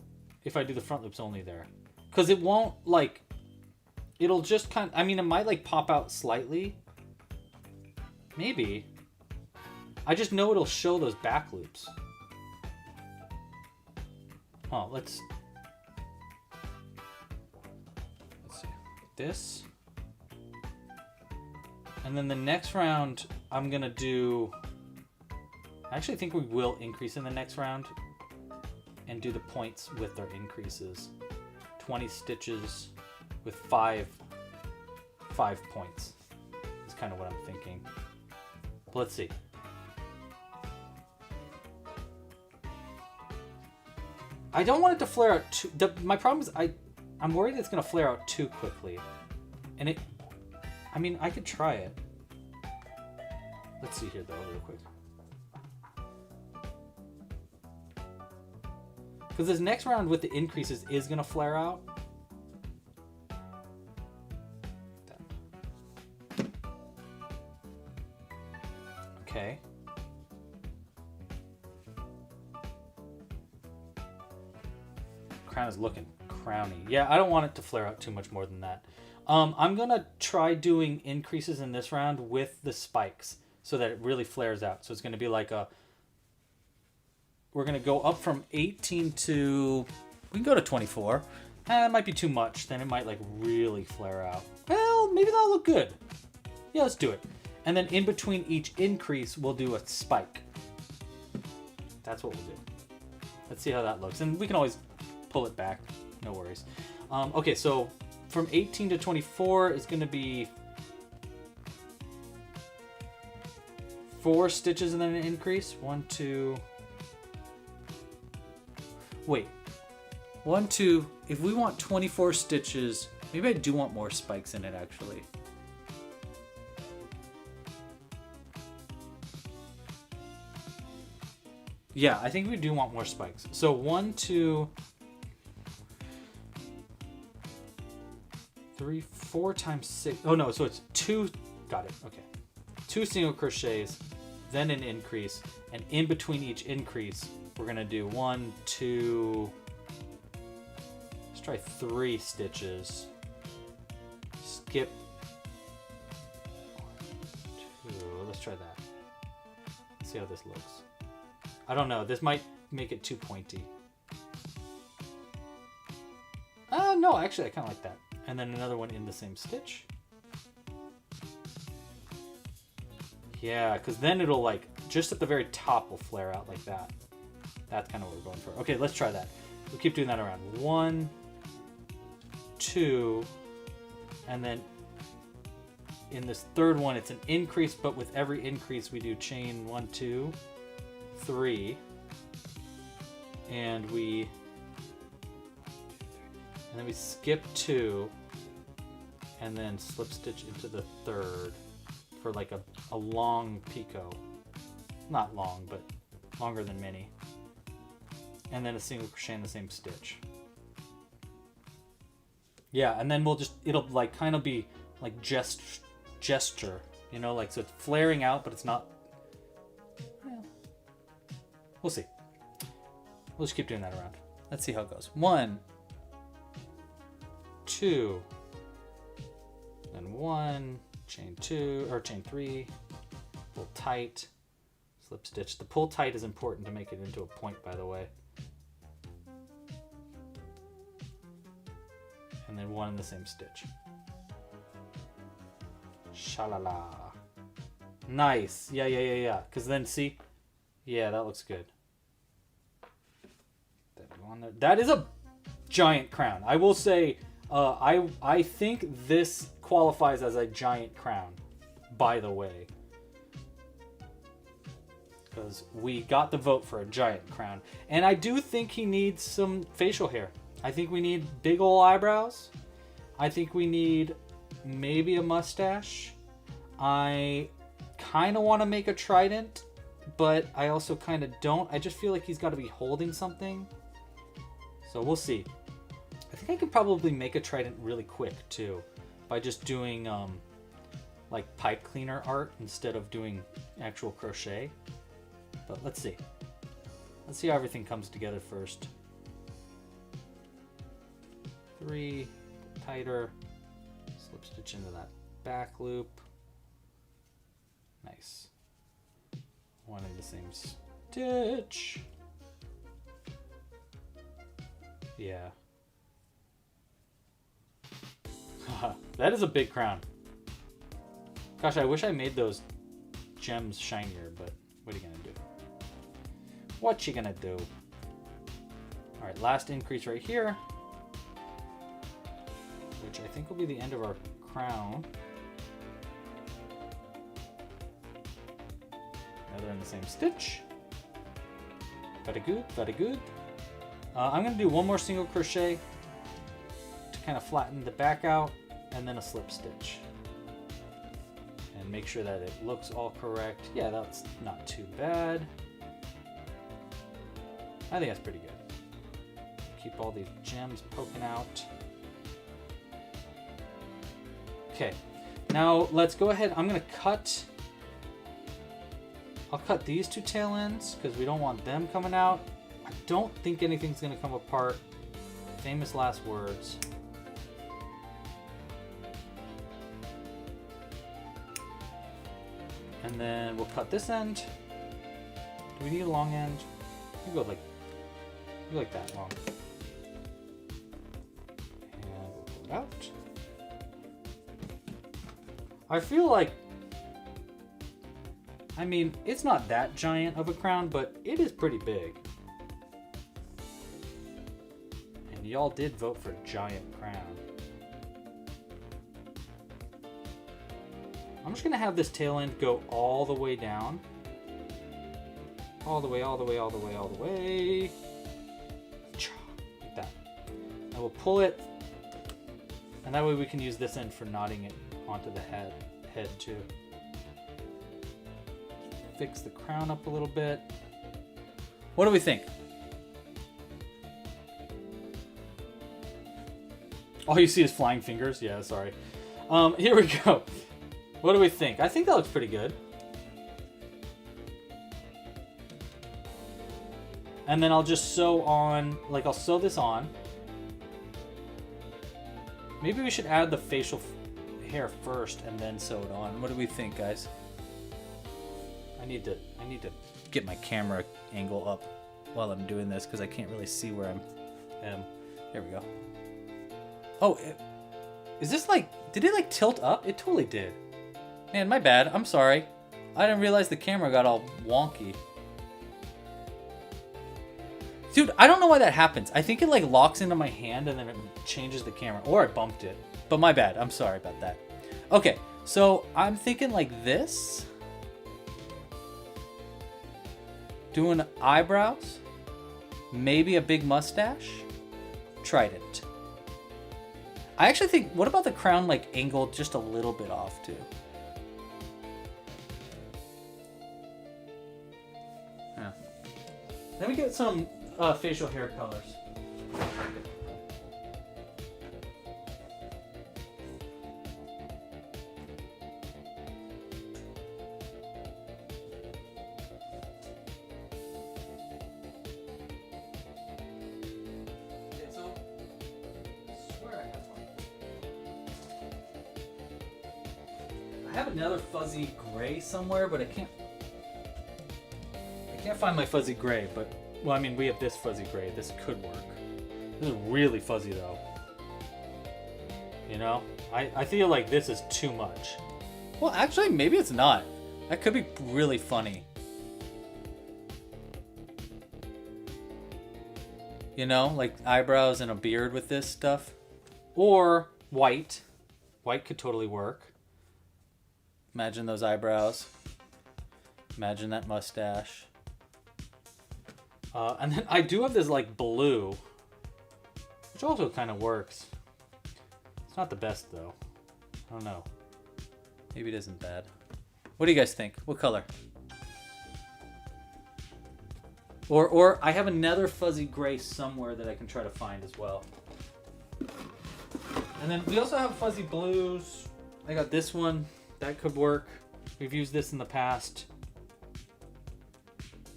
if I do the front loops only there. Because it won't, like, it'll just kind of, I mean, it might, like, pop out slightly. Maybe. I just know it'll show those back loops. Oh, let's see. This. And then the next round, I'm going to do... I actually think we will increase in the next round and do the points with their increases. 20 stitches with 5 points is kind of what I'm thinking. But let's see. I don't want it to flare out too... my problem is I'm worried it's going to flare out too quickly. And it... I mean, I could try it. Let's see here, though, real quick. Because this next round with the increases is going to flare out. Okay. Crown is looking crowny. Yeah, I don't want it to flare out too much more than that. I'm going to try doing increases in this round with the spikes so that it really flares out. So it's going to be like a... We're going to go up from 18 to... We can go to 24. That might be too much. Then it might like really flare out. Well, maybe that'll look good. Yeah, let's do it. And then in between each increase, we'll do a spike. That's what we'll do. Let's see how that looks. And we can always pull it back. No worries. Okay, so from 18 to 24 is going to be 4 stitches and then an increase. 1, 2... Wait, 1, 2, if we want 24 stitches Maybe I do want more spikes in it, actually. Yeah, I think we do want more spikes. So 1, 2, 3, 4 times 6. Oh no, so it's 2. Got it. Okay. 2 single crochets, then an increase, and in between each increase, we're gonna do 1, 2. Let's try 3 stitches. Skip 1, 2. Let's try that. Let's see how this looks. I don't know. This might make it too pointy. No, actually, I kind of like that. And then another one in the same stitch. Yeah, because then it'll like, just at the very top will flare out like that. That's kind of what we're going for. Okay, let's try that. We'll keep doing that around. 1, 2, and then in this third one, it's an increase, but with every increase, we do chain 1, 2, 3, and then we skip 2, and then slip stitch into the third for like a long picot. Not long, but longer than mini. And then a single crochet in the same stitch. Yeah, and then it'll like kind of be like gesture, you know, like, so it's flaring out, but it's not. Well, we'll see. We'll just keep doing that around. Let's see how it goes. 1, 2, then 1, chain 2, or chain 3, pull tight, slip stitch. The pull tight is important to make it into a point, by the way. And then 1 in the same stitch. Shalala. Nice. Yeah. Because then, see? Yeah, that looks good. That is a giant crown. I will say, I think this qualifies as a giant crown, by the way. Because we got the vote for a giant crown. And I do think he needs some facial hair. I think we need big ol' eyebrows. I think we need maybe a mustache. I kind of want to make a trident, but I also kind of don't. I just feel like he's got to be holding something. So we'll see. I think I could probably make a trident really quick too, by just doing like pipe cleaner art instead of doing actual crochet. But let's see. Let's see how everything comes together first. 3, tighter, slip stitch into that back loop. Nice. 1 in the same stitch. Yeah. That is a big crown. Gosh, I wish I made those gems shinier, but what are you gonna do? What you gonna do? All right, last increase right here, which I think will be the end of our crown. Another in the same stitch. Very good, very good. I'm gonna do 1 more single crochet to kind of flatten the back out, and then a slip stitch. And make sure that it looks all correct. Yeah, that's not too bad. I think that's pretty good. Keep all these gems poking out. Okay, now let's go ahead. I'm gonna cut. I'll cut these 2 tail ends because we don't want them coming out. I don't think anything's gonna come apart. Famous last words. And then we'll cut this end. Do we need a long end? We go like that long. And we'll pull it out. I feel like, I mean, it's not that giant of a crown, but it is pretty big. And y'all did vote for giant crown. I'm just gonna have this tail end go all the way down. All the way, all the way, all the way, all the way. Like that. I will pull it And that way we can use this end for knotting it onto the head too. Fix the crown up a little bit. What do we think? All you see is flying fingers? Yeah, sorry. Here we go. What do we think? I think that looks pretty good. And then I'll just sew on, like I'll sew this on. Maybe we should add the facial hair first and then sew it on. What do we think, guys? I need to get my camera angle up while I'm doing this because I can't really see where I'm. Here we go. Oh, is this like, did it like tilt up? It totally did. Man, my bad. I'm sorry. I didn't realize the camera got all wonky. Dude, I don't know why that happens. I think it like locks into my hand and then it changes the camera. Or I bumped it. But my bad. I'm sorry about that. Okay, so I'm thinking like this. Doing eyebrows. Maybe a big mustache. Trident. I actually think, what about the crown like angled just a little bit off too? Yeah. Let me get some facial hair colors. Okay, so I swear I have one. I have another fuzzy gray somewhere, but I can't find my fuzzy gray, but well, I mean, we have this fuzzy gray. This could work. This is really fuzzy, though. You know? I feel like this is too much. Well, actually, maybe it's not. That could be really funny. You know? Like eyebrows and a beard with this stuff. Or white. White could totally work. Imagine those eyebrows. Imagine that mustache. And then I do have this like blue, which also kind of works. It's not the best though. I don't know. Maybe it isn't bad. What do you guys think? What color? Or I have another fuzzy gray somewhere that I can try to find as well. And then we also have fuzzy blues. I got this one. That could work. We've used this in the past.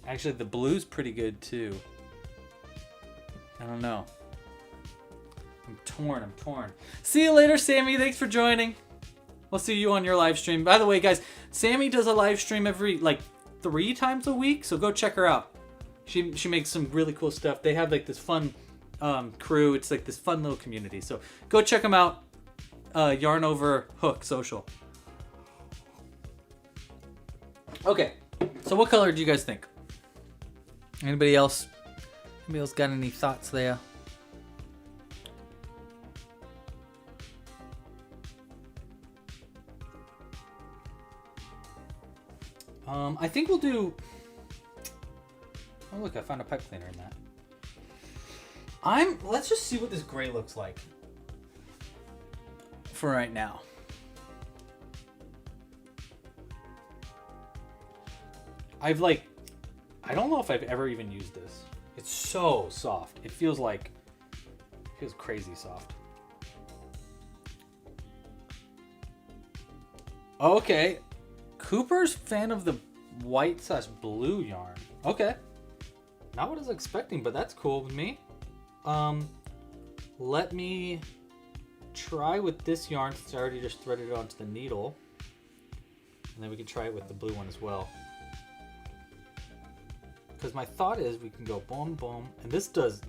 Actually, the blue's pretty good too. I don't know. I'm torn. See you later, Sammy. Thanks for joining. We'll see you on your live stream. By the way, guys, Sammy does a live stream every, like, 3 times a week, so go check her out. She makes some really cool stuff. They have, like, this fun crew. It's, like, this fun little community. So go check them out. Yarn Over Hook Social. Okay. So what color do you guys think? Anybody else got any thoughts there? I think we'll do... Oh look, I found a pipe cleaner in that. Let's just see what this gray looks like. For right now. I don't know if I've ever even used this. It's so soft. It feels crazy soft. Okay. Cooper's fan of the white/blue yarn. Okay. Not what I was expecting, but that's cool with me. Let me try with this yarn since I already just threaded it onto the needle. And then we can try it with the blue one as well. Because my thought is we can go boom, boom, and this does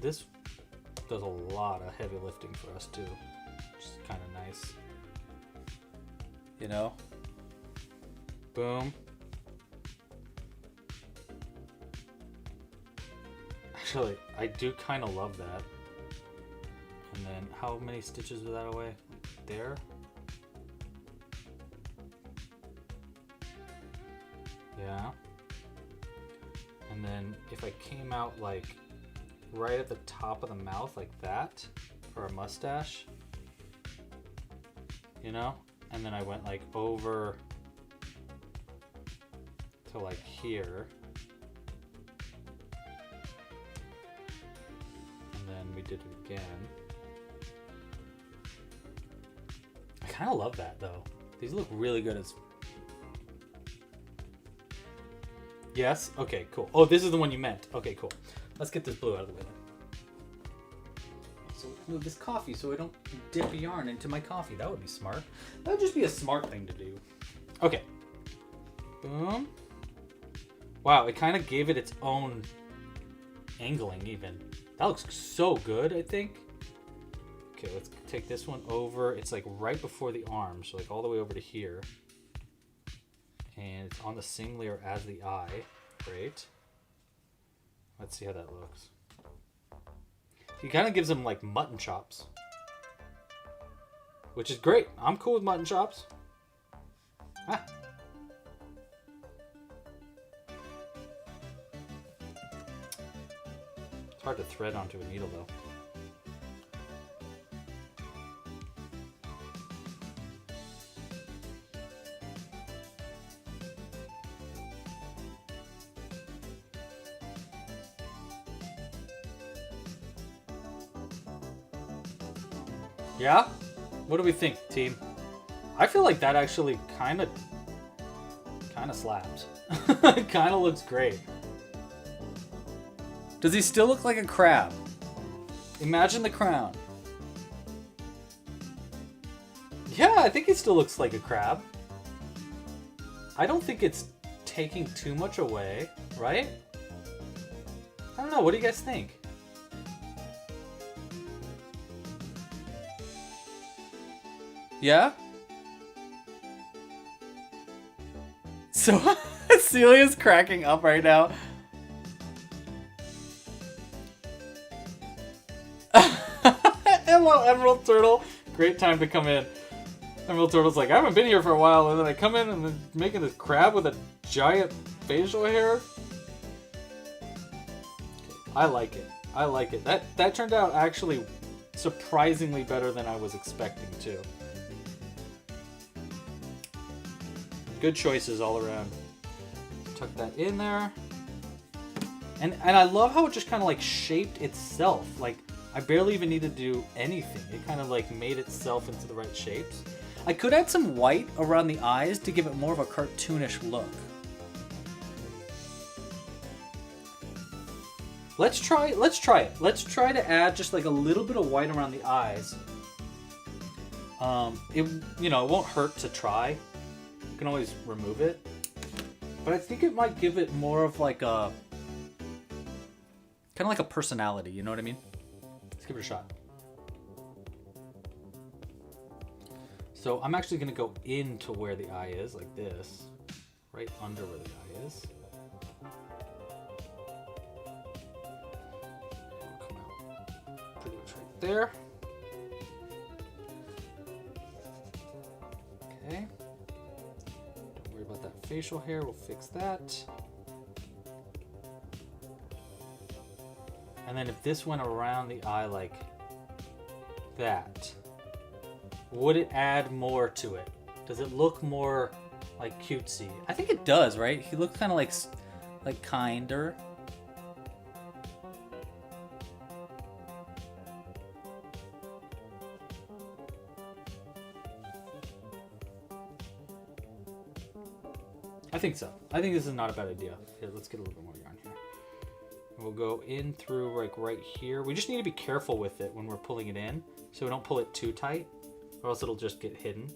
a lot of heavy lifting for us too, which is kind of nice. You know? Boom. Actually, I do kind of love that. And then how many stitches was that away? There? Yeah. And then if I came out like right at the top of the mouth like that for a mustache, you know? And then I went like over to like here. And then we did it again. I kind of love that though. These look really good as... Yes? Okay, cool. Oh, this is the one you meant. Okay, cool. Let's get this blue out of the way then. So move this coffee so I don't dip a yarn into my coffee. That would be smart. That would just be a smart thing to do. Okay. Boom. Wow, it kind of gave it its own angling even. That looks so good, I think. Okay, let's take this one over. It's like right before the arm, so like all the way over to here. And it's on the same layer as the eye. Great. Let's see how that looks. He kind of gives them like mutton chops. Which is great. I'm cool with mutton chops. Ah. It's hard to thread onto a needle though. Yeah? What do we think, team? I feel like that actually kind of slaps. It kind of looks great. Does he still look like a crab? Imagine the crown. Yeah, I think he still looks like a crab. I don't think it's taking too much away, right? I don't know. What do you guys think? Yeah? So, Celia's cracking up right now. Hello, Emerald Turtle. Great time to come in. Emerald Turtle's like, I haven't been here for a while, and then I come in and then making this crab with a giant facial hair. Okay. I like it. I like it. That turned out actually surprisingly better than I was expecting too. Good choices all around. Tuck that in there. And I love how it just kind of like shaped itself. Like, I barely even needed to do anything. It kind of like made itself into the right shapes. I could add some white around the eyes to give it more of a cartoonish look. Let's try it. Let's try to add just like a little bit of white around the eyes. It won't hurt to try. You can always remove it. But I think it might give it more of like a kind of like a personality, you know what I mean? Let's give it a shot. So I'm actually going to go into where the eye is, like this. Right under where the eye is. It'll come out pretty much right there. Okay. Don't worry about that facial hair, we'll fix that. And then if this went around the eye like that, would it add more to it? Does it look more like cutesy? I think it does, right? He looks kind of like kinder. I think so. I think this is not a bad idea. Here, let's get a little bit more yarn here. We'll go in through like right here. We just need to be careful with it when we're pulling it in, so we don't pull it too tight, or else it'll just get hidden.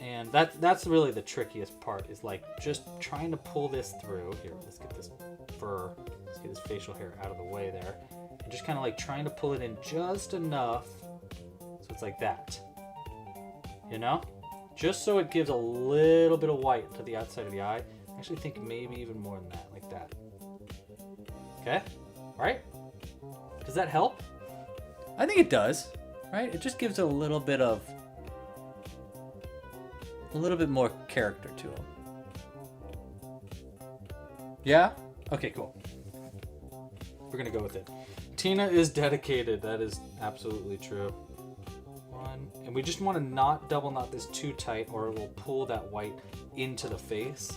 And that's really the trickiest part, is like just trying to pull this through. Here, let's get this fur, let's get this facial hair out of the way there. And just kind of like trying to pull it in just enough so it's like that. You know? Just so it gives a little bit of white to the outside of the eye. I actually think maybe even more than that, like that. Okay? Alright? Does that help? I think it does. Right? It just gives a little bit more character to him. Yeah? Okay, cool. We're gonna go with it. Tina is dedicated. That is absolutely true. And we just want to not double knot this too tight or it will pull that white into the face.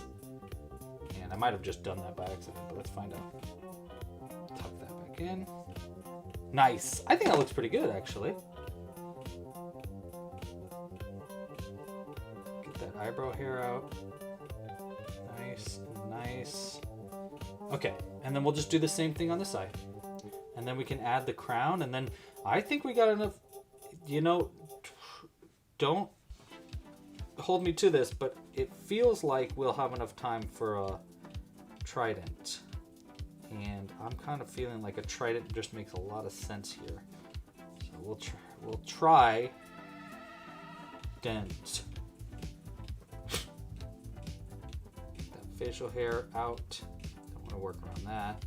And I might have just done that by accident, but let's find out. Tuck that back in. Nice. I think that looks pretty good, actually. Get that eyebrow hair out. Nice, nice. Okay, and then we'll just do the same thing on the side. And then we can add the crown, and then I think we got enough, you know, don't hold me to this, but it feels like we'll have enough time for a trident. And I'm kind of feeling like a trident just makes a lot of sense here. So we'll try dent. Get that facial hair out. Don't want to work around that.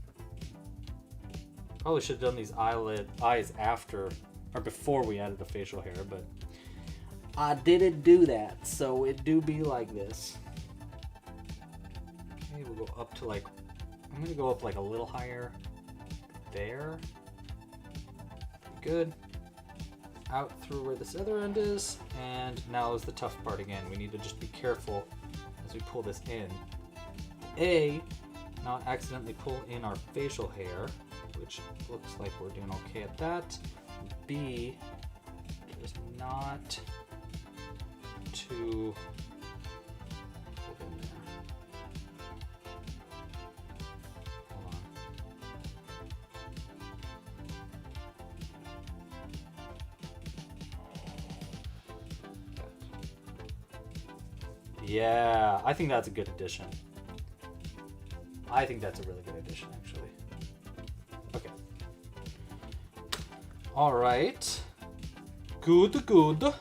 Probably should have done these eyes after or before we added the facial hair, but I didn't do that, so it do be like this. Okay, we'll go up to like, I'm gonna go up like a little higher there. Good. Out through where this other end is, and now is the tough part again. We need to just be careful as we pull this in. A, not accidentally pull in our facial hair, which looks like we're doing okay at that. B, just not to pull in there. Hold on. Yeah, I think that's a good addition. I think that's a really good addition, actually. Okay. All right. Good, good.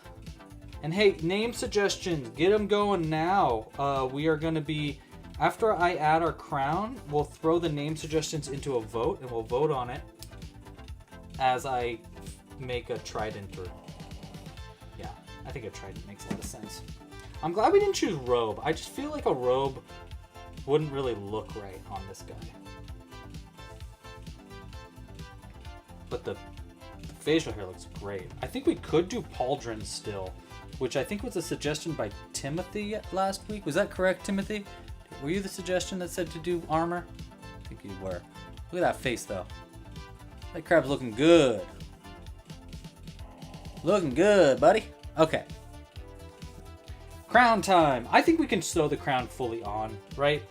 And hey, name suggestions. Get them going now. We are going to be, after I add our crown, we'll throw the name suggestions into a vote, and we'll vote on it as I make a trident. Or, yeah, I think a trident makes a lot of sense. I'm glad we didn't choose robe. I just feel like a robe wouldn't really look right on this guy. But the facial hair looks great. I think we could do pauldrons still, which I think was a suggestion by Timothy last week. Was that correct, Timothy? Were you the suggestion that said to do armor? I think you were. Look at that face, though. That crab's looking good. Looking good, buddy. Okay. Crown time. I think we can sew the crown fully on, right?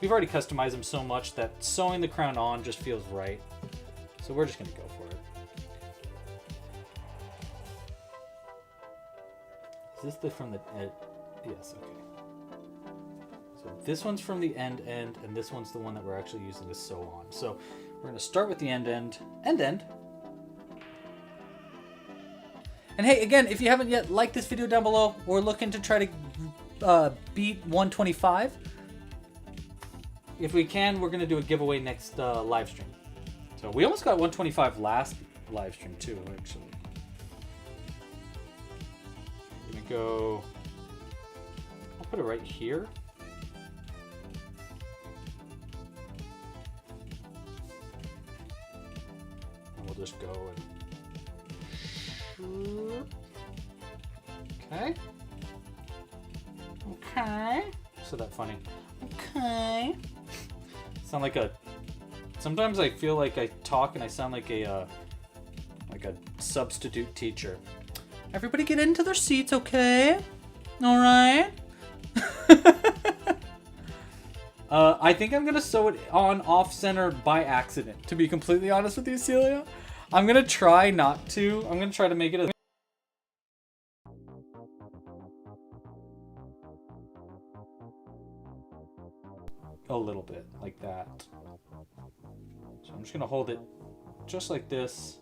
We've already customized them so much that sewing the crown on just feels right. So we're just going to go for it. Is this the from the end? Yes, okay. So this one's from the end, and this one's the one that we're actually using to sew on. So we're going to start with the end. And hey, again, if you haven't yet, like this video down below. We're looking to try to beat 125. If we can, we're going to do a giveaway next live stream. So we almost got 125 last live stream too, actually. I'm going to go, I'll put it right here. And we'll just go and okay. Okay. So that funny. Okay. Sound like a. Sometimes I feel like I talk and I sound like a substitute teacher. Everybody get into their seats, okay? All right. I think I'm gonna sew it on off center by accident. To be completely honest with you, Celia. I'm gonna try not to. I'm gonna try to make it a little bit like that. So I'm just gonna hold it just like this.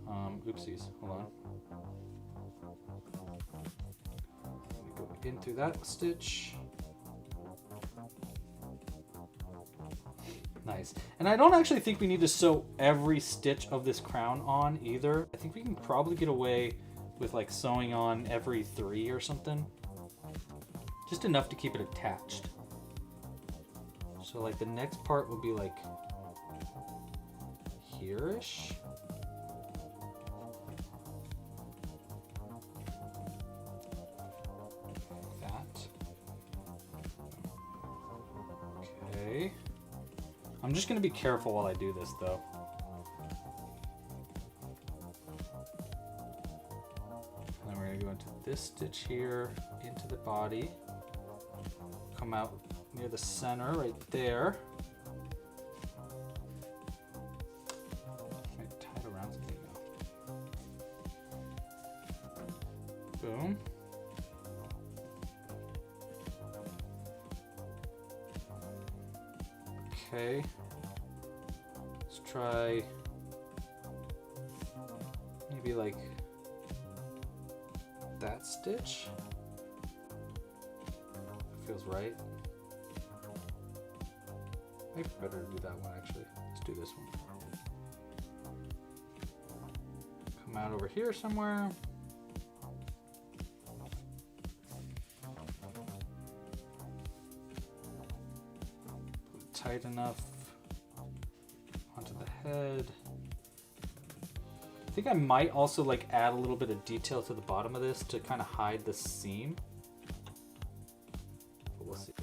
Oopsies, hold on. Go in through that stitch. Nice. And I don't actually think we need to sew every stitch of this crown on either. I think we can probably get away with like sewing on every 3 or something. Just enough to keep it attached. So like the next part will be like here-ish. I'm just going to be careful while I do this, though. And then we're going to go into this stitch here, into the body. Come out near the center right there. Might tie it around something now. Boom. Okay. Let's try maybe like that stitch. Feels right. Maybe better to do that one actually. Let's do this one. Come out over here somewhere. Put it tight enough onto the head. I think I might also like add a little bit of detail to the bottom of this to kind of hide the seam. But we'll see.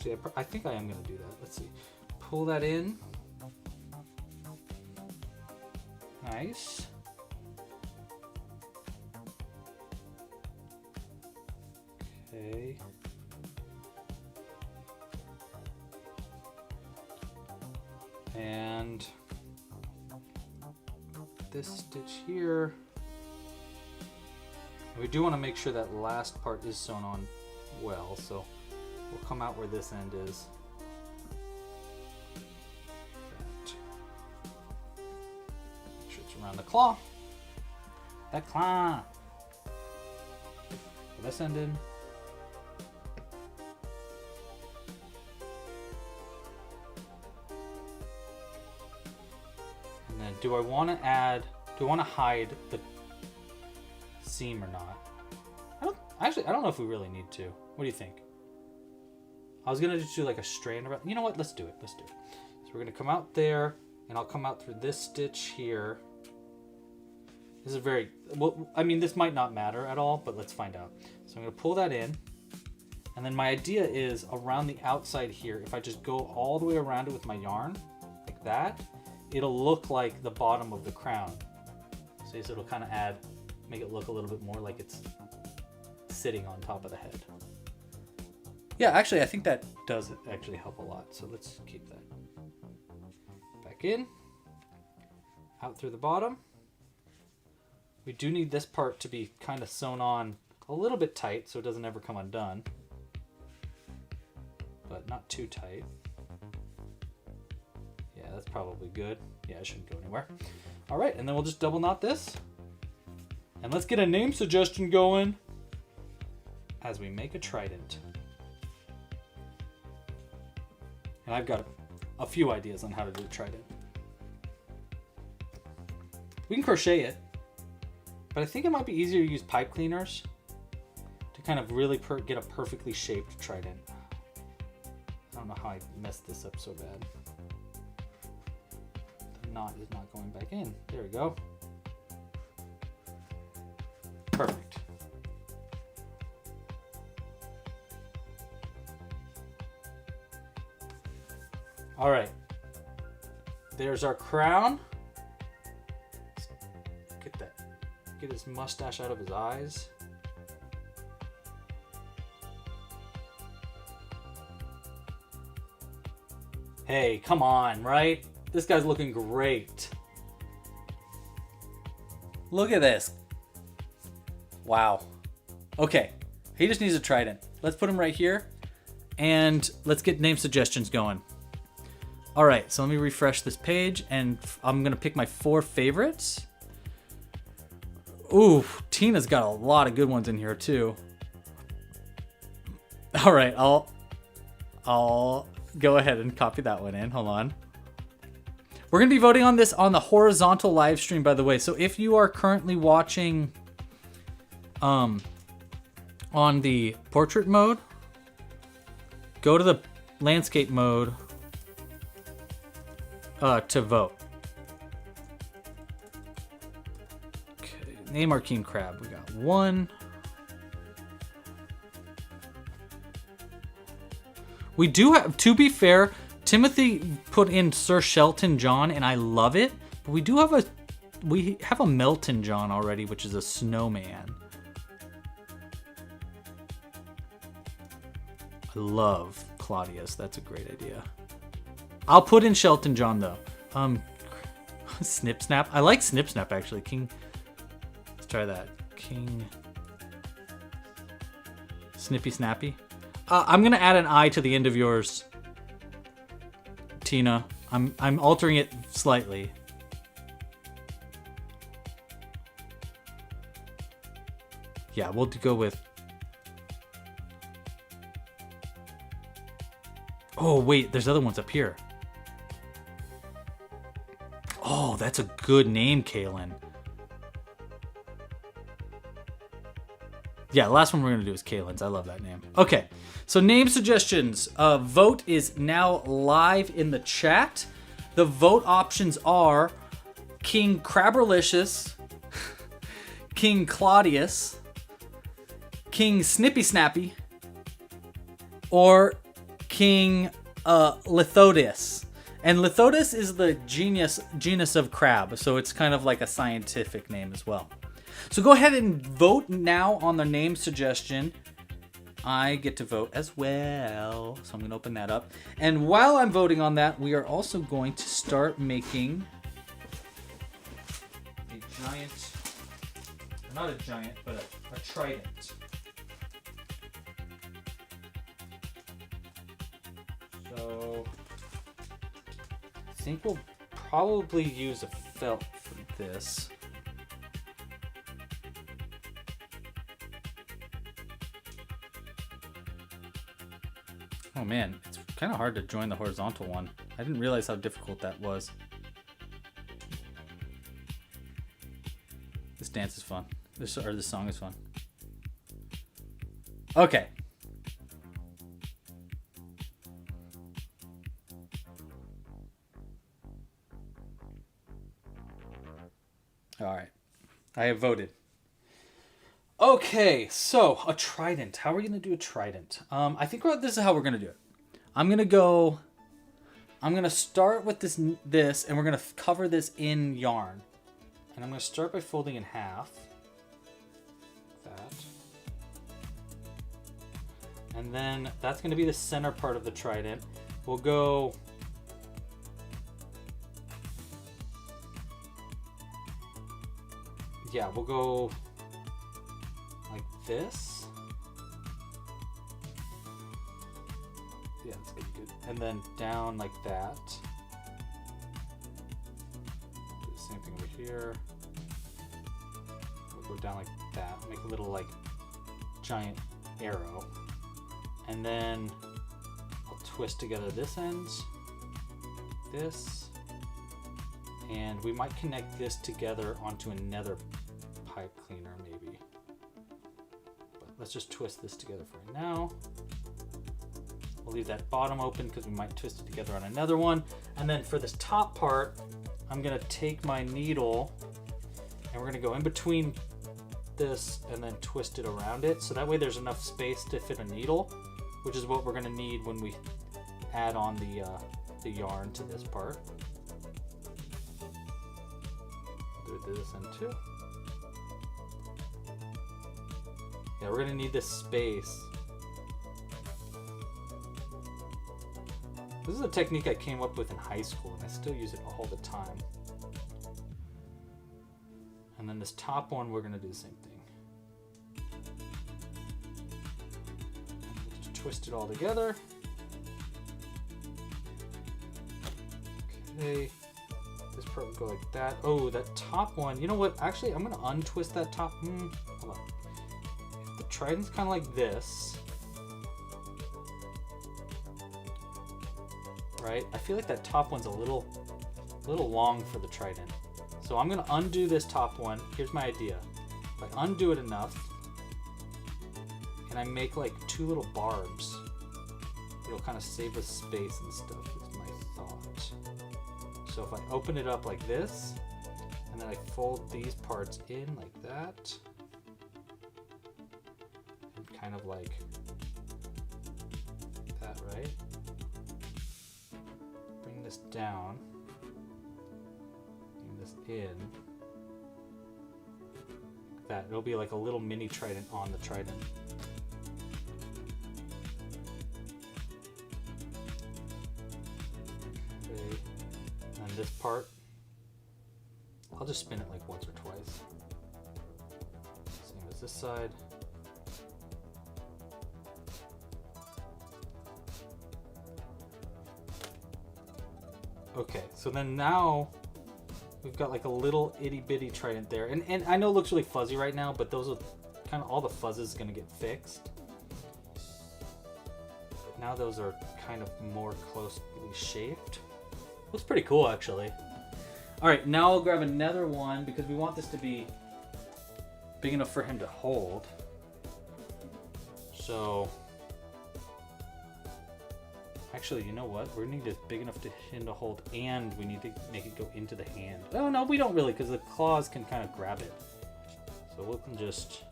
See, I think I am going to do that. Let's see. Pull that in. Nice. Okay. And this stitch here. We do want to make sure that last part is sewn on well, so we'll come out where this end is. That. Make sure it's around the claw. That claw. Pull this end in. And then do I want to hide the seam or not? I don't know if we really need to. What do you think? I was gonna just do like a strand around. You know what? Let's do it. Let's do it. So we're gonna come out there, and I'll come out through this stitch here. This is very well. I mean, this might not matter at all, but let's find out. So I'm gonna pull that in, and then my idea is around the outside here. If I just go all the way around it with my yarn, like that, it'll look like the bottom of the crown. See, so it'll kind of make it look a little bit more like it's sitting on top of the head. Yeah, actually, I think that does actually help a lot. So let's keep that. Back in. Out through the bottom. We do need this part to be kind of sewn on a little bit tight so it doesn't ever come undone. But not too tight. Yeah, that's probably good. Yeah, it shouldn't go anywhere. All right, and then we'll just double knot this. And let's get a name suggestion going as we make a trident. And I've got a few ideas on how to do a trident. We can crochet it, but I think it might be easier to use pipe cleaners to kind of really get a perfectly shaped trident. I don't know how I messed this up so bad. The knot is not going back in. There we go. Perfect. All right, there's our crown. Get his mustache out of his eyes. Hey, come on, right? This guy's looking great. Look at this. Wow. Okay, he just needs a trident. Let's put him right here, and let's get name suggestions going. All right, so let me refresh this page, and I'm gonna pick my 4 favorites. Ooh, Tina's got a lot of good ones in here too. All right, I'll go ahead and copy that one in. Hold on. We're gonna be voting on this on the horizontal live stream, by the way. So if you are currently watching on the portrait mode, go to the landscape mode to vote. Okay, name our king crab. We got 1. We do have, to be fair, Timothy put in Sir Shelton John, and I love it. But we have a Melton John already, which is a snowman. I love Claudius. That's a great idea. I'll put in Shelton John though. Snip Snap. I like Snip Snap actually. King. Let's try that. King. Snippy Snappy. I'm gonna add an I to the end of yours, Tina. I'm altering it slightly. Yeah, we'll go with. Oh wait, there's other ones up here. Oh, that's a good name, Kaylin. Yeah, the last one we're going to do is Kaylin's. I love that name. Okay, so name suggestions. Vote is now live in the chat. The vote options are King Crabberlicious, King Claudius, King Snippy Snappy, or King Lithodis. And Lithodis is the genus of crab, so it's kind of like a scientific name as well. So go ahead and vote now on the name suggestion. I get to vote as well, so I'm going to open that up. And while I'm voting on that, we are also going to start making a giant, not a giant, but a trident. So I think we'll probably use a felt for this. Oh man, it's kind of hard to join the horizontal one. I didn't realize how difficult that was. This dance is fun. This song is fun. Okay. All right. I have voted. Okay, so a trident. How are we going to do a trident? I think this is how we're going to do it. I'm going to start with this, and we're going to cover this in yarn. And I'm going to start by folding in half. Like that. And then that's going to be the center part of the trident. We'll go... Yeah, we'll go... like this. Yeah, that's good. And then down like that. Do the same thing over here. We'll go down like that. Make a little like giant arrow. And then I'll twist together this end, this, and we might connect this together onto another pipe cleaner maybe. Let's just twist this together for right now. We'll leave that bottom open because we might twist it together on another one. And then for this top part, I'm gonna take my needle and we're gonna go in between this and then twist it around it. So that way there's enough space to fit a needle, which is what we're gonna need when we add on the yarn to this part. Do this end too. Yeah, we're gonna need this space. This is a technique I came up with in high school and I still use it all the time. And then this top one, we're gonna do the same thing. Just twist it all together. Okay, this part would go like that. Oh, that top one, you know what? Actually, I'm gonna untwist that top. Hold on. The trident's kind of like this, right? I feel like that top one's a little long for the trident. So I'm gonna undo this top one. Here's my idea. If I undo it enough, and I make like two little barbs, it'll kind of save us space and stuff, is my thought. So if I open it up like this, and then I fold these parts in like that, kind of like that, right? Bring this down. Bring this in. Like that. It'll be like a little mini trident on the trident. Okay. And this part, I'll just spin it like once or twice. Same as this side. Okay, so then now we've got like a little itty bitty trident there. And I know it looks really fuzzy right now, but those are kind of all the fuzz is gonna get fixed. But now those are kind of more closely shaped. Looks pretty cool actually. All right, now I'll grab another one because we want this to be big enough for him to hold. So actually, you know what? We need it big enough to him to hold, and we need to make it go into the hand. Oh no, we don't really, because the claws can kind of grab it. So we can just.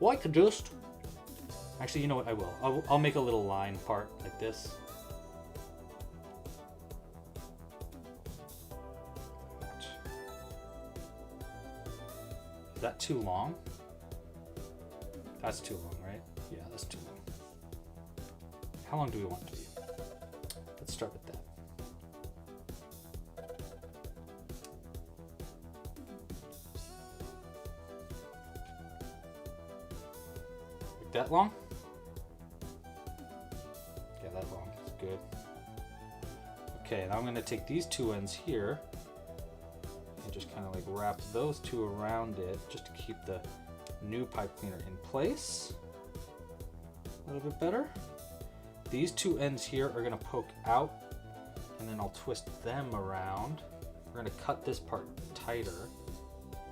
Well, I could just. Actually, you know what? I will. I'll make a little line part like this. Is that too long? That's too long, right? Yeah, that's too long. How long do we want it to be? Let's start with that. Like that long? Yeah, that long. That's good. Okay, now I'm going to take these two ends here and just kind of like wrap those two around it just to keep the new pipe cleaner in place. A little bit better. These two ends here are going to poke out, and then I'll twist them around. We're going to cut this part tighter,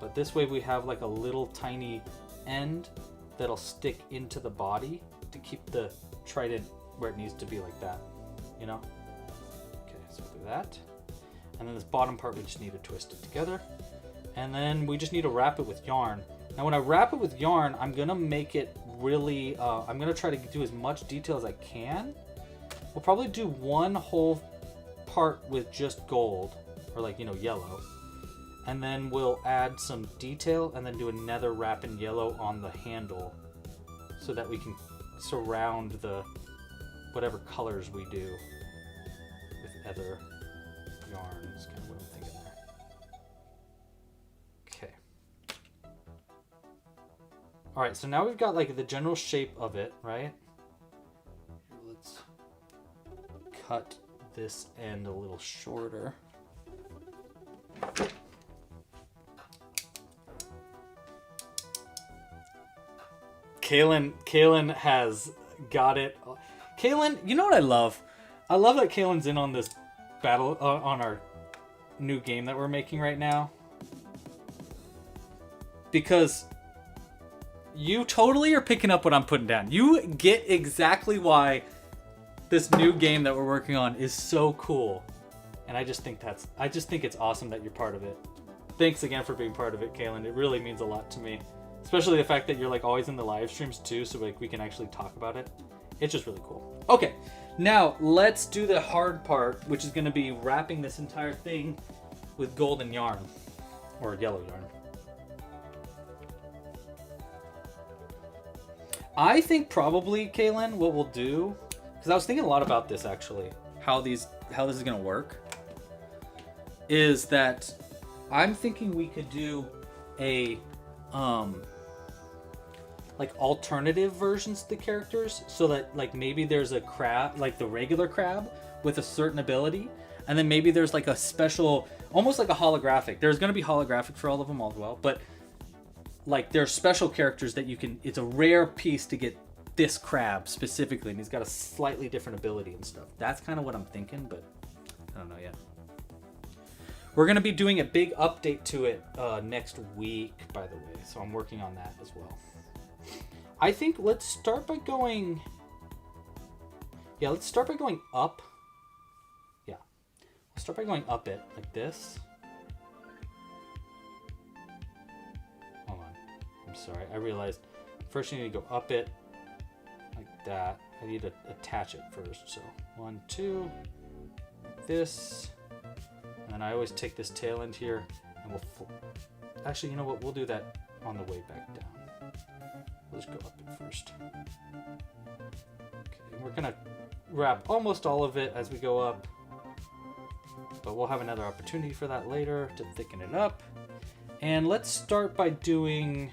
but this way we have like a little tiny end that'll stick into the body to keep the trident where it needs to be, like that, you know? Okay, so we'll do that. And then this bottom part, we just need to twist it together. And then we just need to wrap it with yarn. Now when I wrap it with yarn, I'm going to make it really, I'm going to try to do as much detail as I can. We'll probably do one whole part with just gold, or like, you know, yellow. And then we'll add some detail and then do another wrap in yellow on the handle so that we can surround the whatever colors we do with other yarn. That's kind of what I'm thinking there. Okay. All right, so now we've got like the general shape of it, right? Let's cut this end a little shorter. Kaylin has got it. Kaylin, you know what I love? I love that Kaylin's in on this battle, on our new game that we're making right now. Because you totally are picking up what I'm putting down. You get exactly why this new game that we're working on is so cool. And I just think it's awesome that you're part of it. Thanks again for being part of it, Kaylin. It really means a lot to me. Especially the fact that you're like always in the live streams too, so like we can actually talk about it. It's just really cool. Okay, now let's do the hard part, which is gonna be wrapping this entire thing with golden yarn, or yellow yarn. I think probably, Kaylin, what we'll do, because I was thinking a lot about this actually, how this is gonna work, is that I'm thinking we could do a like alternative versions of the characters, so that like maybe there's a crab, like the regular crab with a certain ability, and then maybe there's like a special, almost like a holographic. There's going to be holographic for all of them as well, but like there's special characters that you can, it's a rare piece to get this crab specifically, and he's got a slightly different ability and stuff. That's kind of what I'm thinking, but I don't know yet. We're going to be doing a big update to it next week, by the way, so I'm working on that as well. I think let's start by going... Yeah, let's start by going up. Yeah. Let's start by going up it, like this. Hold on. I'm sorry. I realized first you need to go up it, like that. I need to attach it first. So 1, 2, this, and then I always take this tail end here, and we'll. Actually, you know what? We'll do that on the way back down. We'll just go up it first. Okay, and we're gonna wrap almost all of it as we go up, but we'll have another opportunity for that later to thicken it up. And let's start by doing.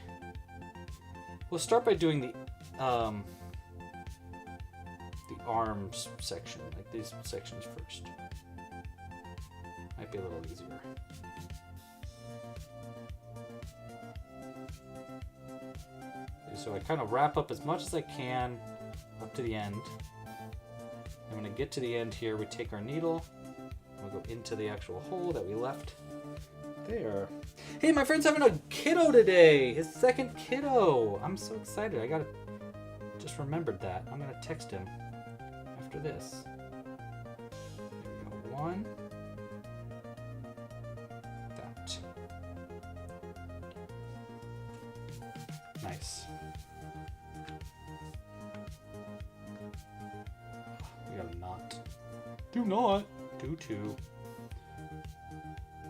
We'll start by doing the arms section, like these sections first. Might be a little easier. Okay, so I kind of wrap up as much as I can up to the end. And when I get to the end here, we take our needle and we go into the actual hole that we left there. Hey, my friend's having a kiddo today! His second kiddo! I'm so excited. I gotta just remembered that. I'm gonna text him after this. There we go. 1. That. Nice. We got a knot. Do not. Do 2.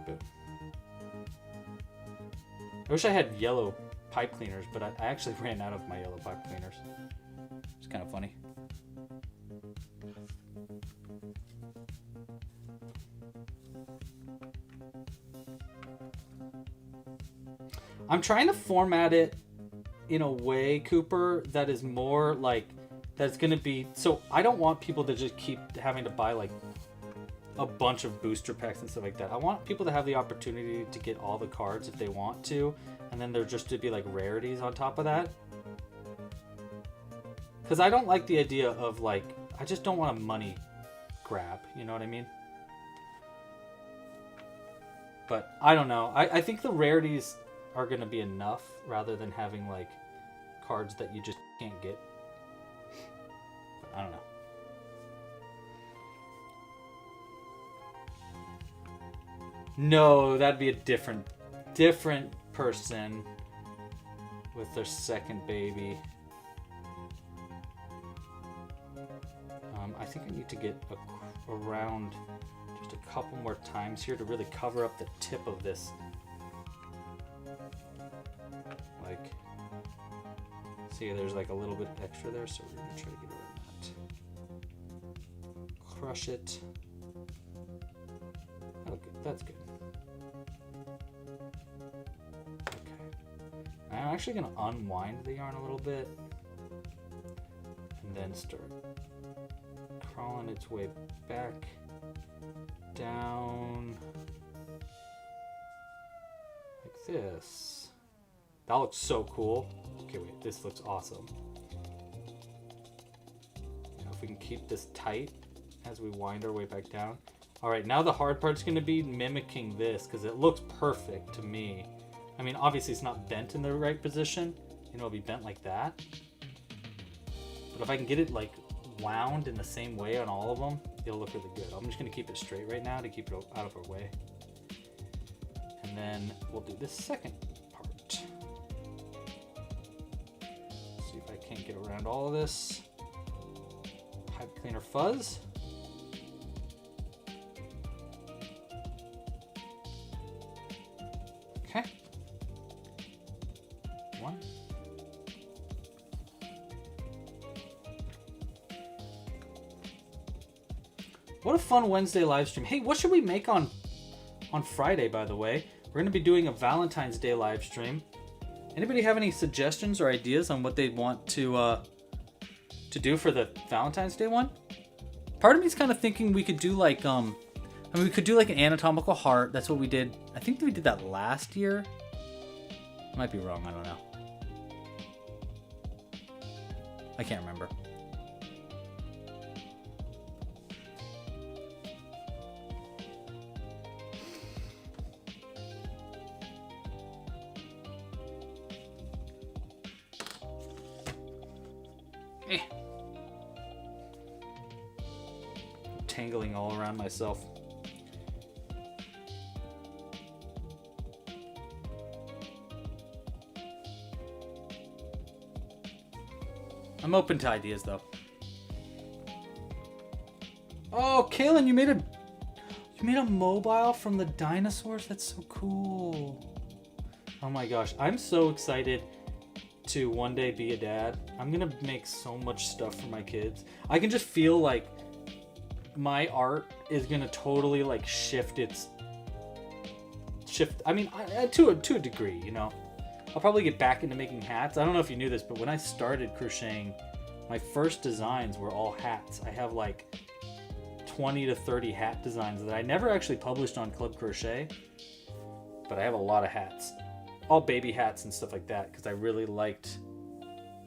Boom. I wish I had yellow pipe cleaners, but I actually ran out of my yellow pipe cleaners. It's kind of funny. I'm trying to format it in a way, Cooper, that is more like, that's going to be, so I don't want people to just keep having to buy like a bunch of booster packs and stuff like that. I want people to have the opportunity to get all the cards if they want to, and then there just to be like rarities on top of that. Because I don't like the idea of like, I just don't want a money grab, you know what I mean? But I don't know. I think the rarities are going to be enough rather than having like cards that you just can't get. But I don't know. No, that'd be a different person with their second baby. I think I need to get around just a couple more times here to really cover up the tip of this. Like, see, there's like a little bit extra there, so we're gonna try to get around that. Crush it. Okay, that's good. Okay. I'm actually gonna unwind the yarn a little bit and then start crawling its way back down like this. That looks so cool. Okay, wait, this looks awesome. Now if we can keep this tight as we wind our way back down. All right, now the hard part's gonna be mimicking this because it looks perfect to me. I mean, obviously it's not bent in the right position. You know, it'll be bent like that. But if I can get it like wound in the same way on all of them, it'll look really good. I'm just gonna keep it straight right now to keep it out of our way. And then we'll do this second part. See if I can't get around all of this. Pipe cleaner fuzz. Okay. 1. What a fun Wednesday live stream. Hey, what should we make on Friday, by the way? We're going to be doing a Valentine's Day live stream. Anybody have any suggestions or ideas on what they'd want to do for the Valentine's Day one? Part of me is kind of thinking we could do like I mean, we could do like an anatomical heart. That's what we did. I think we did that last year. I might be wrong. I don't know. I can't remember. Tangling all around myself. I'm open to ideas though. Oh, Kaylin, you made a mobile from the dinosaurs? That's so cool. Oh my gosh, I'm so excited to one day be a dad. I'm gonna make so much stuff for my kids. I can just feel like my art is gonna totally like shift. I mean, to a degree, you know. I'll probably get back into making hats. I don't know if you knew this, but when I started crocheting, my first designs were all hats. I have like 20 to 30 hat designs that I never actually published on Club Crochet, but I have a lot of hats. All baby hats and stuff like that, because I really liked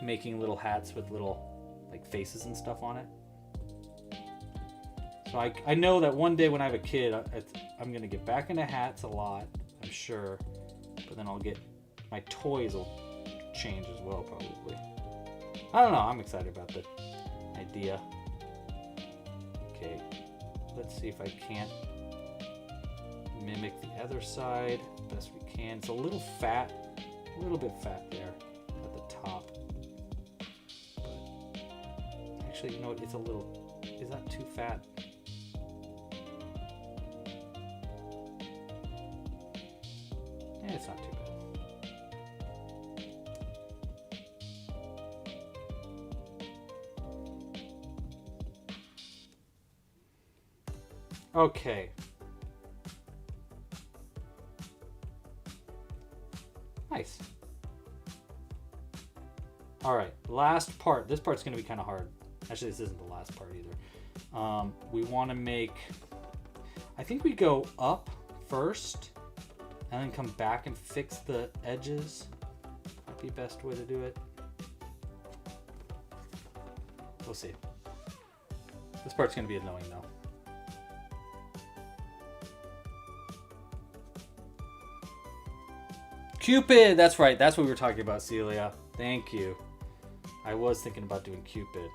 making little hats with little like faces and stuff on it. So I know that one day when I have a kid, I'm going to get back into hats a lot, I'm sure, but then my toys will change as well, probably. I don't know, I'm excited about the idea. Okay, let's see if I can't mimic the other side best we can. It's a little bit fat there at the top. But actually, you know what? Is that too fat? Yeah, it's not too bad. Okay. Nice. All right, last part. This part's gonna be kind of hard. Actually, this isn't the last part either. We want to make, I think we go up first and then come back and fix the edges. Might be best way to do it. We'll see. This part's gonna be annoying though. Cupid! That's right, that's what we were talking about, Celia. Thank you. I was thinking about doing Cupid.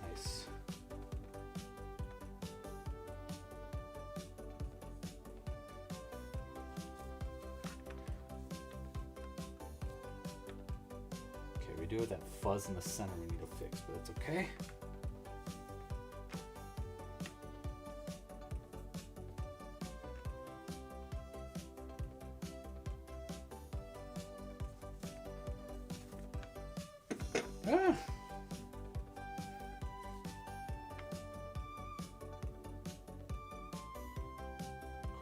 Nice. We do have that fuzz in the center we need to fix, but it's okay. Ah.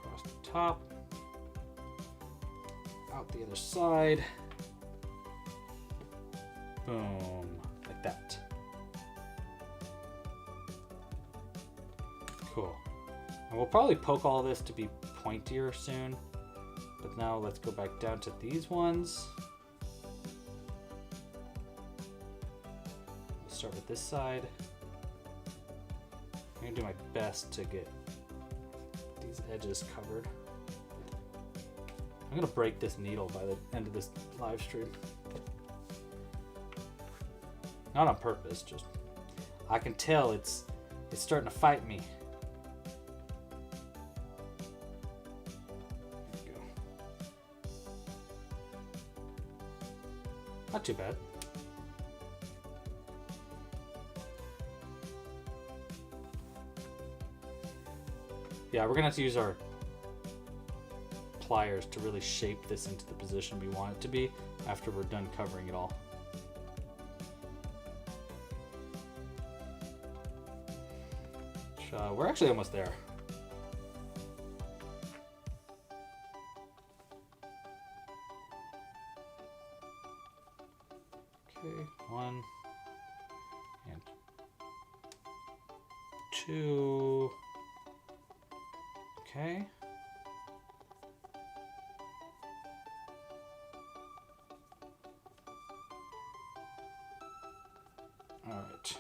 Across the top, out the other side. Boom, like that. Cool. And we'll probably poke all this to be pointier soon. But now let's go back down to these ones. We'll start with this side. I'm gonna do my best to get these edges covered. I'm gonna break this needle by the end of this live stream. Not on purpose, just I can tell it's starting to fight me. There we go. Not too bad. Yeah, we're gonna have to use our pliers to really shape this into the position we want it to be after we're done covering it all. We're actually almost there. Okay, 1 and 2. Okay. All right.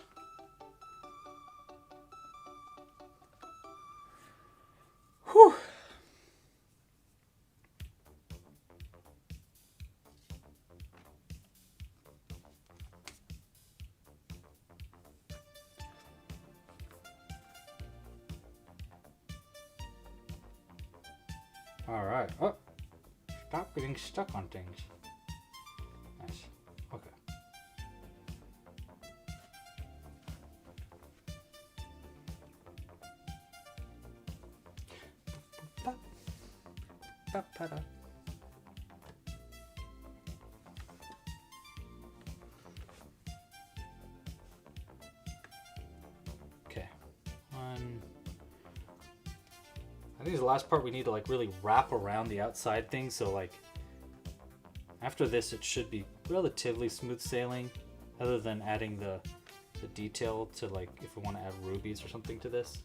Whew. All right. Oh, stop getting stuck on things. Nice. Okay. Okay. One. I think the last part we need to like really wrap around the outside thing, so like after this it should be relatively smooth sailing, other than adding the detail to like if we want to add rubies or something to this.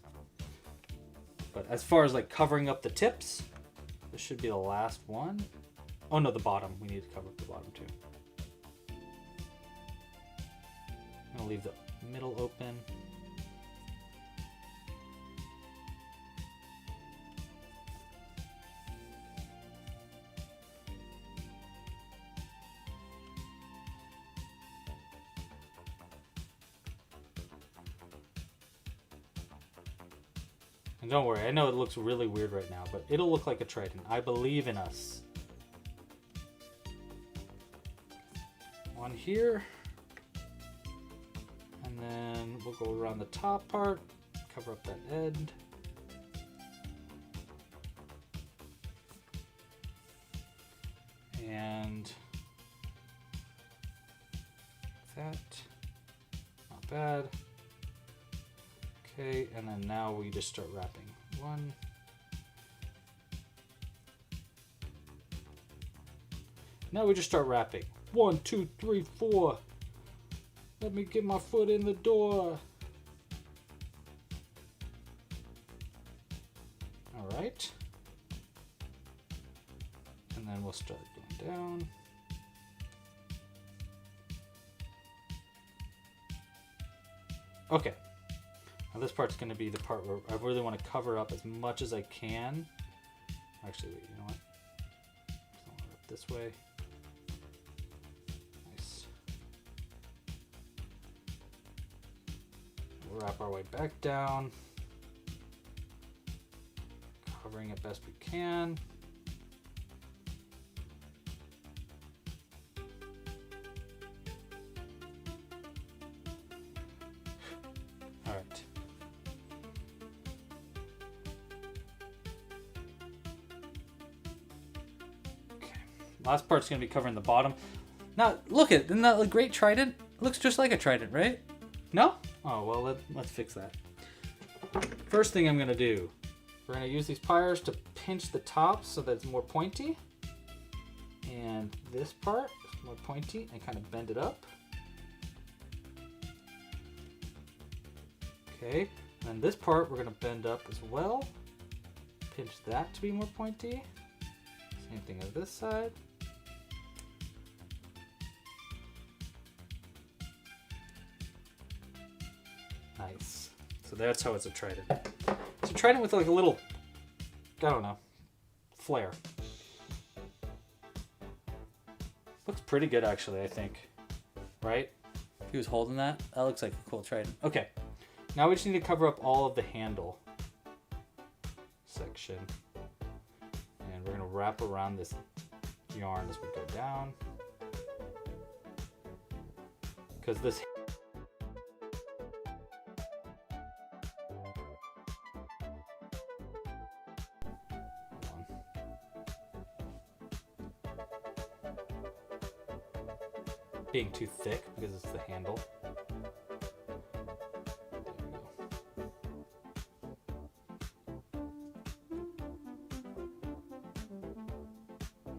But as far as like covering up the tips, this should be the last one. Oh no, the bottom. We need to cover up the bottom too. I'm gonna leave the middle open. And don't worry, I know it looks really weird right now, but it'll look like a trident. I believe in us. One here. And then we'll go around the top part, cover up that end. And that, not bad. Okay, and then now we just start wrapping. One. Now we just start wrapping. 1, 2, 3, 4. Let me get my foot in the door. All right. And then we'll start going down. Okay. Now this part's going to be the part where I really want to cover up as much as I can. Actually, wait, you know what? So I'll wrap this way. Nice. We'll wrap our way back down. Covering it best we can. All right. Last part's gonna be covering the bottom. Now, look at it. Isn't that a great trident? It looks just like a trident, right? No? Oh, well, let's fix that. First thing I'm gonna do, we're gonna use these pliers to pinch the top so that it's more pointy. And this part is more pointy and kind of bend it up. Okay, and this part we're gonna bend up as well. Pinch that to be more pointy. Same thing as this side. Nice. So that's how it's a trident. It's a trident with like a little, I don't know, flare. Looks pretty good actually, I think. Right? If he was holding that, that looks like a cool trident. Okay. Now we just need to cover up all of the handle section. And we're gonna wrap around this yarn as we go down. Because this being too thick because it's the handle.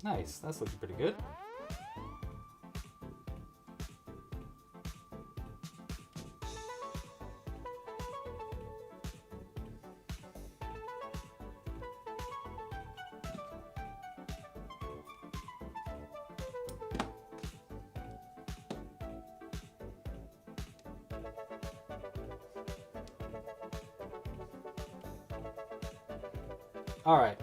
Nice, that's looking pretty good. All right,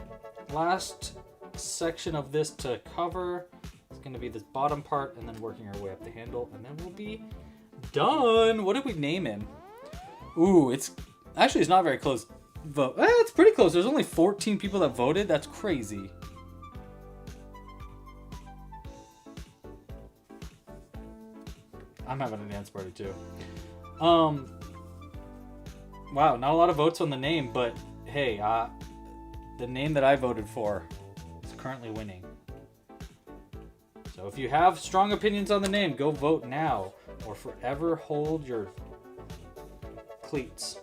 last section of this to cover is going to be this bottom part and then working our way up the handle, and then we'll be done. What did we name him? Ooh, it's not very close vote. It's pretty close. There's only 14 people that voted. That's crazy. I'm having a dance party too. Wow, not a lot of votes on the name, but hey, the name that I voted for is currently winning. So if you have strong opinions on the name, go vote now or forever hold your cleats.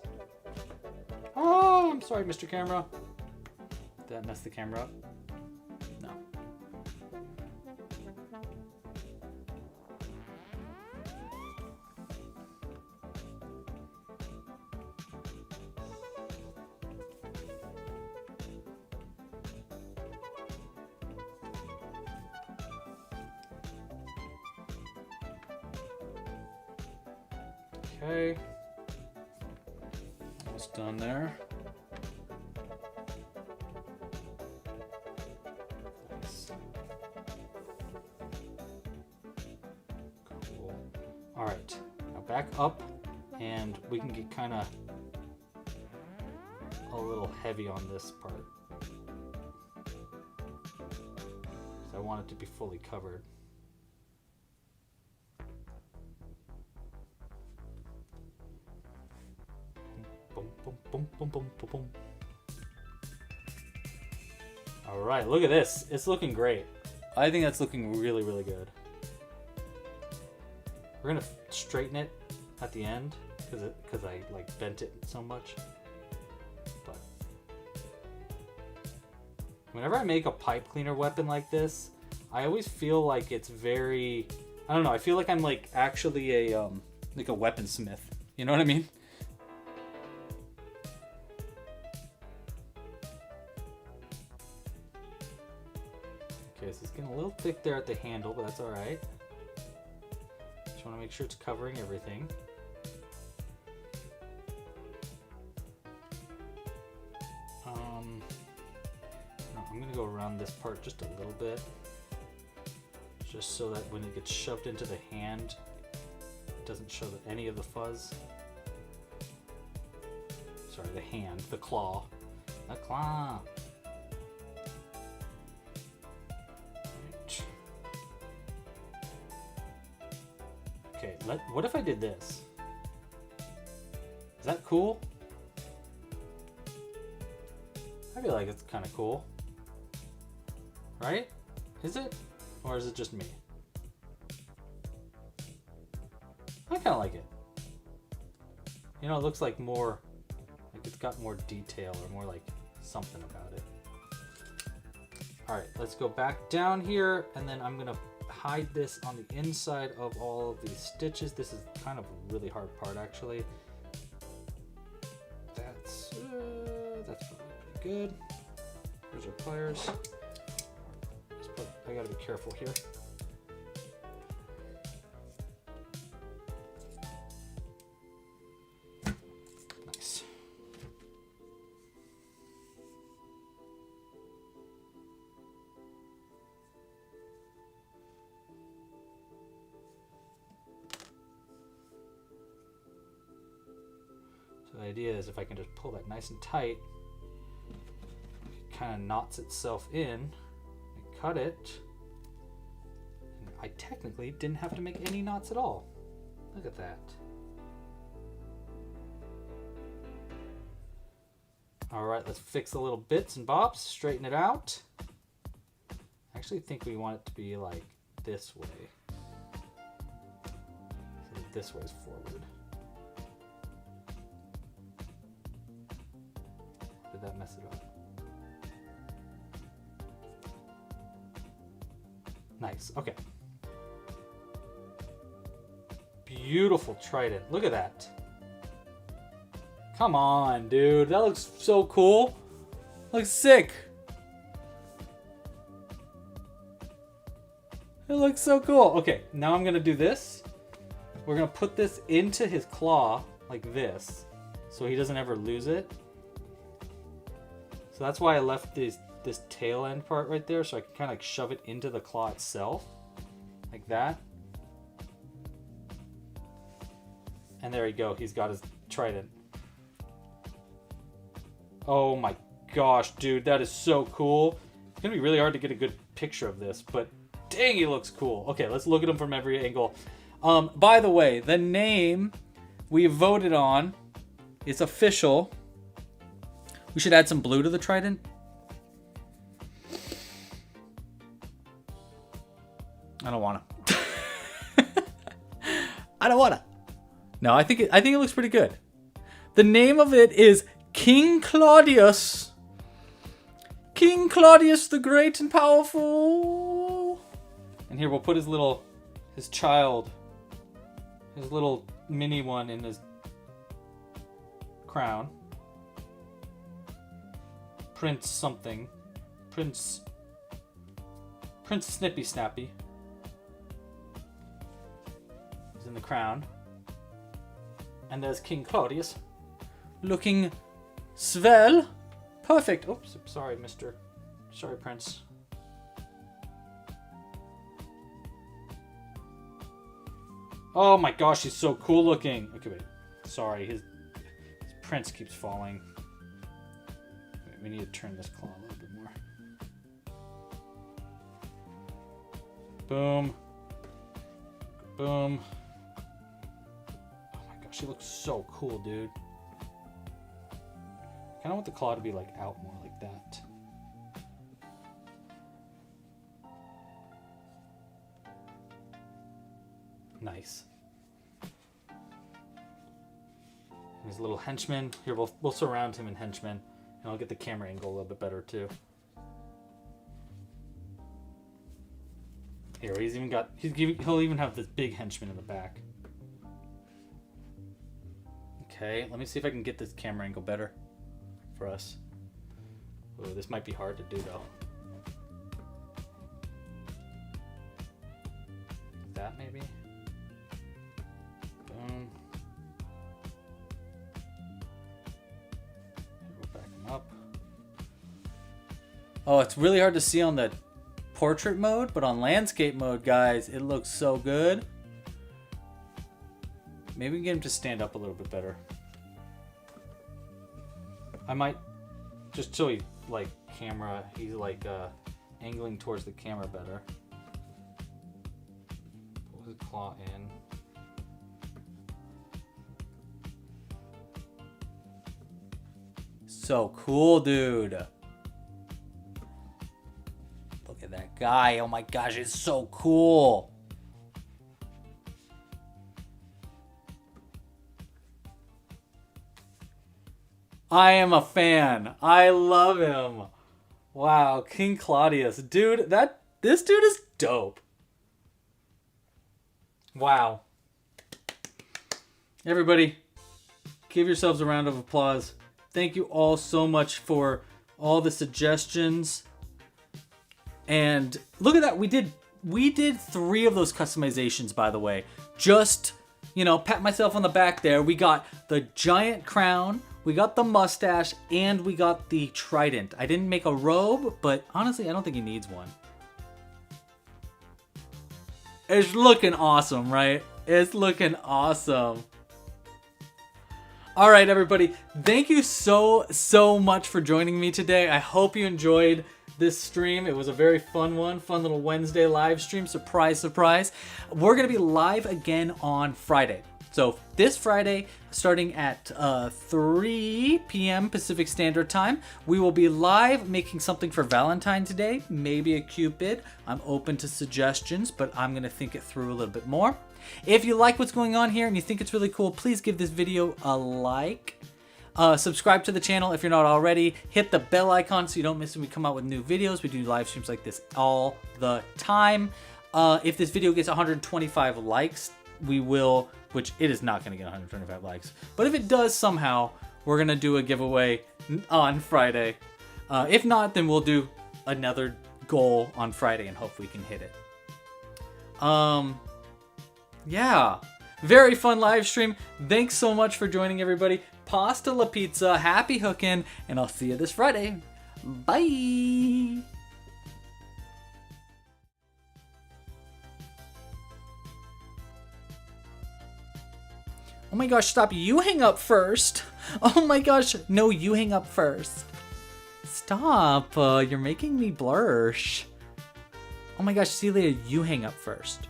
Oh, I'm sorry, Mr. Camera. Did that mess the camera up? No. Okay. Almost done there. Nice. Cool. All right. Now back up, and we can get kind of a little heavy on this part. So I want it to be fully covered. Boom, boom, boom, boom, boom, boom. All right, look at this. It's looking great. I think that's looking really, really good. We're gonna straighten it at the end because I like bent it so much. But whenever I make a pipe cleaner weapon like this, I always feel like it's very, I don't know. I feel like I'm like actually a like a weaponsmith. You know what I mean? Okay, so it's getting a little thick there at the handle, but that's all right. Just want to make sure it's covering everything. I'm going to go around this part just a little bit, just so that when it gets shoved into the hand, it doesn't show any of the fuzz. Sorry, the hand, the claw. The claw. Okay, what if I did this? Is that cool? I feel like it's kind of cool. Right? Is it? Or is it just me? I kind of like it. You know, it looks like more, like it's got more detail or more like something about it. All right, let's go back down here, and then I'm gonna hide this on the inside of all of these stitches. This is kind of a really hard part, actually. That's probably pretty good. Here's our pliers. I gotta be careful here. Nice. So the idea is if I can just pull that nice and tight, it kind of knots itself in. Cut it. And I technically didn't have to make any knots at all. Look at that. All right, let's fix the little bits and bobs, straighten it out. I actually think we want it to be like this way. So this way is forward. Did that mess it up? Nice, okay. Beautiful trident, look at that. Come on, dude, that looks so cool. Looks sick. It looks so cool. Okay, now I'm gonna do this. We're gonna put this into his claw, like this, so he doesn't ever lose it. So that's why I left this tail end part right there, so I can kind of like shove it into the claw itself, like that. And there you go, he's got his trident. Oh my gosh, dude, that is so cool. It's gonna be really hard to get a good picture of this, but dang, he looks cool. Okay, let's look at him from every angle. By the way, the name we voted on is official. We should add some blue to the trident. I don't wanna. I don't wanna. No, I think it looks pretty good. The name of it is King Claudius. King Claudius the Great and Powerful. And here we'll put his little mini one in his crown. Prince something. Prince Snippy Snappy. He's in the crown. And there's King Claudius. Looking swell. Perfect. Oops, sorry, Sorry, Prince. Oh my gosh, he's so cool looking. Okay, wait. Sorry, his Prince keeps falling. Wait, we need to turn this claw a little bit more. Boom. Boom. Oh my gosh, he looks so cool, dude. I kind of want the claw to be like out more like that. Nice. And his little henchman. Here, we'll surround him in henchmen, and I'll get the camera angle a little bit better too. Here, he'll even have this big henchman in the back. Okay, let me see if I can get this camera angle better for us. Oh, this might be hard to do though. That maybe. Boom. We'll back him up. Oh, it's really hard to see on the portrait mode, but on landscape mode, guys, it looks so good. Maybe we can get him to stand up a little bit better. I might just so he he's like angling towards the camera better. Pull his claw in. So cool, dude. Look at that guy. Oh my gosh, it's so cool. I am a fan. I love him. Wow, King Claudius. Dude, this dude is dope. Wow. Everybody, give yourselves a round of applause. Thank you all so much for all the suggestions. And look at that. We did 3 of those customizations, by the way. Just, pat myself on the back there. We got the giant crown, we got the mustache, and we got the trident. I didn't make a robe, but honestly, I don't think he needs one. It's looking awesome, right? It's looking awesome. All right, everybody. Thank you so much for joining me today. I hope you enjoyed this stream. It was a very fun one. Fun little Wednesday live stream. Surprise, surprise. We're going to be live again on Friday. So this Friday, starting at 3 p.m. Pacific Standard Time, we will be live making something for Valentine's Day. Maybe a Cupid. I'm open to suggestions, but I'm going to think it through a little bit more. If you like what's going on here and you think it's really cool, please give this video a like. Subscribe to the channel if you're not already. Hit the bell icon so you don't miss when we come out with new videos. We do live streams like this all the time. If this video gets 125 likes, we will, which it is not going to get 125 likes. But if it does somehow, we're going to do a giveaway on Friday. If not, then we'll do another goal on Friday and hopefully we can hit it. Yeah, very fun live stream. Thanks so much for joining, everybody. Pasta la pizza, happy hooking, and I'll see you this Friday. Bye. Oh my gosh, stop. You hang up first. Oh my gosh. No, you hang up first. Stop. You're making me blush. Oh my gosh, see you later. You hang up first.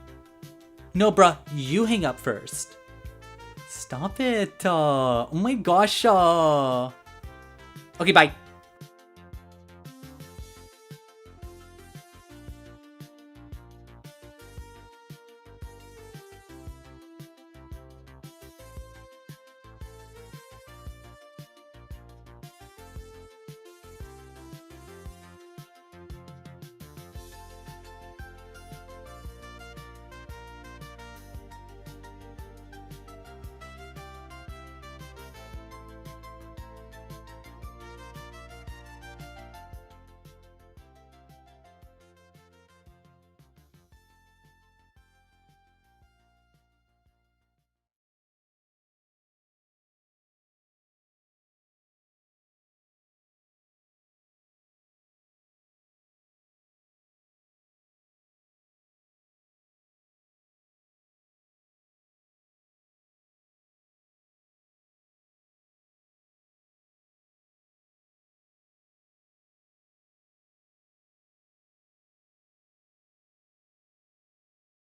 No, bruh. You hang up first. Stop it. Oh my gosh. Okay, bye.